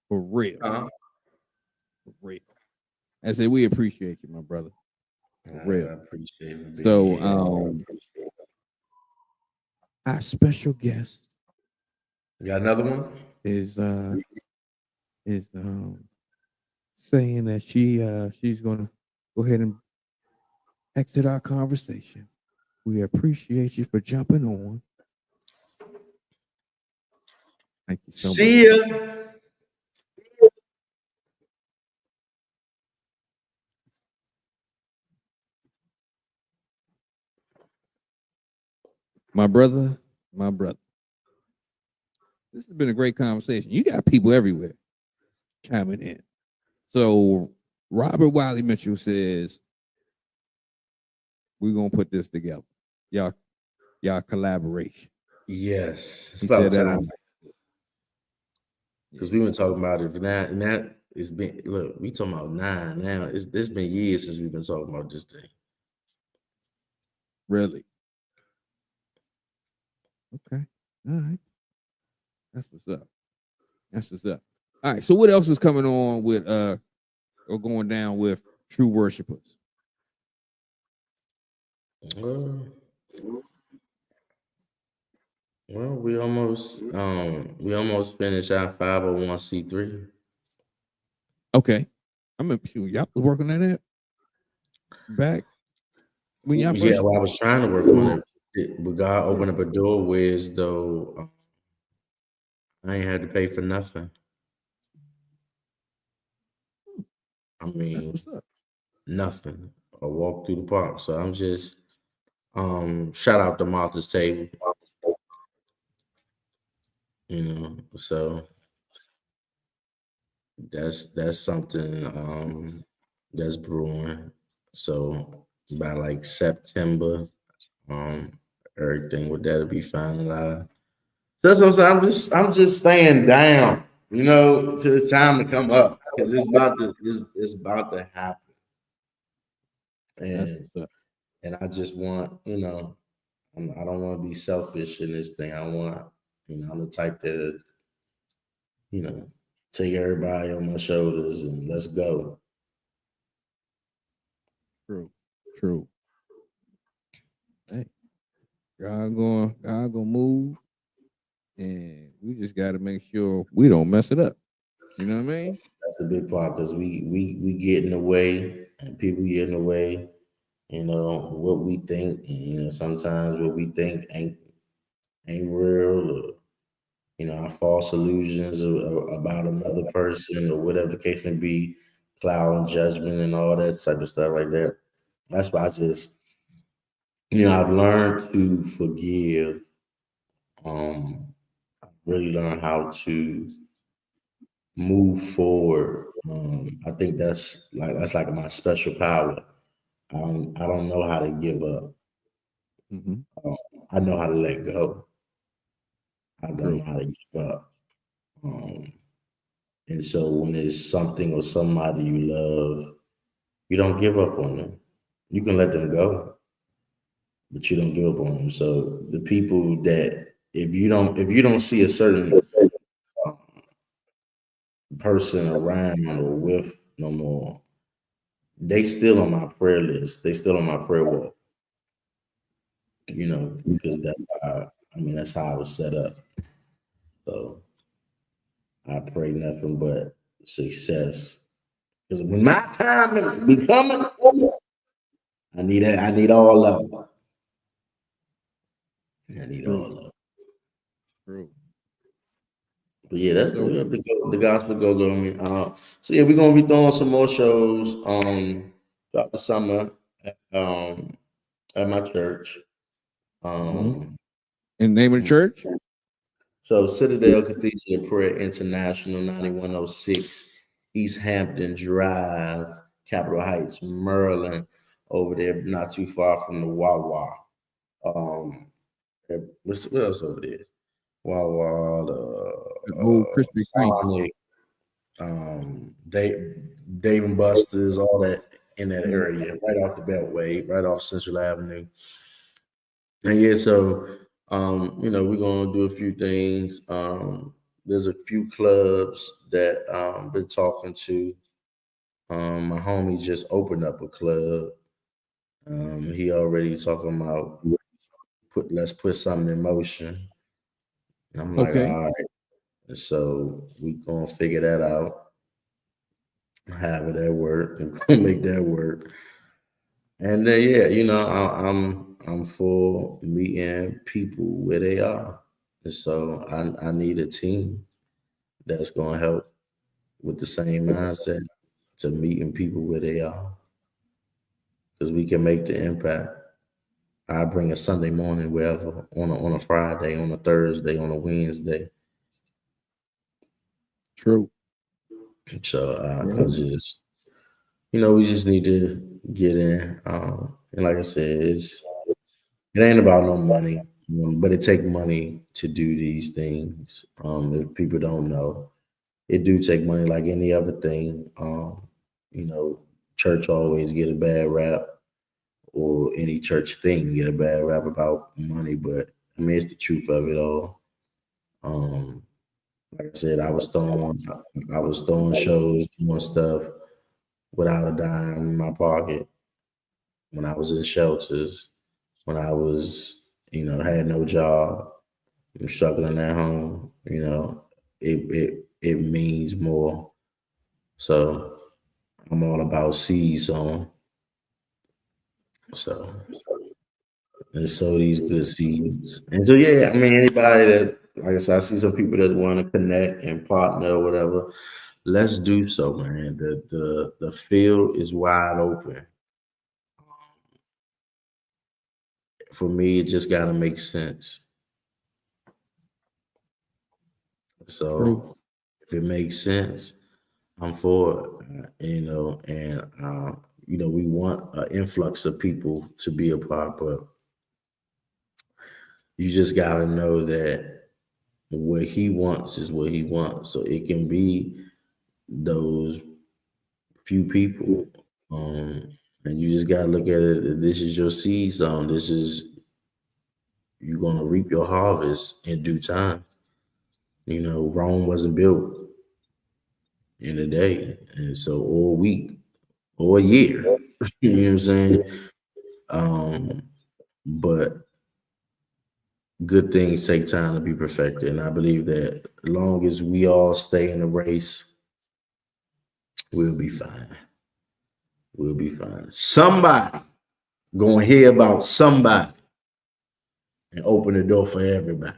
for real. For real. I said we appreciate you, my brother. For real. I appreciate it. So our special guest. You got another one? Is saying that she's gonna go ahead and exit our conversation. We appreciate you for jumping on. Thank you so much. See ya. My brother. This has been a great conversation. You got people everywhere chiming in. So Robert Wiley Mitchell says, we're gonna put this together. Y'all collaboration. Yes. He said that because we've been talking about it now, and that it's been we talking about 9 now. It's been years since we've been talking about this thing. Really? Okay. All right. That's what's up. All right. So what else is coming on with or going down with Tru Worshiperz? Well, we almost finished our 501c3. Okay. I'm sure y'all was working on that back when y'all first. Yeah, well, I was trying to work on it, but God opened up a door where as though I ain't had to pay for nothing. I mean, nothing. I walk through the park. So I'm just Shout out to Martha's Table. So that's something that's brewing. So by like September, everything with that'll be finalized. That's what I'm saying. I'm just staying down, till the time to come up because it's about to happen. And I just want, I don't want to be selfish in this thing. I want, I'm the type that, take everybody on my shoulders and let's go. True. Hey, God gonna move, and we just got to make sure we don't mess it up. You know what I mean? That's the big part because we get in the way, and people get in the way. What we think, sometimes what we think ain't real, or our false illusions about another person or whatever the case may be, cloud and judgment and all that type of stuff like that. That's why I just, I've learned to forgive. I've really learned how to move forward. I think that's like my special power. I don't know how to give up. I know how to let go. I don't know how to give up. And so when it's something or somebody you love, you don't give up on them. You can let them go, but you don't give up on them. So the people that if you don't see a certain person around or with no more, they still on my prayer list. They still on my prayer wall. Because that's how I was set up. So I pray nothing but success. Because when my time be coming, I need all of them. I need all of them. True. But yeah, that's the gospel go. So yeah, we're gonna be throwing some more shows throughout the summer at my church. In the name of the church? So Citadel Cathedral of Prayer International, 9106 East Hampton Drive, Capitol Heights, Maryland, over there, not too far from the Wawa. What else over there? Wawa, the old Krispy Kreme, Dave and Buster's, all that in that area, right off the Beltway, right off Central Avenue. And yeah, so we're gonna do a few things. There's a few clubs that been talking to. My homie just opened up a club. He already talking about let's put something in motion. I'm like, all right. So we gonna figure that out. Have it at work. We're gonna make that work. And then I'm for meeting people where they are. And so I need a team that's gonna help with the same mindset to meeting people where they are. Because we can make the impact. I bring a Sunday morning wherever, on a Friday, on a Thursday, on a Wednesday. True. So I just, we just need to get in. And like I said, it ain't about no money, but it take money to do these things. If people don't know, it do take money like any other thing. Church always get a bad rap, or any church thing get a bad rap about money, but it's the truth of it all. Like I said, I was throwing shows, doing stuff without a dime in my pocket. When I was in shelters, when I was, had no job, I'm struggling at home, it means more. So I'm all about seed sowing. So and sow these good seeds. And so yeah, anybody that, like I said, I see some people that want to connect and partner or whatever. Let's do so, man. The field is wide open for me, it just gotta make sense. So True. if it makes sense, I'm for it, and we want an influx of people to be a part, but you just gotta know that what he wants is what he wants. So it can be those few people, and you just gotta look at it. This is your seed zone. This is you're gonna reap your harvest in due time. Rome wasn't built in a day, and so or a week or a year. You know what I'm saying? But good things take time to be perfected, and I believe that as long as we all stay in the race, we'll be fine. We'll be fine. Somebody gonna hear about somebody and open the door for everybody.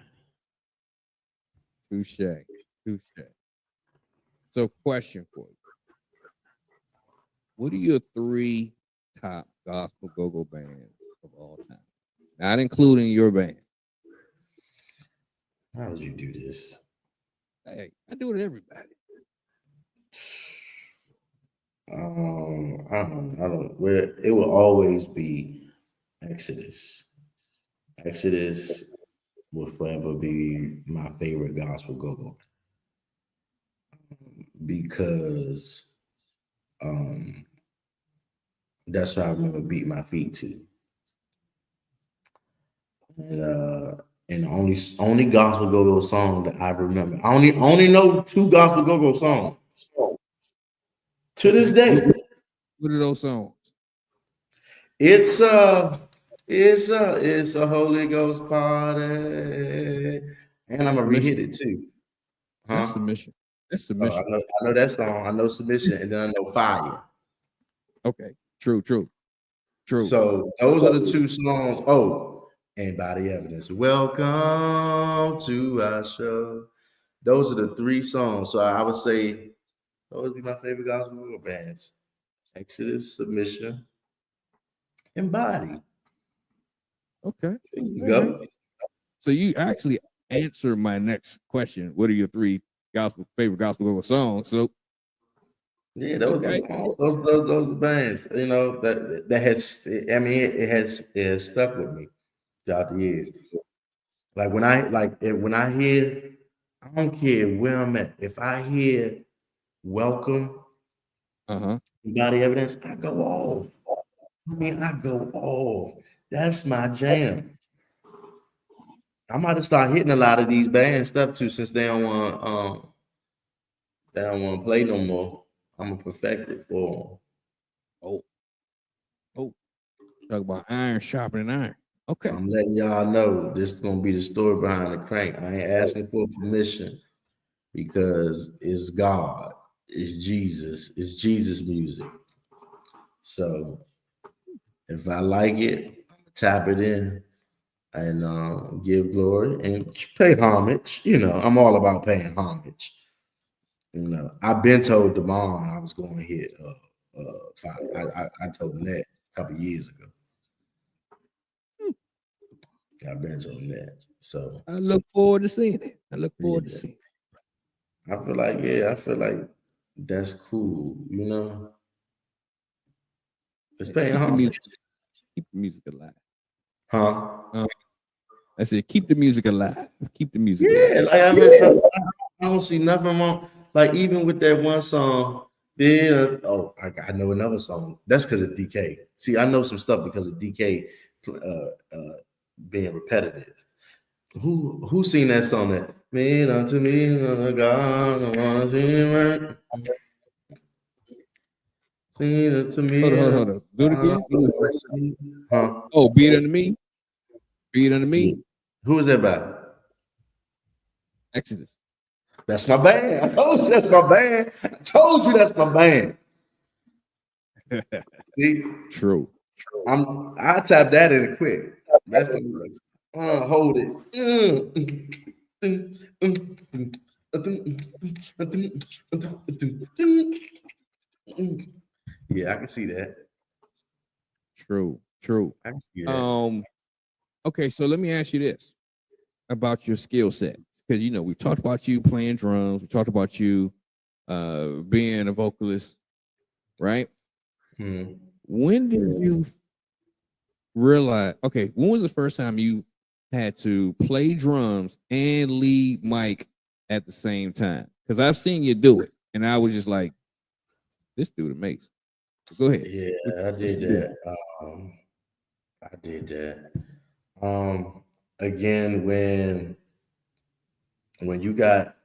Touche. So, question for you: what are your 3 top gospel go-go bands of all time? Not including your band. How would you do this? Hey, I do it to everybody. I don't. Well, it will always be Exodus. Exodus will forever be my favorite gospel go-go because that's what I remember beating my feet to. And the only gospel go-go song that I remember. I only know 2 gospel go-go songs to this day. What are those songs? It's a Holy Ghost party, and I'm gonna re-hit it too. That's submission. That's submission. I know that song. I know submission, and then I know fire. Okay, true. So those are the 2 songs. Oh, and Body Evidence. Welcome to our show. Those are the 3 songs. So I would say those would be my favorite gospel bands: Exodus, Submission, and Body. Okay. There you go. So you actually answered my next question. What are your 3 favorite gospel go-go songs? So yeah, those songs, those are the bands. That has. I mean, it has stuck with me throughout the years. Like when I hear, I don't care where I'm at. If I hear Welcome, Body Evidence, I go off. I go off. That's my jam. I might have started hitting a lot of these band stuff too, since they don't want to play no more. I'm gonna perfect it for them. Oh, talk about iron sharpening iron. Okay. I'm letting y'all know this is gonna be the story behind the crank. I ain't asking for permission because it's God, it's Jesus music. So if I like it, tap it in and give glory and pay homage. I'm all about paying homage. I've been told Demond I was going to hit fire. I told him that a couple years ago. I've been told him that. So I look forward to seeing it. To seeing it. I feel like that's cool, It's paying homage. Keep the music alive. Huh? I said, keep the music alive. Keep the music alive. Like I don't see nothing wrong. Like even with that one song, I know another song. That's because of DK. See, I know some stuff because of DK being repetitive. Who seen that song that mean unto me, God, I wanna see him. Sing it to me. Hold on. Do it again. Huh? Oh, Beat Under Me. Beat Under Me. Who is that by? Exodus. That's my band. I told you that's my band. See? True. I tap that in quick. That's hold it. Yeah, I can see that. True. I can see that. Okay, so let me ask you this about your skill set, because we talked about you playing drums, we talked about you being a vocalist, right? Mhm. When did you realize? Okay, when was the first time you had to play drums and lead mic at the same time? Because I've seen you do it, and I was just like, "This dude amazing." Go ahead. Yeah, I did that. I did that. Again, when you got,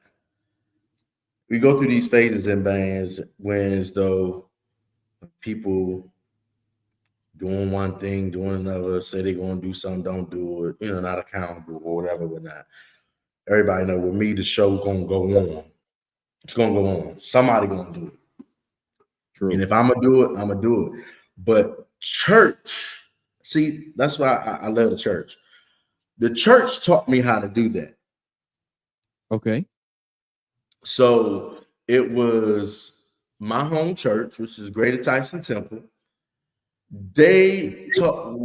we go through these phases in bands when as though people doing one thing, doing another, say they're gonna do something, don't do it, not accountable or whatever, whatnot. Everybody know with me, the show gonna go on. It's gonna go on. Somebody gonna do it. True. And if I'm gonna do it, I'm gonna do it. But church, see, that's why I love the church. The church taught me how to do that. Okay. So it was my home church, which is Greater Tyson Temple. They taught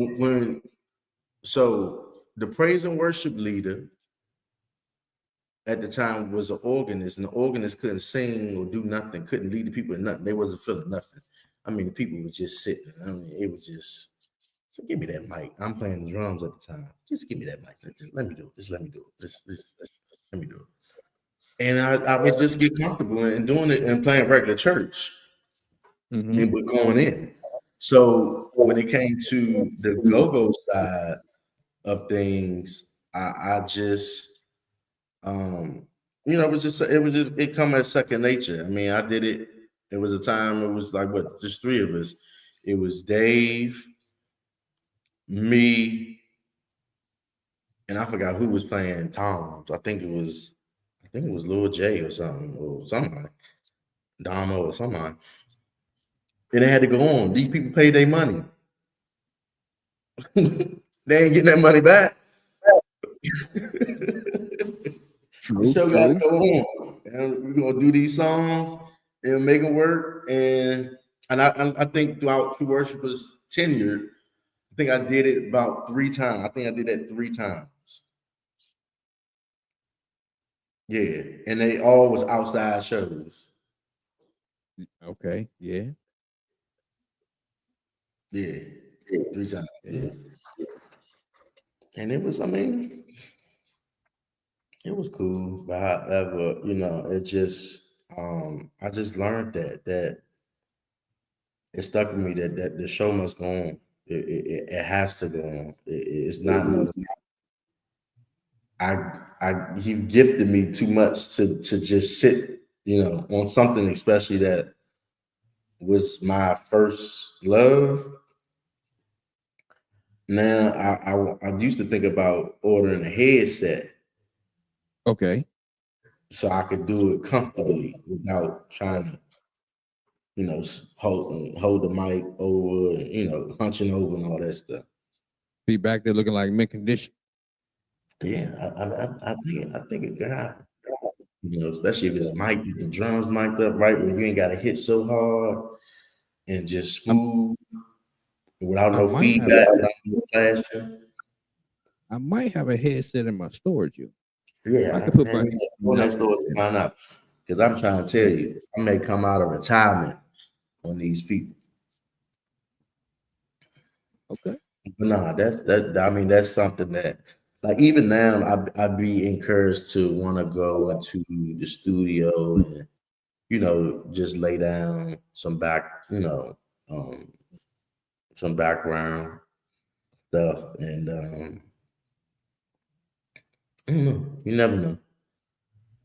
so the praise and worship leader at the time was an organist, and the organist couldn't sing or do nothing, couldn't lead the people in nothing. They wasn't feeling nothing. I mean, the people were just sitting. I mean, it was just, so give me that mic. I'm playing the drums at the time. Just give me that mic. Just let me do it. Just let me do it. Let me do it. And I would just get comfortable in doing it and playing regular church. And but going in. So when it came to the go-go side of things, I just it come as second nature. I mean, I did it. It was a time, it was like just three of us. It was Dave, me, and I forgot who was playing Tom. I think it was Lil J or something, or somebody, Damo or somebody. And they had to go on. These people paid their money. They ain't getting that money back. True. The show got to go on. And we're gonna do these songs and make them work. And I think throughout Tru Worshiperz tenure, I think I did it about 3 times. I think I did that 3 times. Yeah, and they all was outside shows. Okay. Yeah. Yeah, 3 times. Yeah. And it was, I mean, it was cool. But however, it just, I just learned that it stuck with me that the show must go on. It has to go on. It's not no. He gifted me too much to just sit, on something, especially that was my first love. Now I used to think about ordering a headset. Okay. So I could do it comfortably without trying to, hold the mic over, hunching over and all that stuff. Be back there looking like mint condition. Yeah, I think it could happen. Especially if it's mic'd, if the drums mic'd up right, where you ain't got to hit so hard and just smooth without no feedback, without no flashing. I might have a headset in my storage unit. Yeah, I could put my next door to find out, because I'm trying to tell you, I may come out of retirement on these people. Okay. But nah, that's something that, like, even now I'd be encouraged to want to go into the studio and just lay down some some background stuff, and I don't know. You never know.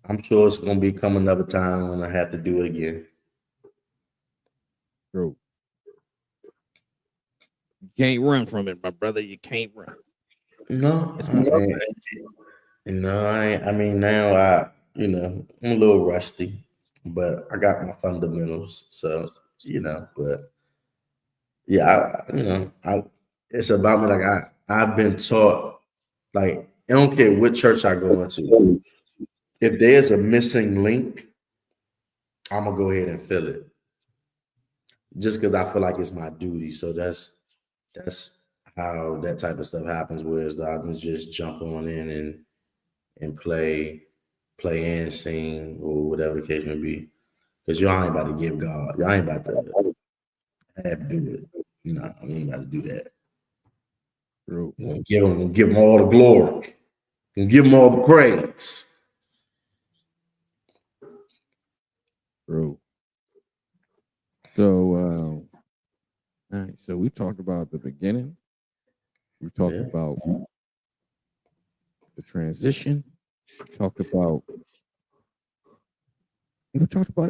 I'm sure it's gonna become another time when I have to do it again. True. You can't run from it, my brother. You can't run. No, I mean now I'm a little rusty, but I got my fundamentals. So but yeah, it's about me. Like I've been taught, like, I don't care what church I go into, if there's a missing link, I'm gonna go ahead and fill it, just because I feel like it's my duty. So that's how that type of stuff happens, whereas the audience just jump on in and play and sing or whatever the case may be. Because y'all ain't about to give God, y'all ain't about to have to do it. No, we ain't about to do that. True. We're gonna give him all the glory. We're gonna give him all the praise. True. So, all right. So we talked about the beginning. We talked about the transition. We talked about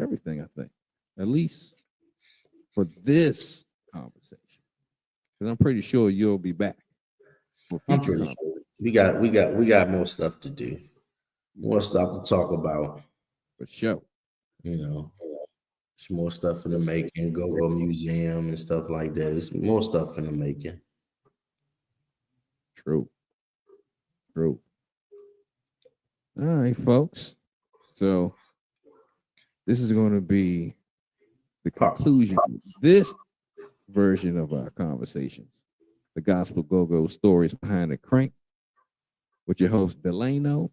everything. I think, at least for this conversation, because I'm pretty sure you'll be back for I'm future. pretty sure we got more stuff to do, more stuff to talk about. For sure. You know, it's more stuff in the making. Go museum and stuff like that. It's more stuff in the making. True. All right, folks. So this is going to be the conclusion of this version of our conversations, the Gospel Go-Go Stories Behind the Crank, with your host Delano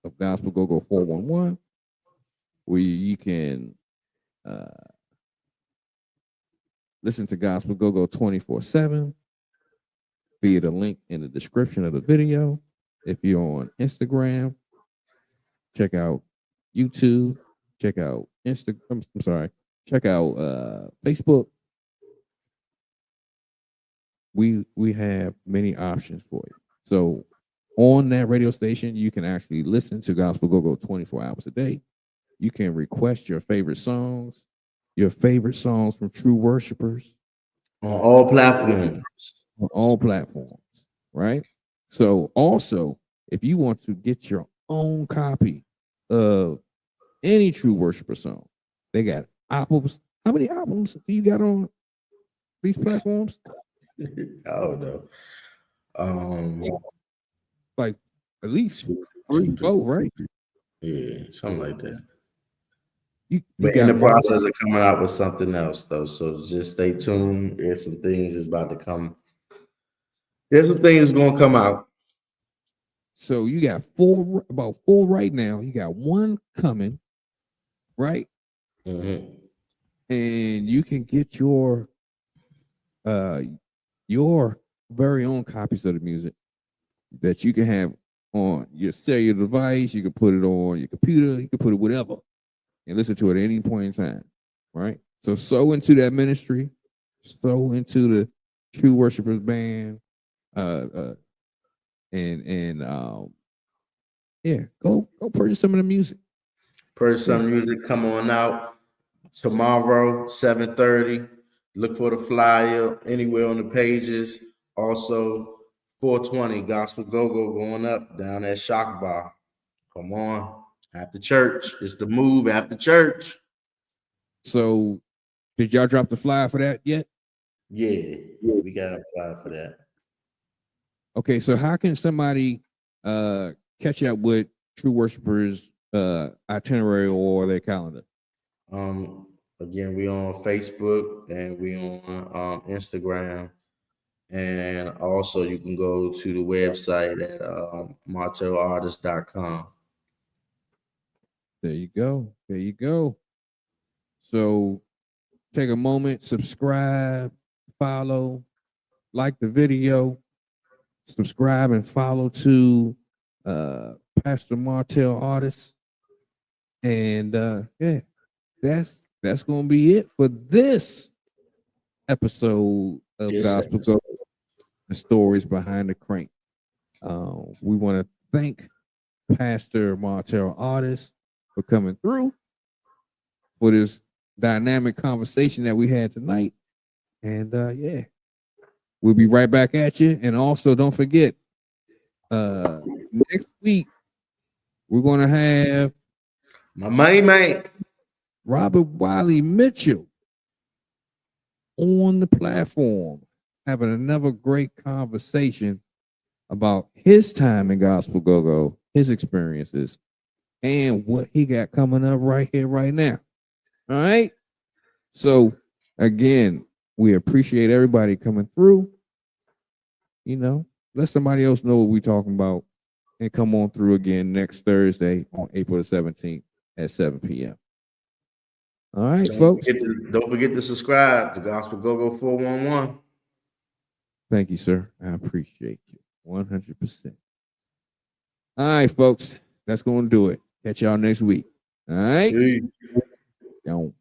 of Gospel Go-Go 411, where you can listen to Gospel Go-Go 24/7 via the link in the description of the video. If you're on Instagram, check out YouTube, check out check out Facebook. We have many options for you. So on that radio station, you can actually listen to Gospel Go-Go 24 hours a day. You can request your favorite songs from Tru Worshiperz. On all platforms. Right? So also, if you want to get your own copy of any Tru Worshiperz song, they got albums. How many albums do you got on these platforms? I don't know. Like at least 3, 4, right? Yeah, something like that. But in the process of coming out with something else, though, so just stay tuned. There's some things that's about to come. There's some things going to come out. So you got about four right now. You got one coming, right? Mm-hmm. And you can get your very own copies of the music that you can have on your cellular device. You can put it on your computer. You can put it whatever and listen to it at any point in time, right? So into that ministry, so into the Tru Worshiperz band, go purchase some of the music. Purchase some music. Come on out tomorrow, 7:30. Look for the flyer anywhere on the pages. Also, 420 Gospel Go-Go going up down at Shock Bar. Come on. After church. It's the move after church. So did y'all drop the flyer for that yet? Yeah, we got a flyer for that. Okay, so how can somebody catch up with Tru Worshiperz itinerary or their calendar? Again, we on Facebook and we on Instagram. And also you can go to the website at martelartis.com. There you go. So take a moment, subscribe, follow, like the video, subscribe and follow to Pastor Martel Artis. And that's gonna be it for this episode of Gospel Go the Stories Behind the Crank. We want to thank Pastor Martel Artis for coming through for this dynamic conversation that we had tonight. And we'll be right back at you. And also don't forget, next week we're gonna have my main man, Robert Wiley Mitchell, on the platform, having another great conversation about his time in Gospel Go-Go, his experiences, and what he got coming up right here, right now. All right. So again, we appreciate everybody coming through. let somebody else know what we're talking about and come on through again next Thursday on April the 17th at 7 p.m. All right, folks. Don't forget to subscribe to Gospel Go-Go 411. Thank you, sir. I appreciate you 100%. All right, folks. That's going to do it. Catch y'all next week. All right. Peace. Don't.